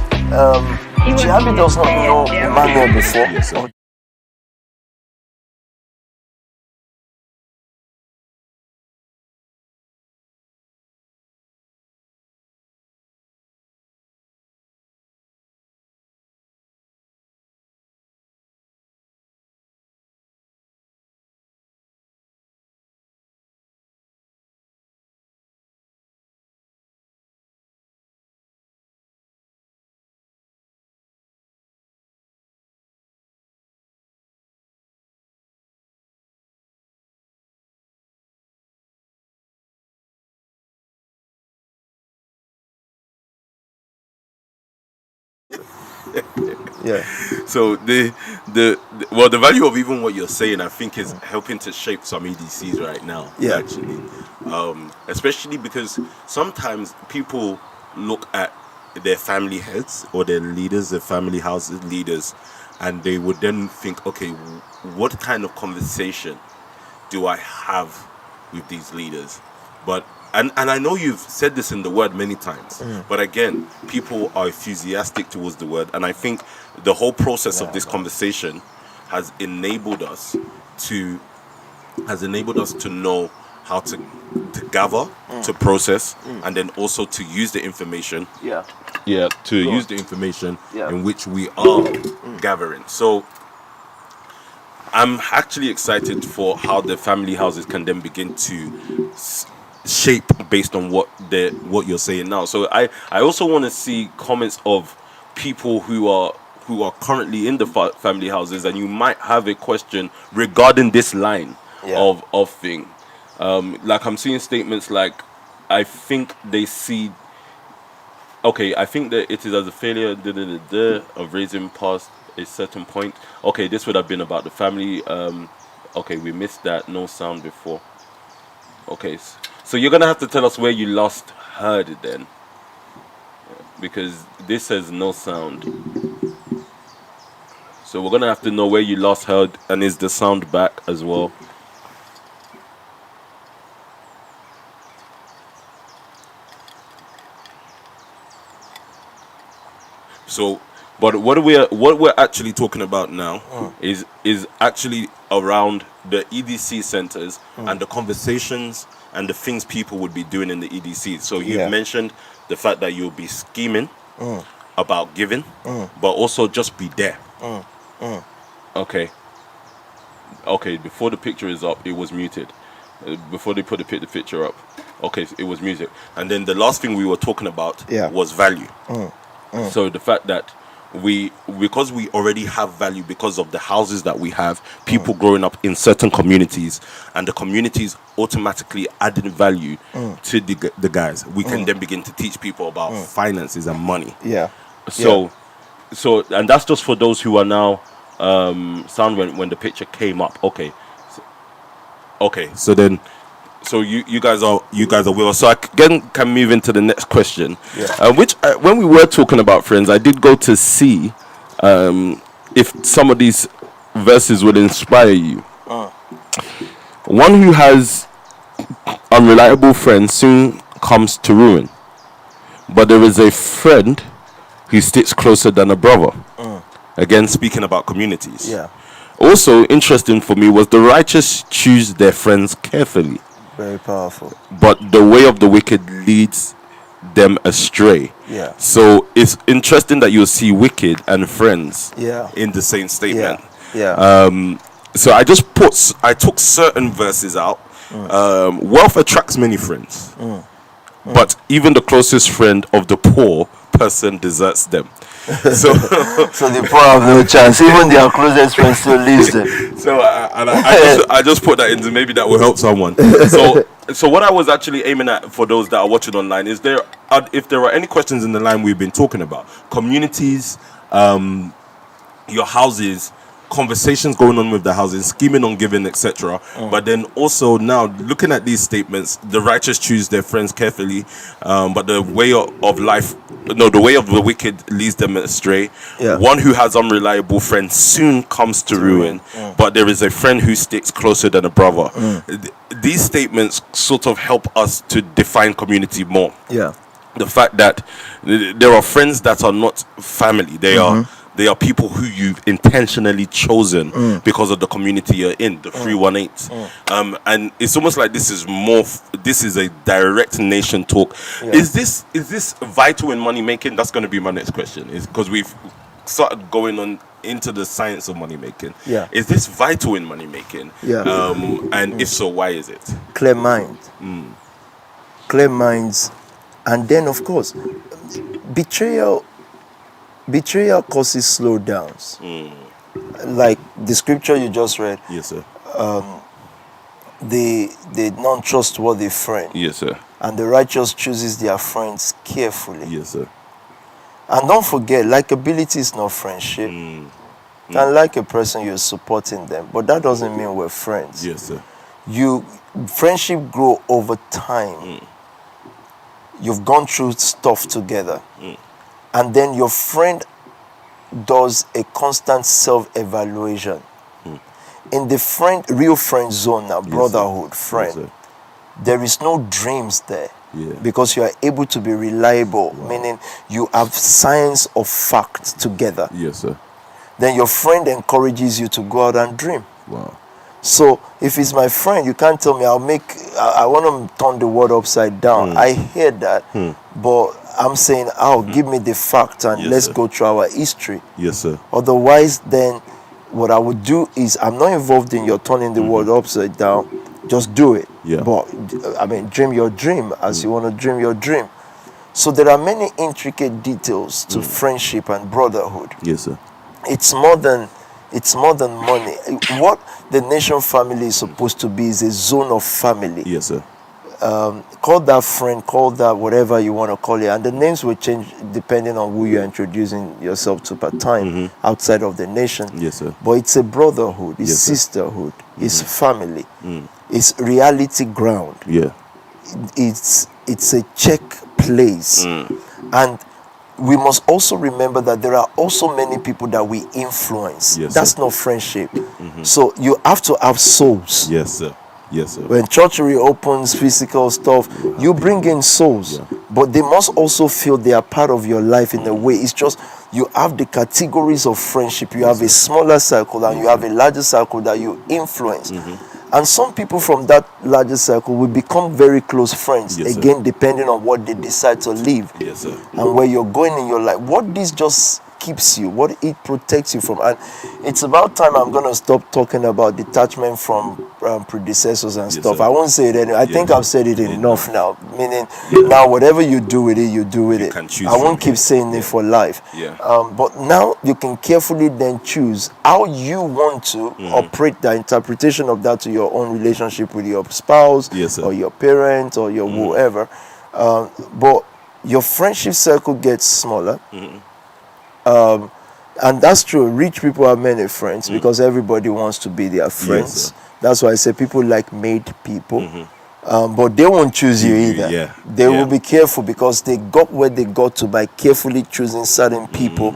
Emmanuel before. Yes, sir. Yeah. So the value of even what you're saying, I think, is helping to shape some EDCs right now. Yeah. Actually, especially because sometimes people look at their family heads or their leaders, their family houses leaders, and they would then think, okay, what kind of conversation do I have with these leaders? But and I know you've said this in the word many times, but again, people are enthusiastic towards the word, and I think the whole process of this conversation has enabled us to know how to gather, to process, and then also to use the information. Use the information in which we are gathering. So I'm actually excited for how the family houses can then begin to shape based on what you're saying now. So I also want to see comments of people who are currently in the family houses, and you might have a question regarding this line of thing. Like I'm seeing statements like, I think they see. Okay, I think that it is as a failure of raising past a certain point. Okay, this would have been about the family. Okay, we missed that. No sound before. Okay, so you're gonna have to tell us where you last heard it then, because this says no sound. So we're gonna have to know where you last heard, and is the sound back as well? So, but what we're actually talking about now is actually around the EDC centers and the conversations and the things people would be doing in the EDC. So you've mentioned the fact that you'll be scheming about giving, but also just be there. Okay. Before the picture is up, it was muted. Before they put the picture up, okay, it was music. And then the last thing we were talking about was value. So the fact that because we already have value because of the houses that we have, people growing up in certain communities, and the communities automatically adding value to the guys, we can then begin to teach people about finances and money. So and that's just for those who are now sound when the picture came up. So you guys are with us. So I can move into the next question, which when we were talking about friends, I did go to see if some of these verses would inspire you. One who has unreliable friends soon comes to ruin, but there is a friend who sticks closer than a brother. Again, speaking about communities. Also interesting for me was the righteous choose their friends carefully. Very powerful. But the way of the wicked leads them astray. So it's interesting that you'll see wicked and friends in the same statement. So I took certain verses out. Wealth attracts many friends, but even the closest friend of the poor person deserts them. So So the poor have no chance. Even their closest friends still leaves them. So I just put that into, maybe that will help someone. So what I was actually aiming at for those that are watching online is if there are any questions in the line we've been talking about, communities, your houses, conversations going on with the houses, scheming on giving, etc. But then also now looking at these statements, the righteous choose their friends carefully, but the way of life, no, the way of the wicked leads them astray. Yeah. One who has unreliable friends soon comes to ruin, but there is a friend who sticks closer than a brother. These statements sort of help us to define community more. Yeah. The fact that there are friends that are not family, they are people who you've intentionally chosen because of the community you're in, the 318. And it's almost like this is a direct nation talk. Yeah. Is this vital in money making? That's going to be my next question. Is because we've started going on into the science of money making. Yeah. Is this vital in money making? Yeah. And if so, why is it? Clear mind. Clear minds. And then, of course, betrayal causes slowdowns. Like the scripture you just read. Yes, sir. The non-trustworthy friend. Yes, sir. And the righteous chooses their friends carefully. Yes, sir. And don't forget, likability is not friendship. You can like a person, you're supporting them, but that doesn't mean we're friends. Yes, sir. Friendship grow over time. You've gone through stuff together. And then your friend does a constant self-evaluation. In the real friend zone now, brotherhood, friend, Yes, there is no dreams there. Yeah. Because you are able to be reliable, meaning you have science of fact together. Yes, sir. Then your friend encourages you to go out and dream. Wow. So if it's my friend, you can't tell me I want to turn the world upside down. I hear that, but I'm saying, give me the fact and Yes, let's sir. go through our history. Yes, sir. Otherwise, then what I would do is I'm not involved in your turning the world upside down. Just do it. Yeah. But dream your dream as you want to dream your dream. So there are many intricate details to friendship and brotherhood. Yes, sir. It's more than money. What the nation family is supposed to be is a zone of family. Yes, sir. Call that friend, call that whatever you want to call it, and the names will change depending on who you're introducing yourself to per time outside of the nation. Yes, sir. But it's a brotherhood, it's Yes, sir. sisterhood, it's family, it's reality ground. Yeah. It's a check place, and we must also remember that there are also many people that we influence. Yes, That's sir. not friendship. So you have to have souls. Yes, sir. Yes, sir. When church reopens physical stuff, you bring in souls, but they must also feel they are part of your life in a way. It's just you have the categories of friendship. You have a smaller circle and you have a larger circle that you influence. And some people from that larger circle will become very close friends, Yes, sir. again, depending on what they decide to live Yes, sir. and where you're going in your life. What this just keeps you, what it protects you from. And it's about time I'm going to stop talking about detachment from predecessors and Yes, stuff. sir. I won't say it anymore. I think I've said it enough now. Meaning, now whatever you do with it, you do with it. can choose I won't from keep saying it for life. Yeah. But now you can carefully then choose how you want to operate the interpretation of that to your own relationship with your spouse, Yes, sir. or your parent, or your whoever. But your friendship circle gets smaller. And that's true. Rich people have many friends because everybody wants to be their friends. sir. That's why I say people like made people. But they won't choose you either. Yeah. They will be careful because they got where they got to by carefully choosing certain people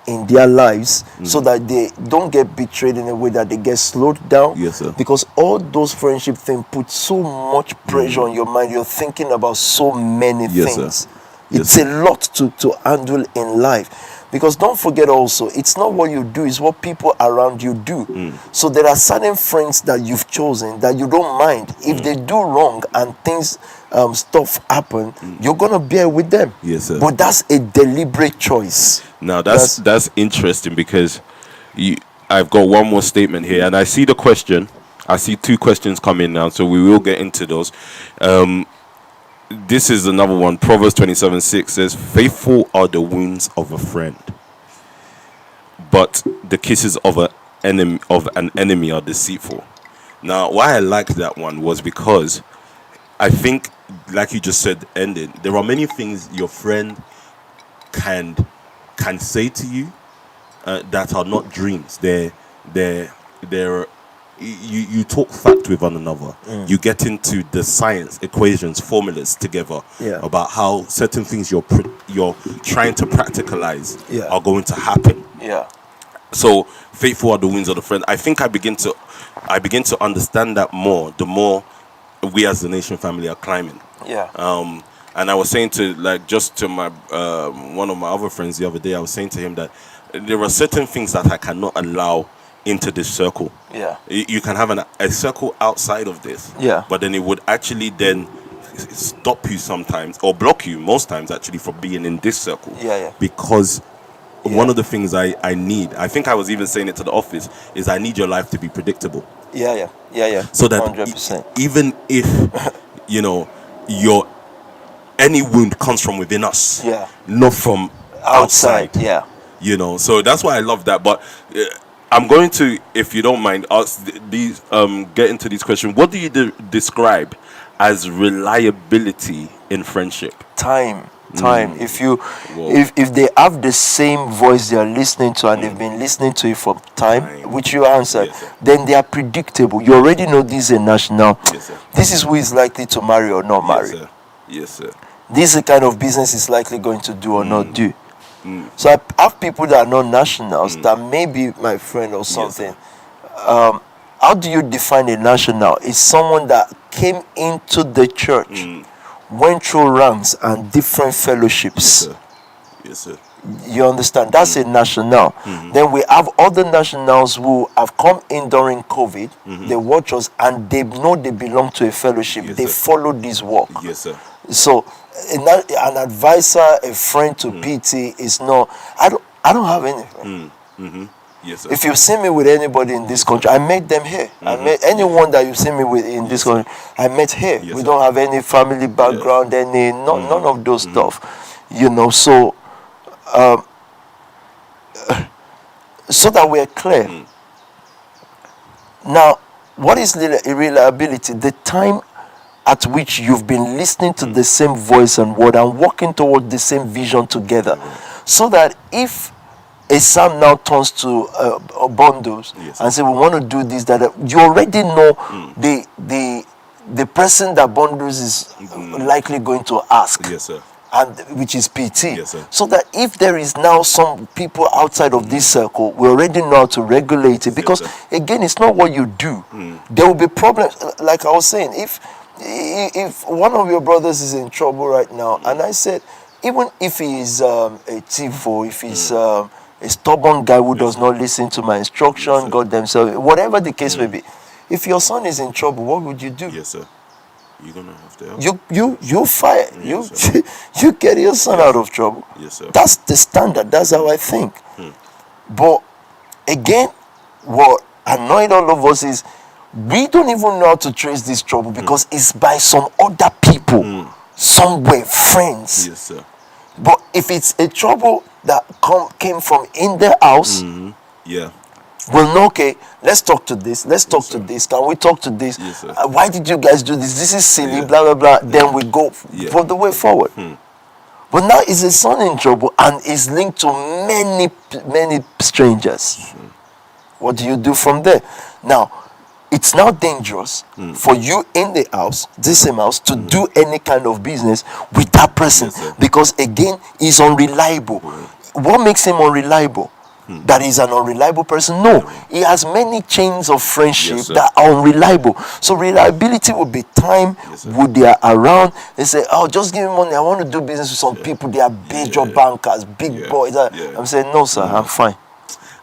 in their lives so that they don't get betrayed in a way that they get slowed down. Yes, sir. Because all those friendship things put so much pressure on your mind. You're thinking about so many Yes, sir. things. Yes, It's a lot to handle in life. Because don't forget also, it's not what you do, it's what people around you do. So there are certain friends that you've chosen that you don't mind. If they do wrong and things, stuff happen, you're going to bear with them. Yes, sir. But that's a deliberate choice. Now that's interesting because I've got one more statement here, and I see the question. I see two questions coming now, so we will get into those. this is another one. Proverbs 27:6 says, "Faithful are the wounds of a friend, but the kisses of an enemy are deceitful." Now, why I liked that one was because I think, like you just said, ending, there are many things your friend can say to you that are not dreams. They're you talk fact with one another. You get into the science, equations, formulas together about how certain things you're trying to practicalize are going to happen. Yeah. So faithful are the wings of the friend. I think I begin to understand that more the more we as the Nation family are climbing. Yeah. And I was saying to my one of my other friends the other day, I was saying to him that there are certain things that I cannot allow into this circle. Yeah. You can have a circle outside of this. Yeah. But then it would actually then stop you sometimes, or block you most times actually, from being in this circle. Yeah. Because one of the things I need, I think I was even saying it to the office, is I need your life to be predictable. Yeah. So that 100%. Even if any wound comes from within us, not from outside. Yeah. So that's why I love that. But I'm going to, if you don't mind, ask these get into these questions. What do you describe as reliability in friendship? Time. If they have the same voice they are listening to, and they've been listening to it for time, which you answered, then they are predictable. You already know this is a national. Yes, sir. This is who is likely to marry or not marry. Yes, sir. This is the kind of business is likely going to do or not do. So I have people that are not nationals that may be my friend or something. How do you define a national? It's someone that came into the church, went through ranks and different fellowships. Yes, sir. You understand? That's a national. Then we have other nationals who have come in during COVID. They watch us and they know they belong to a fellowship. Yes, they sir. follow this work. Yes, sir. So an advisor, a friend to PT is not. I don't have anything. Yes, sir. If you see me with anybody in this country, I met them here. I met anyone that you see me with in this country, I met here. Yes, we sir. don't have any family background, none of those stuff. So so that we're clear. Now, what is reliability? The time at which you've been listening to the same voice and word and working toward the same vision together, so that if a son now turns to bundles and say, we want to do this, that you already know the person that bundles is likely going to ask. Yes, sir. And which is PT. Yes, sir. So that if there is now some people outside of this circle, we already know how to regulate it. Because again, it's not what you do. There will be problems. Like I was saying, if one of your brothers is in trouble right now, and I said, even if he is a thief or if he's a stubborn guy who does not listen to my instruction, God themselves, whatever the case may be, if your son is in trouble, what would you do? Yes, sir. You're gonna have to help. You fire. Yes, You get your son out of trouble. Yes, sir. That's the standard. That's how I think. But again, what annoyed all of us is we don't even know how to trace this trouble because it's by some other people somewhere, friends. Yes, sir. But if it's a trouble that came from in their house, well, no, okay, let's talk to this. Let's talk to this. Can we talk to this? Yes, sir. Why did you guys do this? This is silly, blah, blah, blah. Then we go for the way forward. But now is a son in trouble and is linked to many strangers. What do you do from there? Now, it's now dangerous for you in the house, this same house, to do any kind of business with that person because, again, he's unreliable. What makes him unreliable? That he's an unreliable person? No, he has many chains of friendship that are unreliable. So reliability would be time would they are around. They say, oh, just give me money. I want to do business with some people. They are major bankers, big boys. I'm saying, no, sir, I'm fine.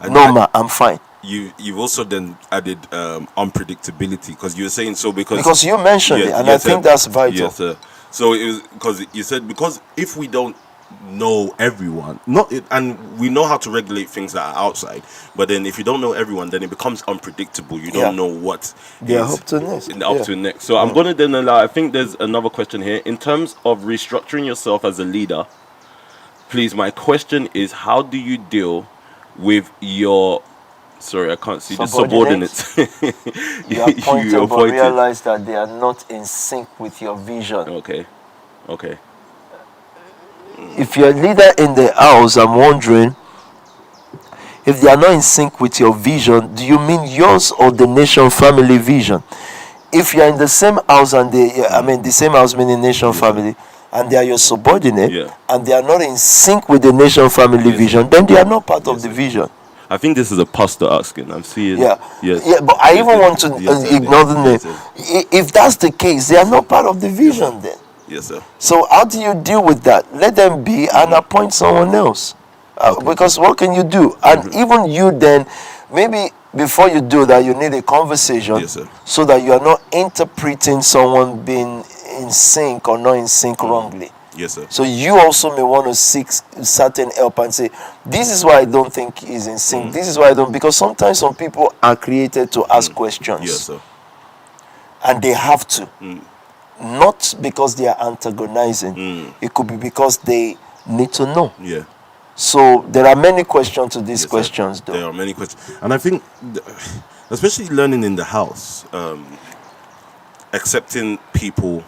No, I'm fine. You've also then added unpredictability because you were saying so because you mentioned it, and I think that's vital. Yes, sir. So it was because you said because if we don't know everyone, and we know how to regulate things that are outside, but then if you don't know everyone, then it becomes unpredictable. You don't know what they're is up to next. up to next. So I'm gonna then allow, I think there's another question here in terms of restructuring yourself as a leader. Please, my question is, how do you deal with your, sorry, I can't see, the subordinates you appointed but realize that they are not in sync with your vision? Okay. If you're a leader in the house, I'm wondering, if they are not in sync with your vision, do you mean yours or the nation family vision? If you're in the same house and the same house meaning nation family, and they are your subordinate, and they are not in sync with the nation family vision, then they are not part of the vision. I think this is a pastor asking. I'm seeing. But I even want to ignore the name. If that's the case, they are not part of the vision then. Yes, sir. So how do you deal with that? Let them be and appoint someone else. Because what can you do? And even you then, maybe before you do that, you need a conversation, so that you are not interpreting someone being in sync or not in sync wrongly. Yes, sir. So you also may want to seek certain help and say, this is why I don't think he's in sync. This is why I don't, because sometimes some people are created to ask questions. Yes, sir. And they have to. Not because they are antagonizing. It could be because they need to know. Yeah. So there are many questions to these questions, though. There are many questions. And I think, especially learning in the house, accepting people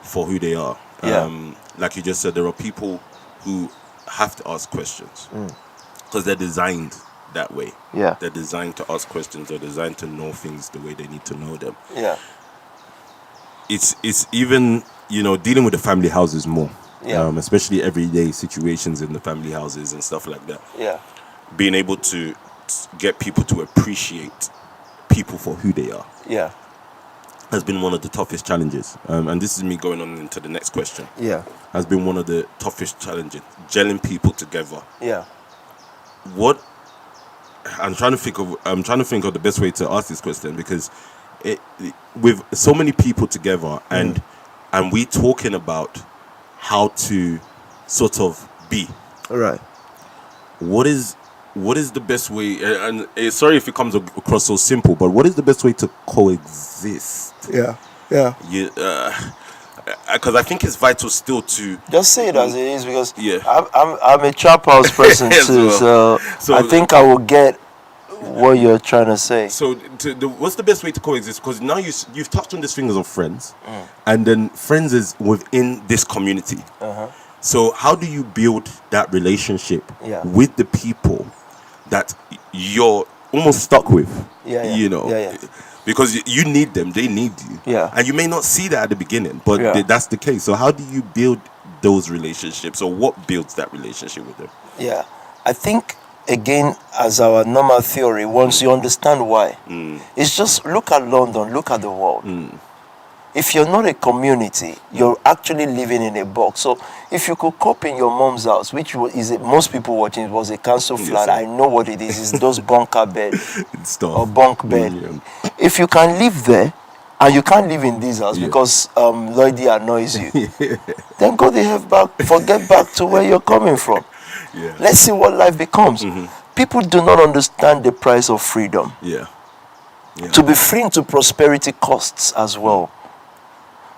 for who they are. Like you just said, there are people who have to ask questions because they're designed that way. They're designed to ask questions. They're designed to know things the way they need to know them. It's even, dealing with the family houses more. Especially everyday situations in the family houses and stuff like that. Being able to get people to appreciate people for who they are. Has been one of the toughest challenges. And this is me going on into the next question. Has been one of the toughest challenges. Gelling people together. What I'm trying to think of the best way to ask this question, because with so many people together and we talking about how to sort of be. Right. What is the best way, and sorry if it comes across so simple, but what is the best way to coexist? Because I think it's vital still to just say it as it is, because I'm a trap house person too, so I think I will get what you're trying to say. So what's the best way to coexist? Because now you've touched on this thing of friends, and then friends is within this community. So how do you build that relationship with the people that you're almost stuck with? Because you need them, they need you. And you may not see that at the beginning, but that's the case. So how do you build those relationships, or what builds that relationship with them? I think, again, as our normal theory, once you understand why, it's just look at London, look at the world. If you're not a community, you're actually living in a box. So if you could cope in your mom's house, which is it, most people watching, it was a council flat. I know what it is. It's those bunker bed or bunk bed. If you can live there, and you can't live in this house because Lloydie annoys you, then go the hell back, forget back to where you're coming from. Let's see what life becomes. People do not understand the price of freedom. To be free into prosperity costs as well.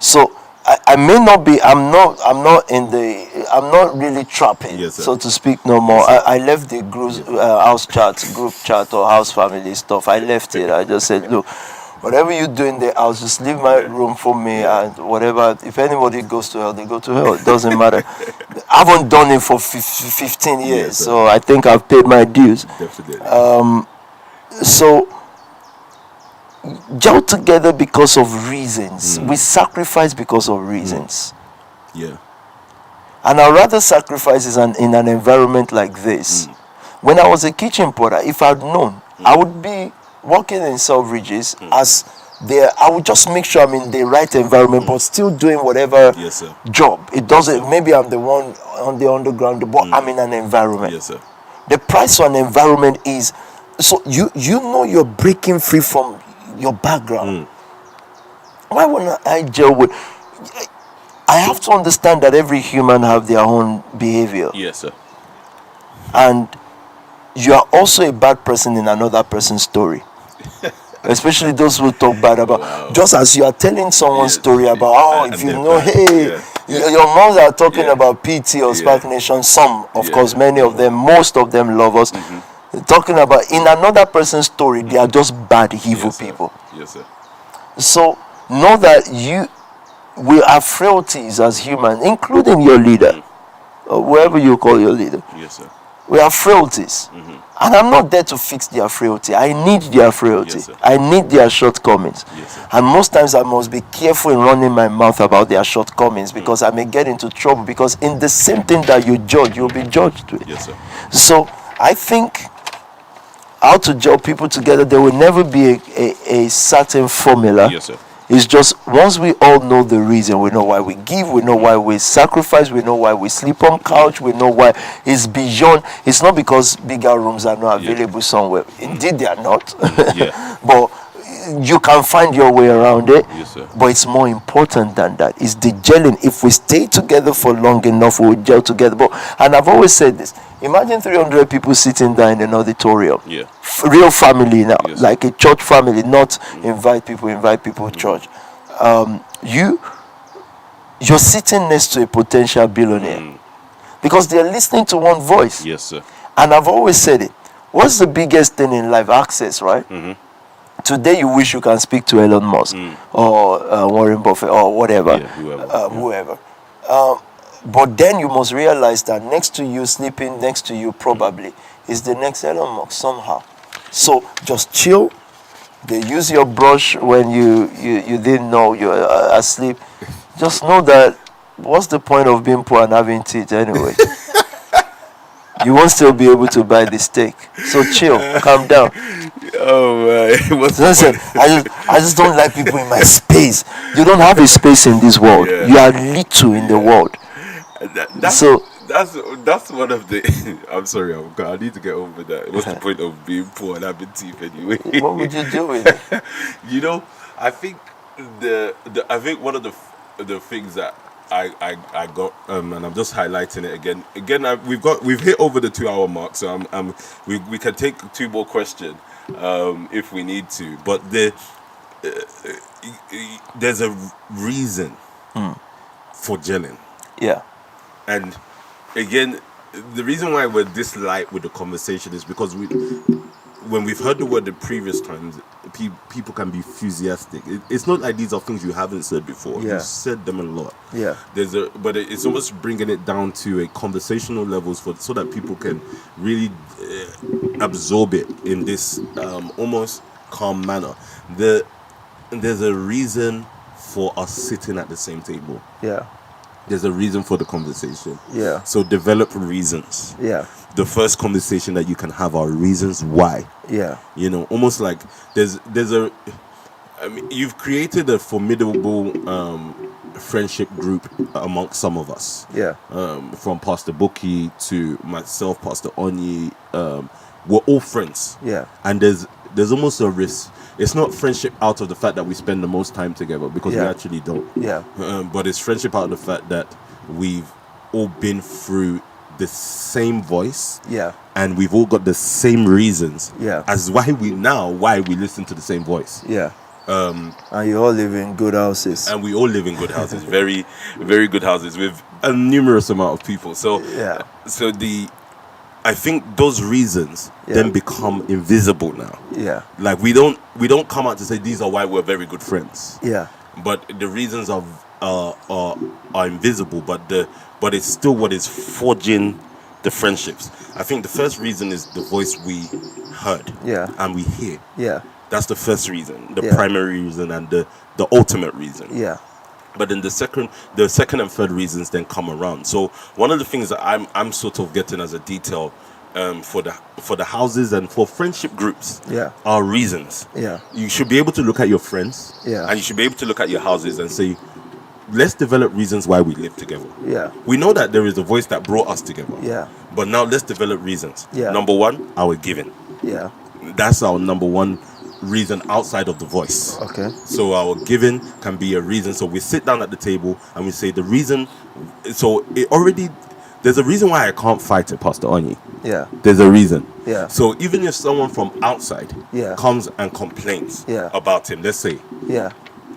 So I may not be. I'm not really trapping, so to speak, no more. I left the group chat or house family stuff. I left it. I just said, look, whatever you do in the house, just leave my room for me, and whatever. If anybody goes to hell, they go to hell. It doesn't matter. I haven't done it for 15 years, so I think I've paid my dues. Definitely. So gel together because of reasons. We sacrifice because of reasons. And I'd rather sacrifice in an environment like this. When I was a kitchen porter, if I'd known, I would be working in Selfridges as there. I would just make sure I'm in the right environment, but still doing whatever job. It doesn't. Maybe I'm the one on the underground, but I'm in an environment. The price for an environment is, so you know you're breaking free from your background. Why wouldn't I gel with? I have to understand that every human have their own behavior. Yes, sir. And you are also a bad person in another person's story. Especially those who talk bad about. Wow. Just as you are telling someone's story about, and if you they're know, bad. hey, your moms are talking Yeah. about PT or Spark Nation. Some, of course, many of them, most of them love us. Talking about in another person's story, they are just bad, evil Yes, sir. people. Yes, sir. So know that we have frailties as humans, including your leader, or whoever you call your leader. Yes, sir. We have frailties. And I'm not there to fix their frailty. I need their frailty. Yes, sir. I need their shortcomings. Yes, sir. And most times I must be careful in running my mouth about their shortcomings, because I may get into trouble, because in the same thing that you judge, you'll be judged with. Yes, sir. So I think how to gel people together, there will never be a certain formula. Yes, sir. It's just once we all know the reason, we know why we give, we know why we sacrifice, we know why we sleep on couch, we know why it's beyond. It's not because bigger rooms are not available somewhere. Indeed, they are not. Yeah. But you can find your way around it. Yes, sir. But it's more important than that. It's the gelling. If we stay together for long enough, we will gel together. And I've always said this. Imagine 300 people sitting there in an auditorium. Yeah. Real family now, Yes. like a church family, not invite people church. You're sitting next to a potential billionaire because they're listening to one voice. Yes, sir. And I've always said it. What's the biggest thing in life? Access, right? Today you wish you can speak to Elon Musk or Warren Buffett or whatever, whoever. But then you must realize that next to you, sleeping next to you probably, is the next Elon Musk somehow. So just chill. They use your brush when you didn't know you're asleep. Just know that what's the point of being poor and having teeth anyway? You won't still be able to buy the steak. So chill, calm down. Oh man, Listen, I just don't like people in my space. You don't have a space in this world. Yeah. You are little in the world. That's one of the. I'm sorry, I need to get over that. What's the point of being poor and having teeth anyway? What would you do with it? You know, I think I think one of the things that I got and I'm just highlighting it again. We've hit over the 2-hour mark, so we can take 2 more questions if we need to. But there's a reason for gelling. Yeah. And again, the reason why we're this light with the conversation is because when we've heard the word the previous times, people can be enthusiastic. It's not like these are things you haven't said before. Yeah. You've said them a lot. Yeah. But it's almost bringing it down to a conversational levels so that people can really absorb it in this almost calm manner. There's a reason for us sitting at the same table. Yeah. There's a reason for the conversation. Yeah. So develop reasons. Yeah. The first conversation that you can have are reasons why. Yeah. You know, almost like you've created a formidable friendship group amongst some of us. Yeah. From Pastor Buki to myself, Pastor Onyi, we're all friends. Yeah. And there's almost a risk. It's not friendship out of the fact that we spend the most time together, because we actually don't. Yeah. But it's friendship out of the fact that we've all been through the same voice. Yeah. And we've all got the same reasons. Yeah. As why we listen to the same voice. Yeah. And you all live in good houses. And we all live in good houses, very, very good houses with a numerous amount of people. So yeah. So I think those reasons then become invisible now. Yeah. Like we don't come out to say these are why we're very good friends. Yeah. But the reasons are invisible, but it's still what is forging the friendships. I think the first reason is the voice we heard. Yeah. And we hear. Yeah. That's the first reason, the primary reason, and the ultimate reason. Yeah. But then the second and third reasons then come around. So one of the things that I'm sort of getting as a detail for the houses and for friendship groups are reasons. Yeah. You should be able to look at your friends. Yeah. And you should be able to look at your houses and say, let's develop reasons why we live together. Yeah. We know that there is a voice that brought us together. Yeah. But now let's develop reasons. Yeah. Number one, our giving. Yeah. That's our number one reason outside of the voice. Okay. So our giving can be a reason. So we sit down at the table and we say the reason. So there's a reason why I can't fight a Pastor Onyi. Yeah. There's a reason. Yeah. So even if someone from outside comes and complains about him, let's say. Yeah.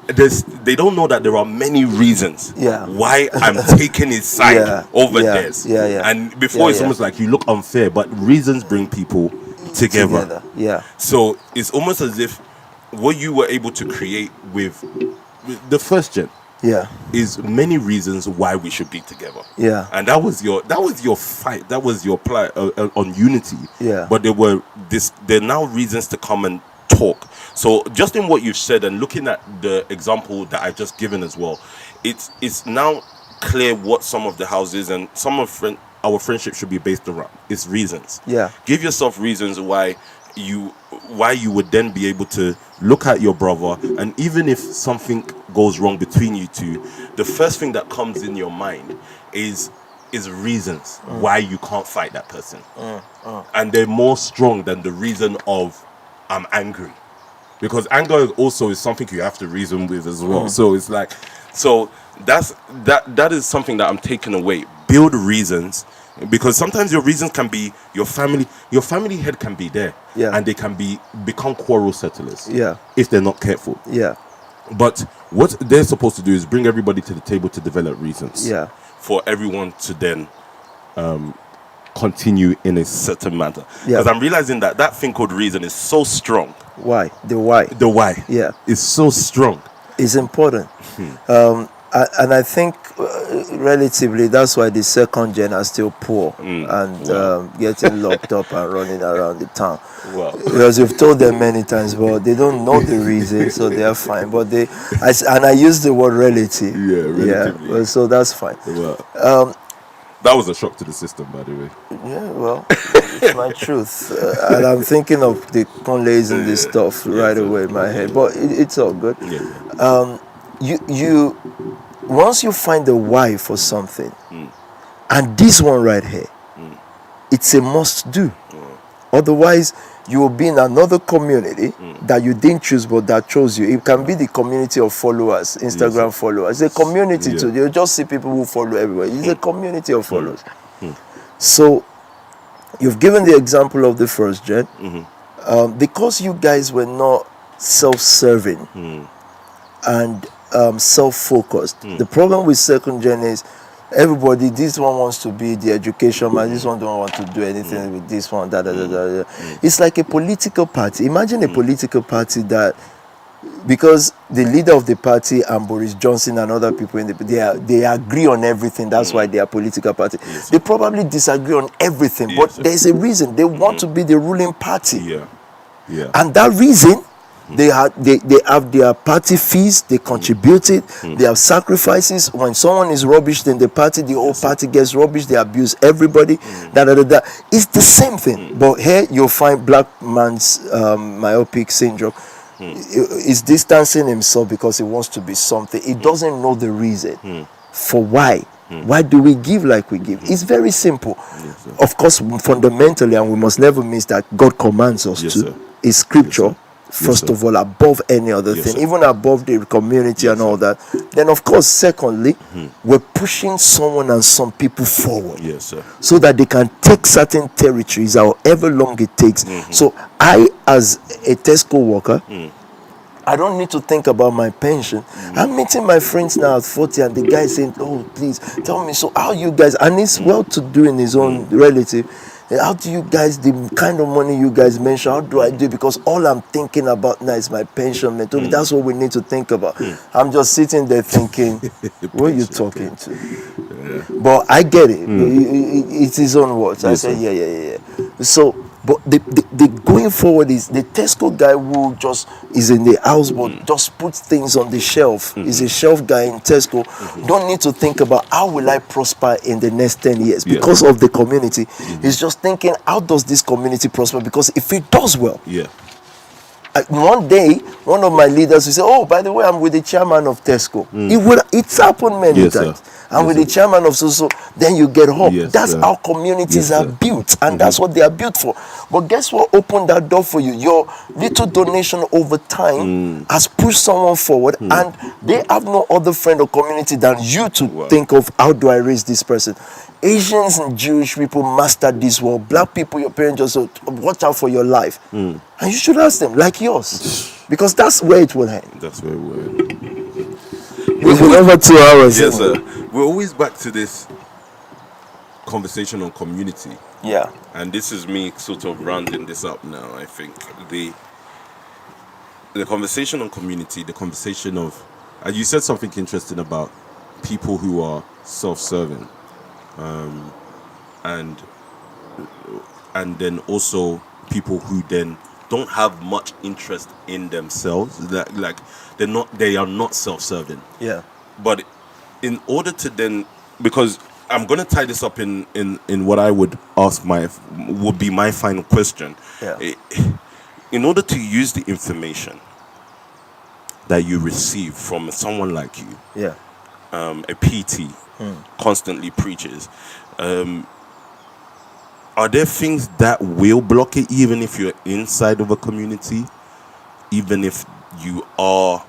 They don't know that there are many reasons why I'm taking his side over theirs. And before it's almost like you look unfair, but reasons bring people together. Yeah. So it's almost as if what you were able to create with the first gen is many reasons why we should be together. Yeah. And that was your fight. That was your play on unity. Yeah. But there are now reasons to come and talk. So just in what you've said and looking at the example that I've just given as well, it's now clear what some of the houses and some of our friendship should be based around. It's reasons. Yeah. Give yourself reasons why you would then be able to look at your brother, and even if something goes wrong between you two, the first thing that comes in your mind is reasons why you can't fight that person. And they're more strong than the reason of I'm angry. Because anger also is something you have to reason with as well. So it's like, that is something that I'm taking away. Build reasons, because sometimes your reasons can be your family head can be there, and they can become quarrel settlers, if they're not careful. But what they're supposed to do is bring everybody to the table to develop reasons, for everyone to then continue in a certain manner. Because I'm realizing that thing called reason is so strong. Why? The why. Yeah, is so strong. It's important. And I think relatively that's why the second gen are still poor and getting locked up and running around the town. Because you've told them many times, but they don't know the reason, so they are fine. But I use the word relative. Yeah, so that's fine. That was a shock to the system, by the way. Yeah, well, it's my truth. And I'm thinking of the conlays and this stuff right away in my head. But it's all good. You once you find the why for something, and this one right here, it's a must do. Otherwise, you will be in another community that you didn't choose but that chose you. It can be the community of followers, Instagram followers. It's a community too. You'll just see people who follow everywhere. It's a community of followers. So you've given the example of the first gen. Because you guys were not self-serving and self-focused. The problem with second gen is everybody, this one wants to be the education man, this one don't want to do anything with this one, It's like a political party. Imagine a political party that, because the leader of the party and Boris Johnson and other people in they agree on everything. That's why they are political party. They probably disagree on everything, but there's a reason. They want to be the ruling party. And that reason, they have their party fees, they contribute it, they have sacrifices. When someone is rubbish, then the whole party gets rubbish, they abuse everybody. It's the same thing. But here you'll find black man's myopic syndrome. He's distancing himself because he wants to be something. He doesn't know the reason for why. Why do we give like we give? It's very simple. Of course, fundamentally, and we must never miss that God commands us to. Is scripture. First of all, above any other thing, even above the community and all that. Then, of course, secondly, we're pushing someone and some people forward, so that they can take certain territories, however long it takes. So, I, as a Tesco worker, I don't need to think about my pension. I'm meeting my friends now at 40, and the guy saying, "Oh, please tell me, so how you guys?" And he's well-to-do in his own relative. How do you guys, the kind of money you guys mention, how do I do it? Because all I'm thinking about now is my pension. That's what we need to think about. I'm just sitting there thinking, who are you talking to? But I get it. It's his own words. I say, yeah. So, but the going forward is the Tesco guy who just is in the house but just puts things on the shelf. Is a shelf guy in Tesco. Don't need to think about how will I prosper in the next 10 years because of the community. He's just thinking, how does this community prosper? Because if it does well, one day one of my leaders will say, "Oh, by the way, I'm with the chairman of Tesco." It's happened many times. and with sir. the chairman of so, then you get hope. Yes, That's sir. how communities Yes, are sir. built, and that's what they are built for. But guess what opened that door for you? Your little donation over time has pushed someone forward, and they have no other friend or community than you to Wow. think of, how do I raise this person? Asians and Jewish people mastered this well. Black people, your parents just said, watch out for your life. And you should ask them, like yours. Because that's where it will end. That's where we're. We've been over 2 hours. Yes, sir. We're always back to this conversation on community, Yeah. and this is me sort of rounding this up now. I think the conversation on community, the conversation of, you said something interesting about people who are self-serving, and then also people who then don't have much interest in themselves. That like they are not self-serving. Yeah. But in order to then, because I'm going to tie this up in what I would ask would be my final question. Yeah. In order to use the information that you receive from someone like you, Yeah. a PT constantly preaches, are there things that will block it, even if you're inside of a community, even if you are,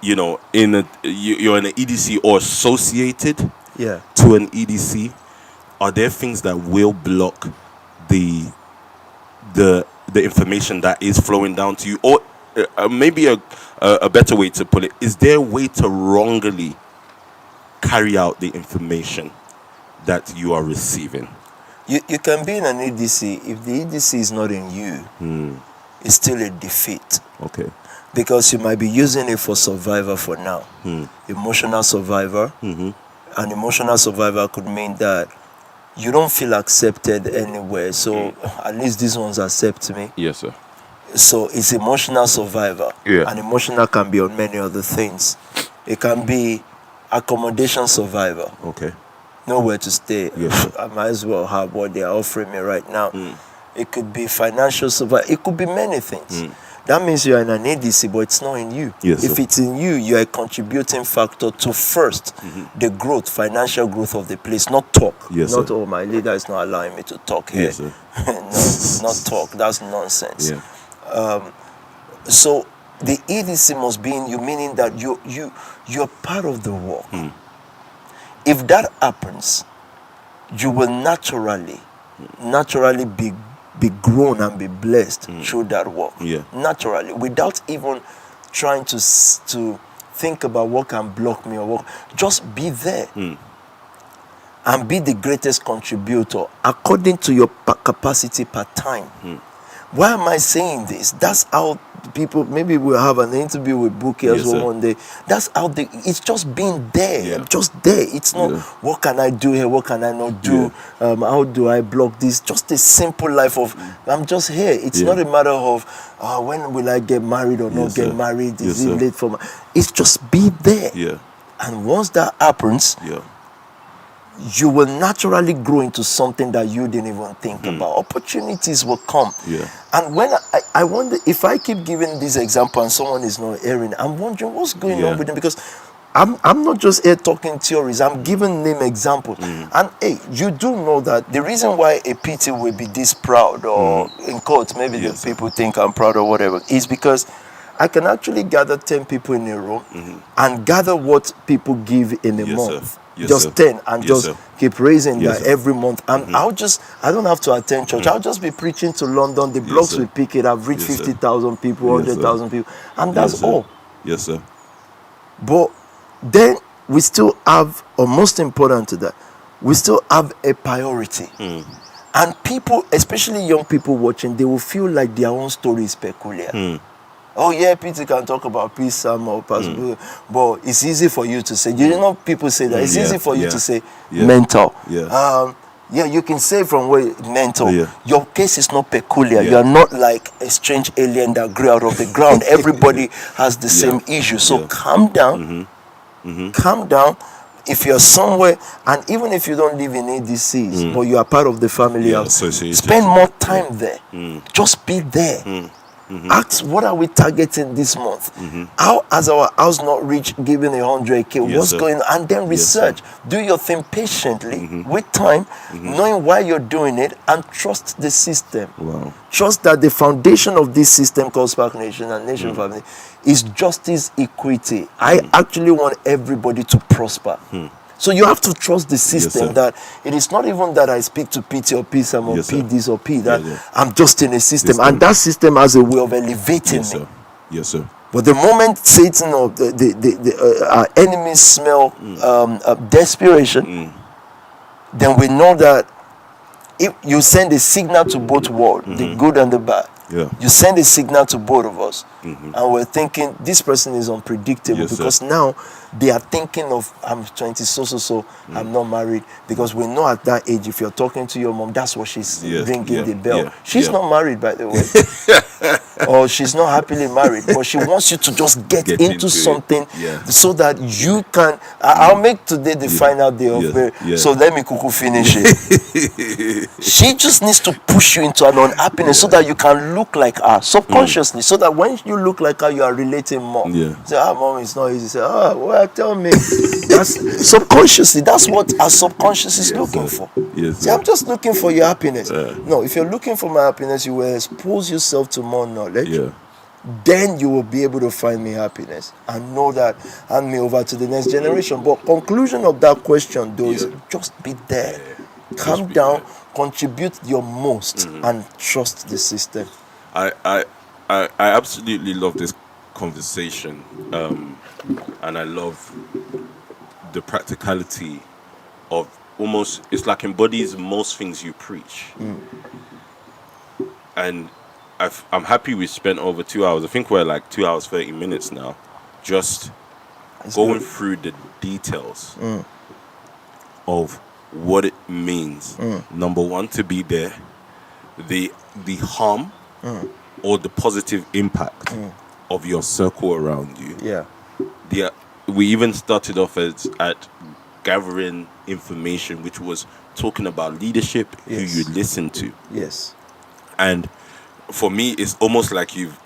you're in an EDC or associated Yeah. to an EDC? Are there things that will block the information that is flowing down to you? Or maybe a better way to put it, is there a way to wrongly carry out the information that you are receiving? You can be in an EDC. If the EDC is not in you, it's still a defeat. Okay. Because you might be using it for survivor for now. Emotional survivor. Mm-hmm. An emotional survivor could mean that you don't feel accepted anywhere. So at least these ones accept me. Yes, sir. So it's emotional survivor. Yeah. And emotional can be on many other things. It can be accommodation survivor. Okay. Nowhere to stay. Yes. I might as well have what they are offering me right now. It could be financial survival. It could be many things. That means you are in an ADC, but it's not in you. Yes, if sir. it's in you, you are a contributing factor to first the growth, financial growth of the place, not talk. Yes, not, sir. oh, my leader is not allowing me to talk here. Yes, sir. No, not talk. That's nonsense. Yeah. So the EDC must be in you, meaning that you're part of the work. If that happens, you will naturally be grown and be blessed through that work. Yeah. Naturally, without even trying to think about what can block me or what. Just be there. And be the greatest contributor according to your capacity per time. Why am I saying this? That's how people, maybe we'll have an interview with Bookie as Yes, well sir. one day. That's how it's just being there. Yeah. Just there. It's not, Yeah. what can I do here? What can I not do? How do I block this? Just a simple life of, I'm just here. It's Yeah. not a matter of, when will I get married or not Yes, get sir. married? Is Yes, it sir. late for It's just be there. Yeah. And once that happens, Yeah. you will naturally grow into something that you didn't even think about. Opportunities will come. Yeah. And when I wonder, if I keep giving this example and someone is not hearing, I'm wondering what's going Yeah. on with them, because I'm not just here talking theories, I'm giving them examples. And hey, you do know that the reason why a PT will be this proud, or in quotes, maybe Yes, the people think I'm proud or whatever, is because I can actually gather 10 people in a room and gather what people give in a Yes, month. sir. Yes, Just sir. 10 and Yes, just sir. keep raising Yes, that sir. every month. And I don't have to attend church. I'll just be preaching to London. The blogs sir. will pick it. I've reached Yes, sir. 50,000 people, Yes, sir. 100,000 people. And that's Yes, sir. all. Yes, sir. But then we still have, or most important to that, we still have a priority. And people, especially young people watching, they will feel like their own story is peculiar. Oh yeah, Peter can talk about peace, Sam, or possible, but it's easy for you to say. You know, people say that it's Yeah, easy for you yeah, to say yeah, mental. yeah. Yeah, you can say from where mental. Yeah. Your case is not peculiar. Yeah. You are not like a strange alien that grew out of the ground. Everybody has the same issue. So Yeah. calm down. Calm down. If you're somewhere, and even if you don't live in ADCs, but you are part of the family, Yeah, associated. spend more time there. Just be there. Ask, what are we targeting this month? How has our house not reached giving 100K? Yes, What's sir. going on? And then research. Do your thing patiently, with time, knowing why you're doing it, and trust the system. Wow. Trust that the foundation of this system called Spark Nation and Nation Family is justice, equity. I actually want everybody to prosper. So you have to trust the system, sir. that it is not even that I speak to P or P some or Yes, P sir. this or P that. Yeah. I'm just in a system. System. And that system has a way of elevating Yes, me. sir. Yes, sir. But the moment Satan or our enemies smell desperation, then we know that if you send a signal to both worlds, the good and the bad. Yeah. You send a signal to both of us, and we're thinking this person is unpredictable, Yes, sir. because now they are thinking of, I'm 20 I'm not married, because we know at that age, if you're talking to your mom, that's what she's Yes, ringing yeah, the bell. yeah, She's yeah. not married, by the way, or she's not happily married, but she wants you to just get Get into into it. something, Yeah. so that you can. I'll make today the final day of Yeah, it. yeah. So let me kuku finish it. She just needs to push you into an unhappiness, so that you can look like her subconsciously, so that when you look like her, you are relating more. Yeah. Say, mom, it's not easy. Say, well, tell me. That's subconsciously. That's what our subconscious is looking sir. for. Yes, See, sir. I'm just looking for your happiness. No, if you're looking for my happiness, you will expose yourself to more knowledge. Yeah. Then you will be able to find me happiness and know that, hand me over to the next generation. But conclusion of that question, though, is just be there. Calm be down, there. contribute your most, and trust the system. I absolutely love this conversation, and I love the practicality of almost, it's like embodies most things you preach. And I'm happy we spent over 2 hours. I think we're like 2 hours 30 minutes now, just It's going good. through the details of what it means. Number one, to be there, the harm or the positive impact of your circle around you. Yeah. We even started off at gathering information, which was talking about leadership, Yes. who you listen to. Yes. And for me, it's almost like you've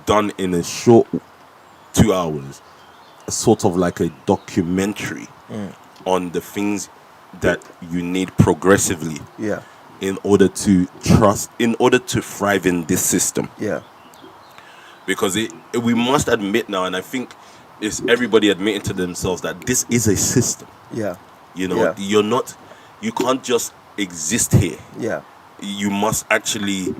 done in a short 2 hours, sort of like a documentary on the things that you need progressively Yeah. in order to trust, in order to thrive in this system. Yeah. Because we must admit now, and I think it's everybody admitting to themselves that this is a system. Yeah. You know, Yeah. you can't just exist here. Yeah. You must actually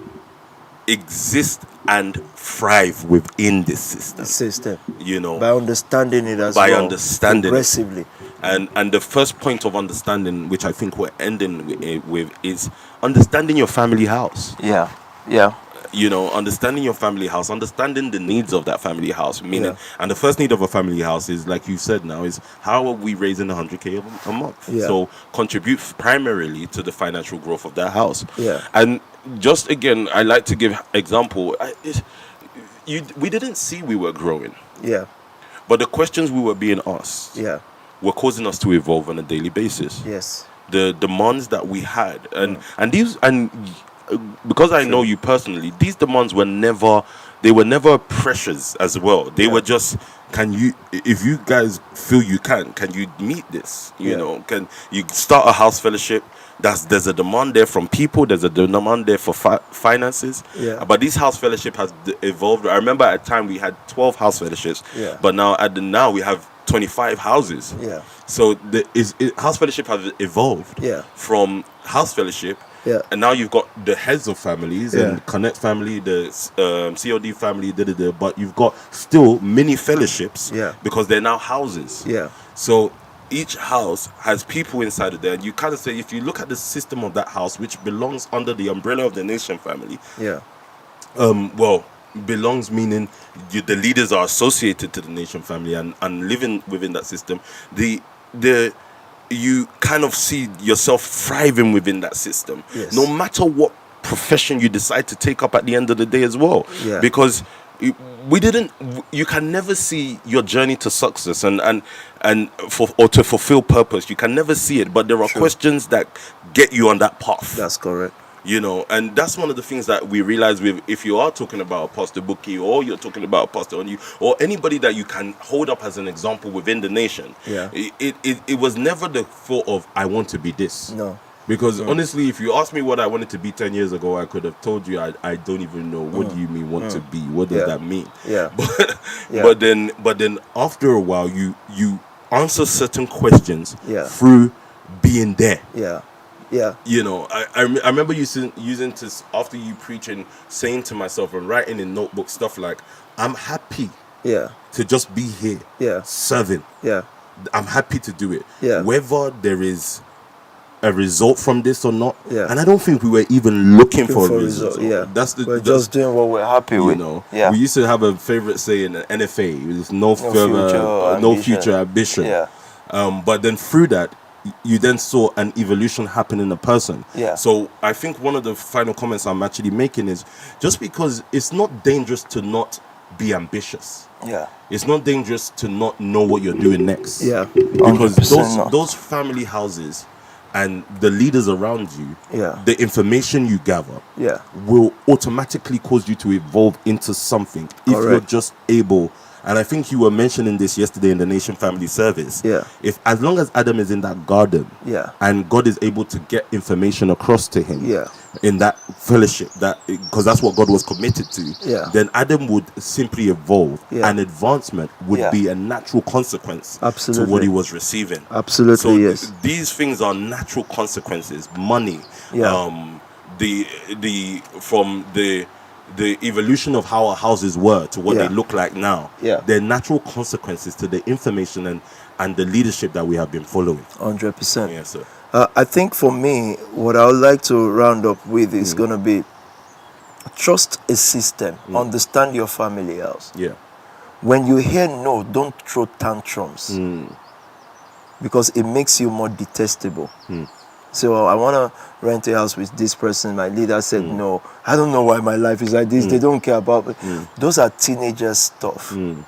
exist and thrive within this system. System. You know, By understanding it as By well. understanding it. Progressively. and the first point of understanding, which I think we're ending with, is understanding your family house. Yeah. Yeah. You know, understanding your family house, understanding the needs of that family house. Meaning, Yeah. and the first need of a family house is, like you said now, is how are we raising 100K a month? Yeah. So contribute primarily to the financial growth of that house. Yeah. And just again, I like to give example. We didn't see we were growing, Yeah. but the questions we were being asked Yeah. were causing us to evolve on a daily basis. Yes. The demands that we had, and these, and because I know you personally, these demands were never pressures as well. They were just, can you, if you guys feel you can you meet this? You know, can you start a house fellowship? There's a demand there from people. There's a demand there for finances. Yeah. But this house fellowship has evolved. I remember at a time we had 12 house fellowships. Yeah. But now we have 25 houses. Yeah. So house fellowship has evolved. Yeah. From house fellowship. Yeah. And now you've got the heads of families Yeah. and Connect family, the COD family, but you've got still mini fellowships. Yeah. Because they're now houses. Yeah. So each house has people inside of there. And you kind of say, if you look at the system of that house, which belongs under the umbrella of the Nation family, Yeah. belongs meaning the leaders are associated to the Nation family and living within that system. You kind of see yourself thriving within that system, Yes. no matter what profession you decide to take up at the end of the day as well. Yeah. Because you can never see your journey to success and to fulfill purpose. You can never see it, but there are questions that get you on that path. That's correct. You know, and that's one of the things that we realize with, if you are talking about Apostle Buki, or you're talking about Apostle Onu, or anybody that you can hold up as an example within the nation, Yeah. it was never the thought of, I want to be this. No. Because honestly, if you asked me what I wanted to be 10 years ago, I could have told you I don't even know. What do you mean want to be? What does that mean? Yeah. But then after a while, you answer certain questions through being there. Yeah. Yeah. You know, I remember using this after you preaching, saying to myself and writing in notebook stuff like, I'm happy to just be here serving. Yeah. I'm happy to do it. Yeah. Whether there is a result from this or not. Yeah. And I don't think we were even looking for a result. Yeah. We're just doing what we're happy with. You know. Yeah. We used to have a favorite saying in NFA, there's no future ambition. Yeah. But then through that, you then saw an evolution happen in a person. Yeah. So I think one of the final comments I'm actually making is, just because it's not dangerous to not be ambitious. Yeah. It's not dangerous to not know what you're doing next. Yeah. Because 100% those family houses and the leaders around you, the information you gather will automatically cause you to evolve into something if you're just able. And I think you were mentioning this yesterday in the Nation Family Service. Yeah. If, as long as Adam is in that garden, and God is able to get information across to him, in that fellowship, that because that's what God was committed to, then Adam would simply evolve, and advancement would be a natural consequence to what he was receiving. Absolutely, so yes. These things are natural consequences. Money, the evolution of how our houses were to what they look like now. They're natural consequences to the information and the leadership that we have been following. 100%. Yes, sir. I think for me, what I would like to round up with is going to be trust a system, understand your family house. Yeah. When you hear no, don't throw tantrums because it makes you more detestable. So I want to rent a house with this person. My leader said no. I don't know why my life is like this. They don't care about me. Those are teenager stuff. And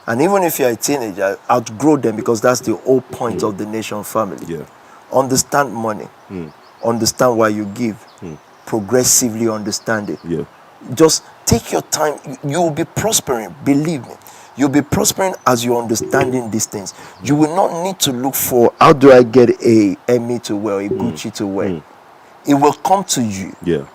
even if you're a teenager, outgrow them, because that's the whole point of the Nation family. Yeah. Understand money. Understand why you give. Progressively understand it. Yeah. Just take your time. You will be prospering. Believe me. You'll be prospering as you're understanding these things. You will not need to look for, how do I get a Emmy to wear, a Gucci to wear. It will come to you. Yeah.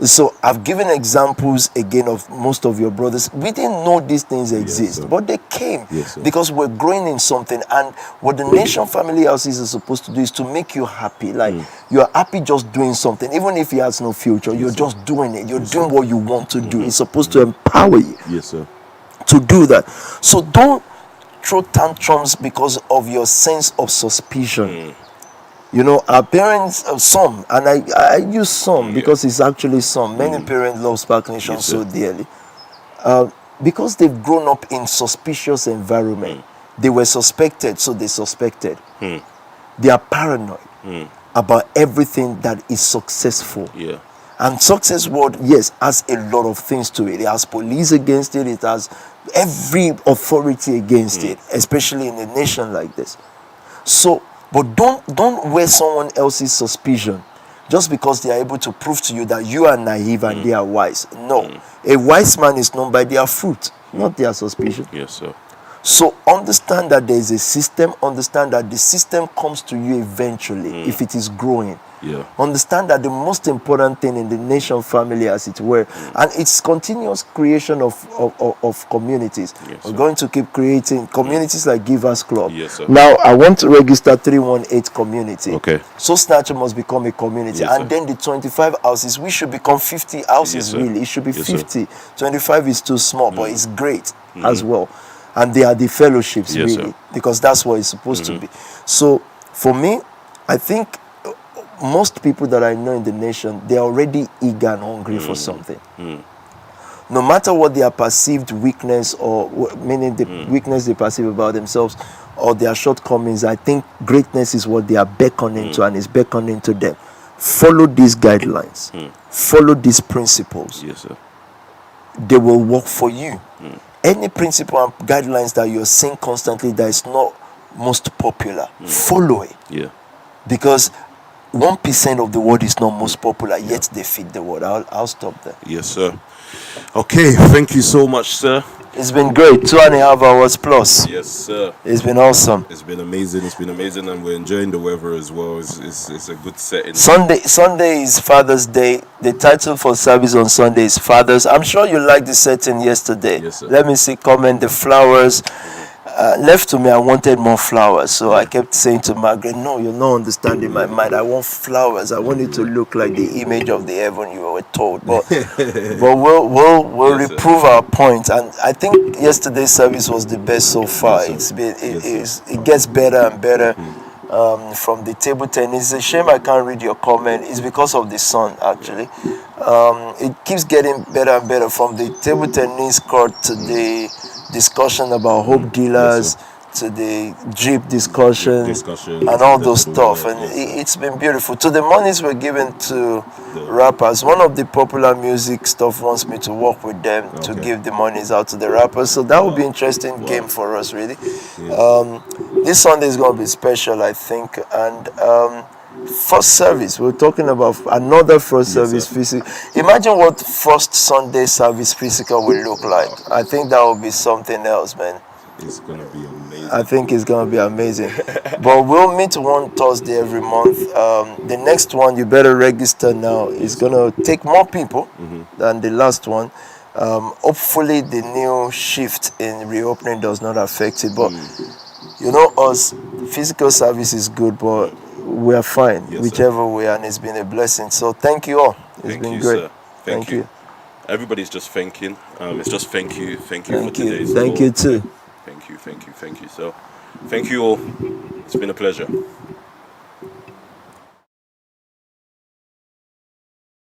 So I've given examples again of most of your brothers. We didn't know these things exist, but they came because we're growing in something. And what the Nation family houses are supposed to do is to make you happy. Like you're happy just doing something, even if it has no future. You're just doing it. You're doing what you want to do. It's supposed to empower you. Yes, sir. To do that. So don't throw tantrums because of your sense of suspicion. You know, our parents, some, and I use some because it's actually some. Many parents love Spark Nation so dearly. Because they've grown up in suspicious environment. They were suspected, so they suspected. They are paranoid about everything that is successful. Yeah. And success word, yes, has a lot of things to it. It has police against it. It has every authority against it, especially in a nation like this. So, but don't wear someone else's suspicion just because they are able to prove to you that you are naive and they are wise. No. A wise man is known by their fruit, not their suspicion. Yes, sir. So understand that there is a system. Understand that the system comes to you eventually if it is growing. Yeah. Understand that the most important thing in the Nation family, as it were, and it's continuous creation of communities. Yes, We're going to keep creating communities like Givers Club. Yes, sir. Now, I want to register 318 community. Okay. So Snatcher must become a community. Yes, and sir. then the 25 houses, we should become 50 houses, Yes, sir. really. It should be Yes, sir. 50. 25 is too small, but it's great as well. And they are the fellowships, Yes, really, sir. because that's what it's supposed to be. So, for me, I think most people that I know in the nation, they're already eager and hungry for something. No matter what their perceived weakness, or meaning the weakness they perceive about themselves or their shortcomings, I think greatness is what they are beckoning to, and is beckoning to them. Follow these guidelines. Follow these principles. Yes, sir. They will work for you. Any principle and guidelines that you're seeing constantly that is not most popular, follow it. Yeah. Because 1% of the word is not most popular, yet they fit the word. I'll stop there. Yes, sir. Okay, thank you so much, sir. It's been great. 2.5 hours plus. Yes, sir. It's been awesome. It's been amazing. It's been amazing, and we're enjoying the weather as well. It's a good setting. Sunday is Father's Day. The title for service on Sunday is Fathers. I'm sure you liked the setting yesterday. Yes, sir. Let me see comment. The flowers. Left to me, I wanted more flowers. So I kept saying to Margaret, no, you're not understanding my mind. I want flowers. I want it to look like the image of the heaven you were told. But we'll Yes, sir. reprove our point. And I think yesterday's service was the best so far. It gets better and better. From the table tennis. It's a shame I can't read your comment. It's because of the sun, actually. It keeps getting better and better, from the table tennis court to the discussion about hope dealers, to the drip discussion and all those stuff. And it's been beautiful. To the monies we're given to rappers, one of the popular music stuff wants me to work with them to give the monies out to the rappers. So that would be interesting game for us, really. This Sunday is going to be special, I think. And first service, we're talking about another first service physical. Imagine what first Sunday service physical will look like. I think that will be something else, man. It's gonna be amazing. I think it's gonna be amazing. But we'll meet one Thursday every month. The next one, you better register now. It's gonna take more people than the last one. Hopefully the new shift in reopening does not affect it. But you know, us, physical service is good, but we are fine whichever way, and it's been a blessing. So thank you all. It's been great. Sir. Thank you. Everybody's just thanking. It's just thank you for today's Thank call. you too. Thank you. So, thank you all. It's been a pleasure.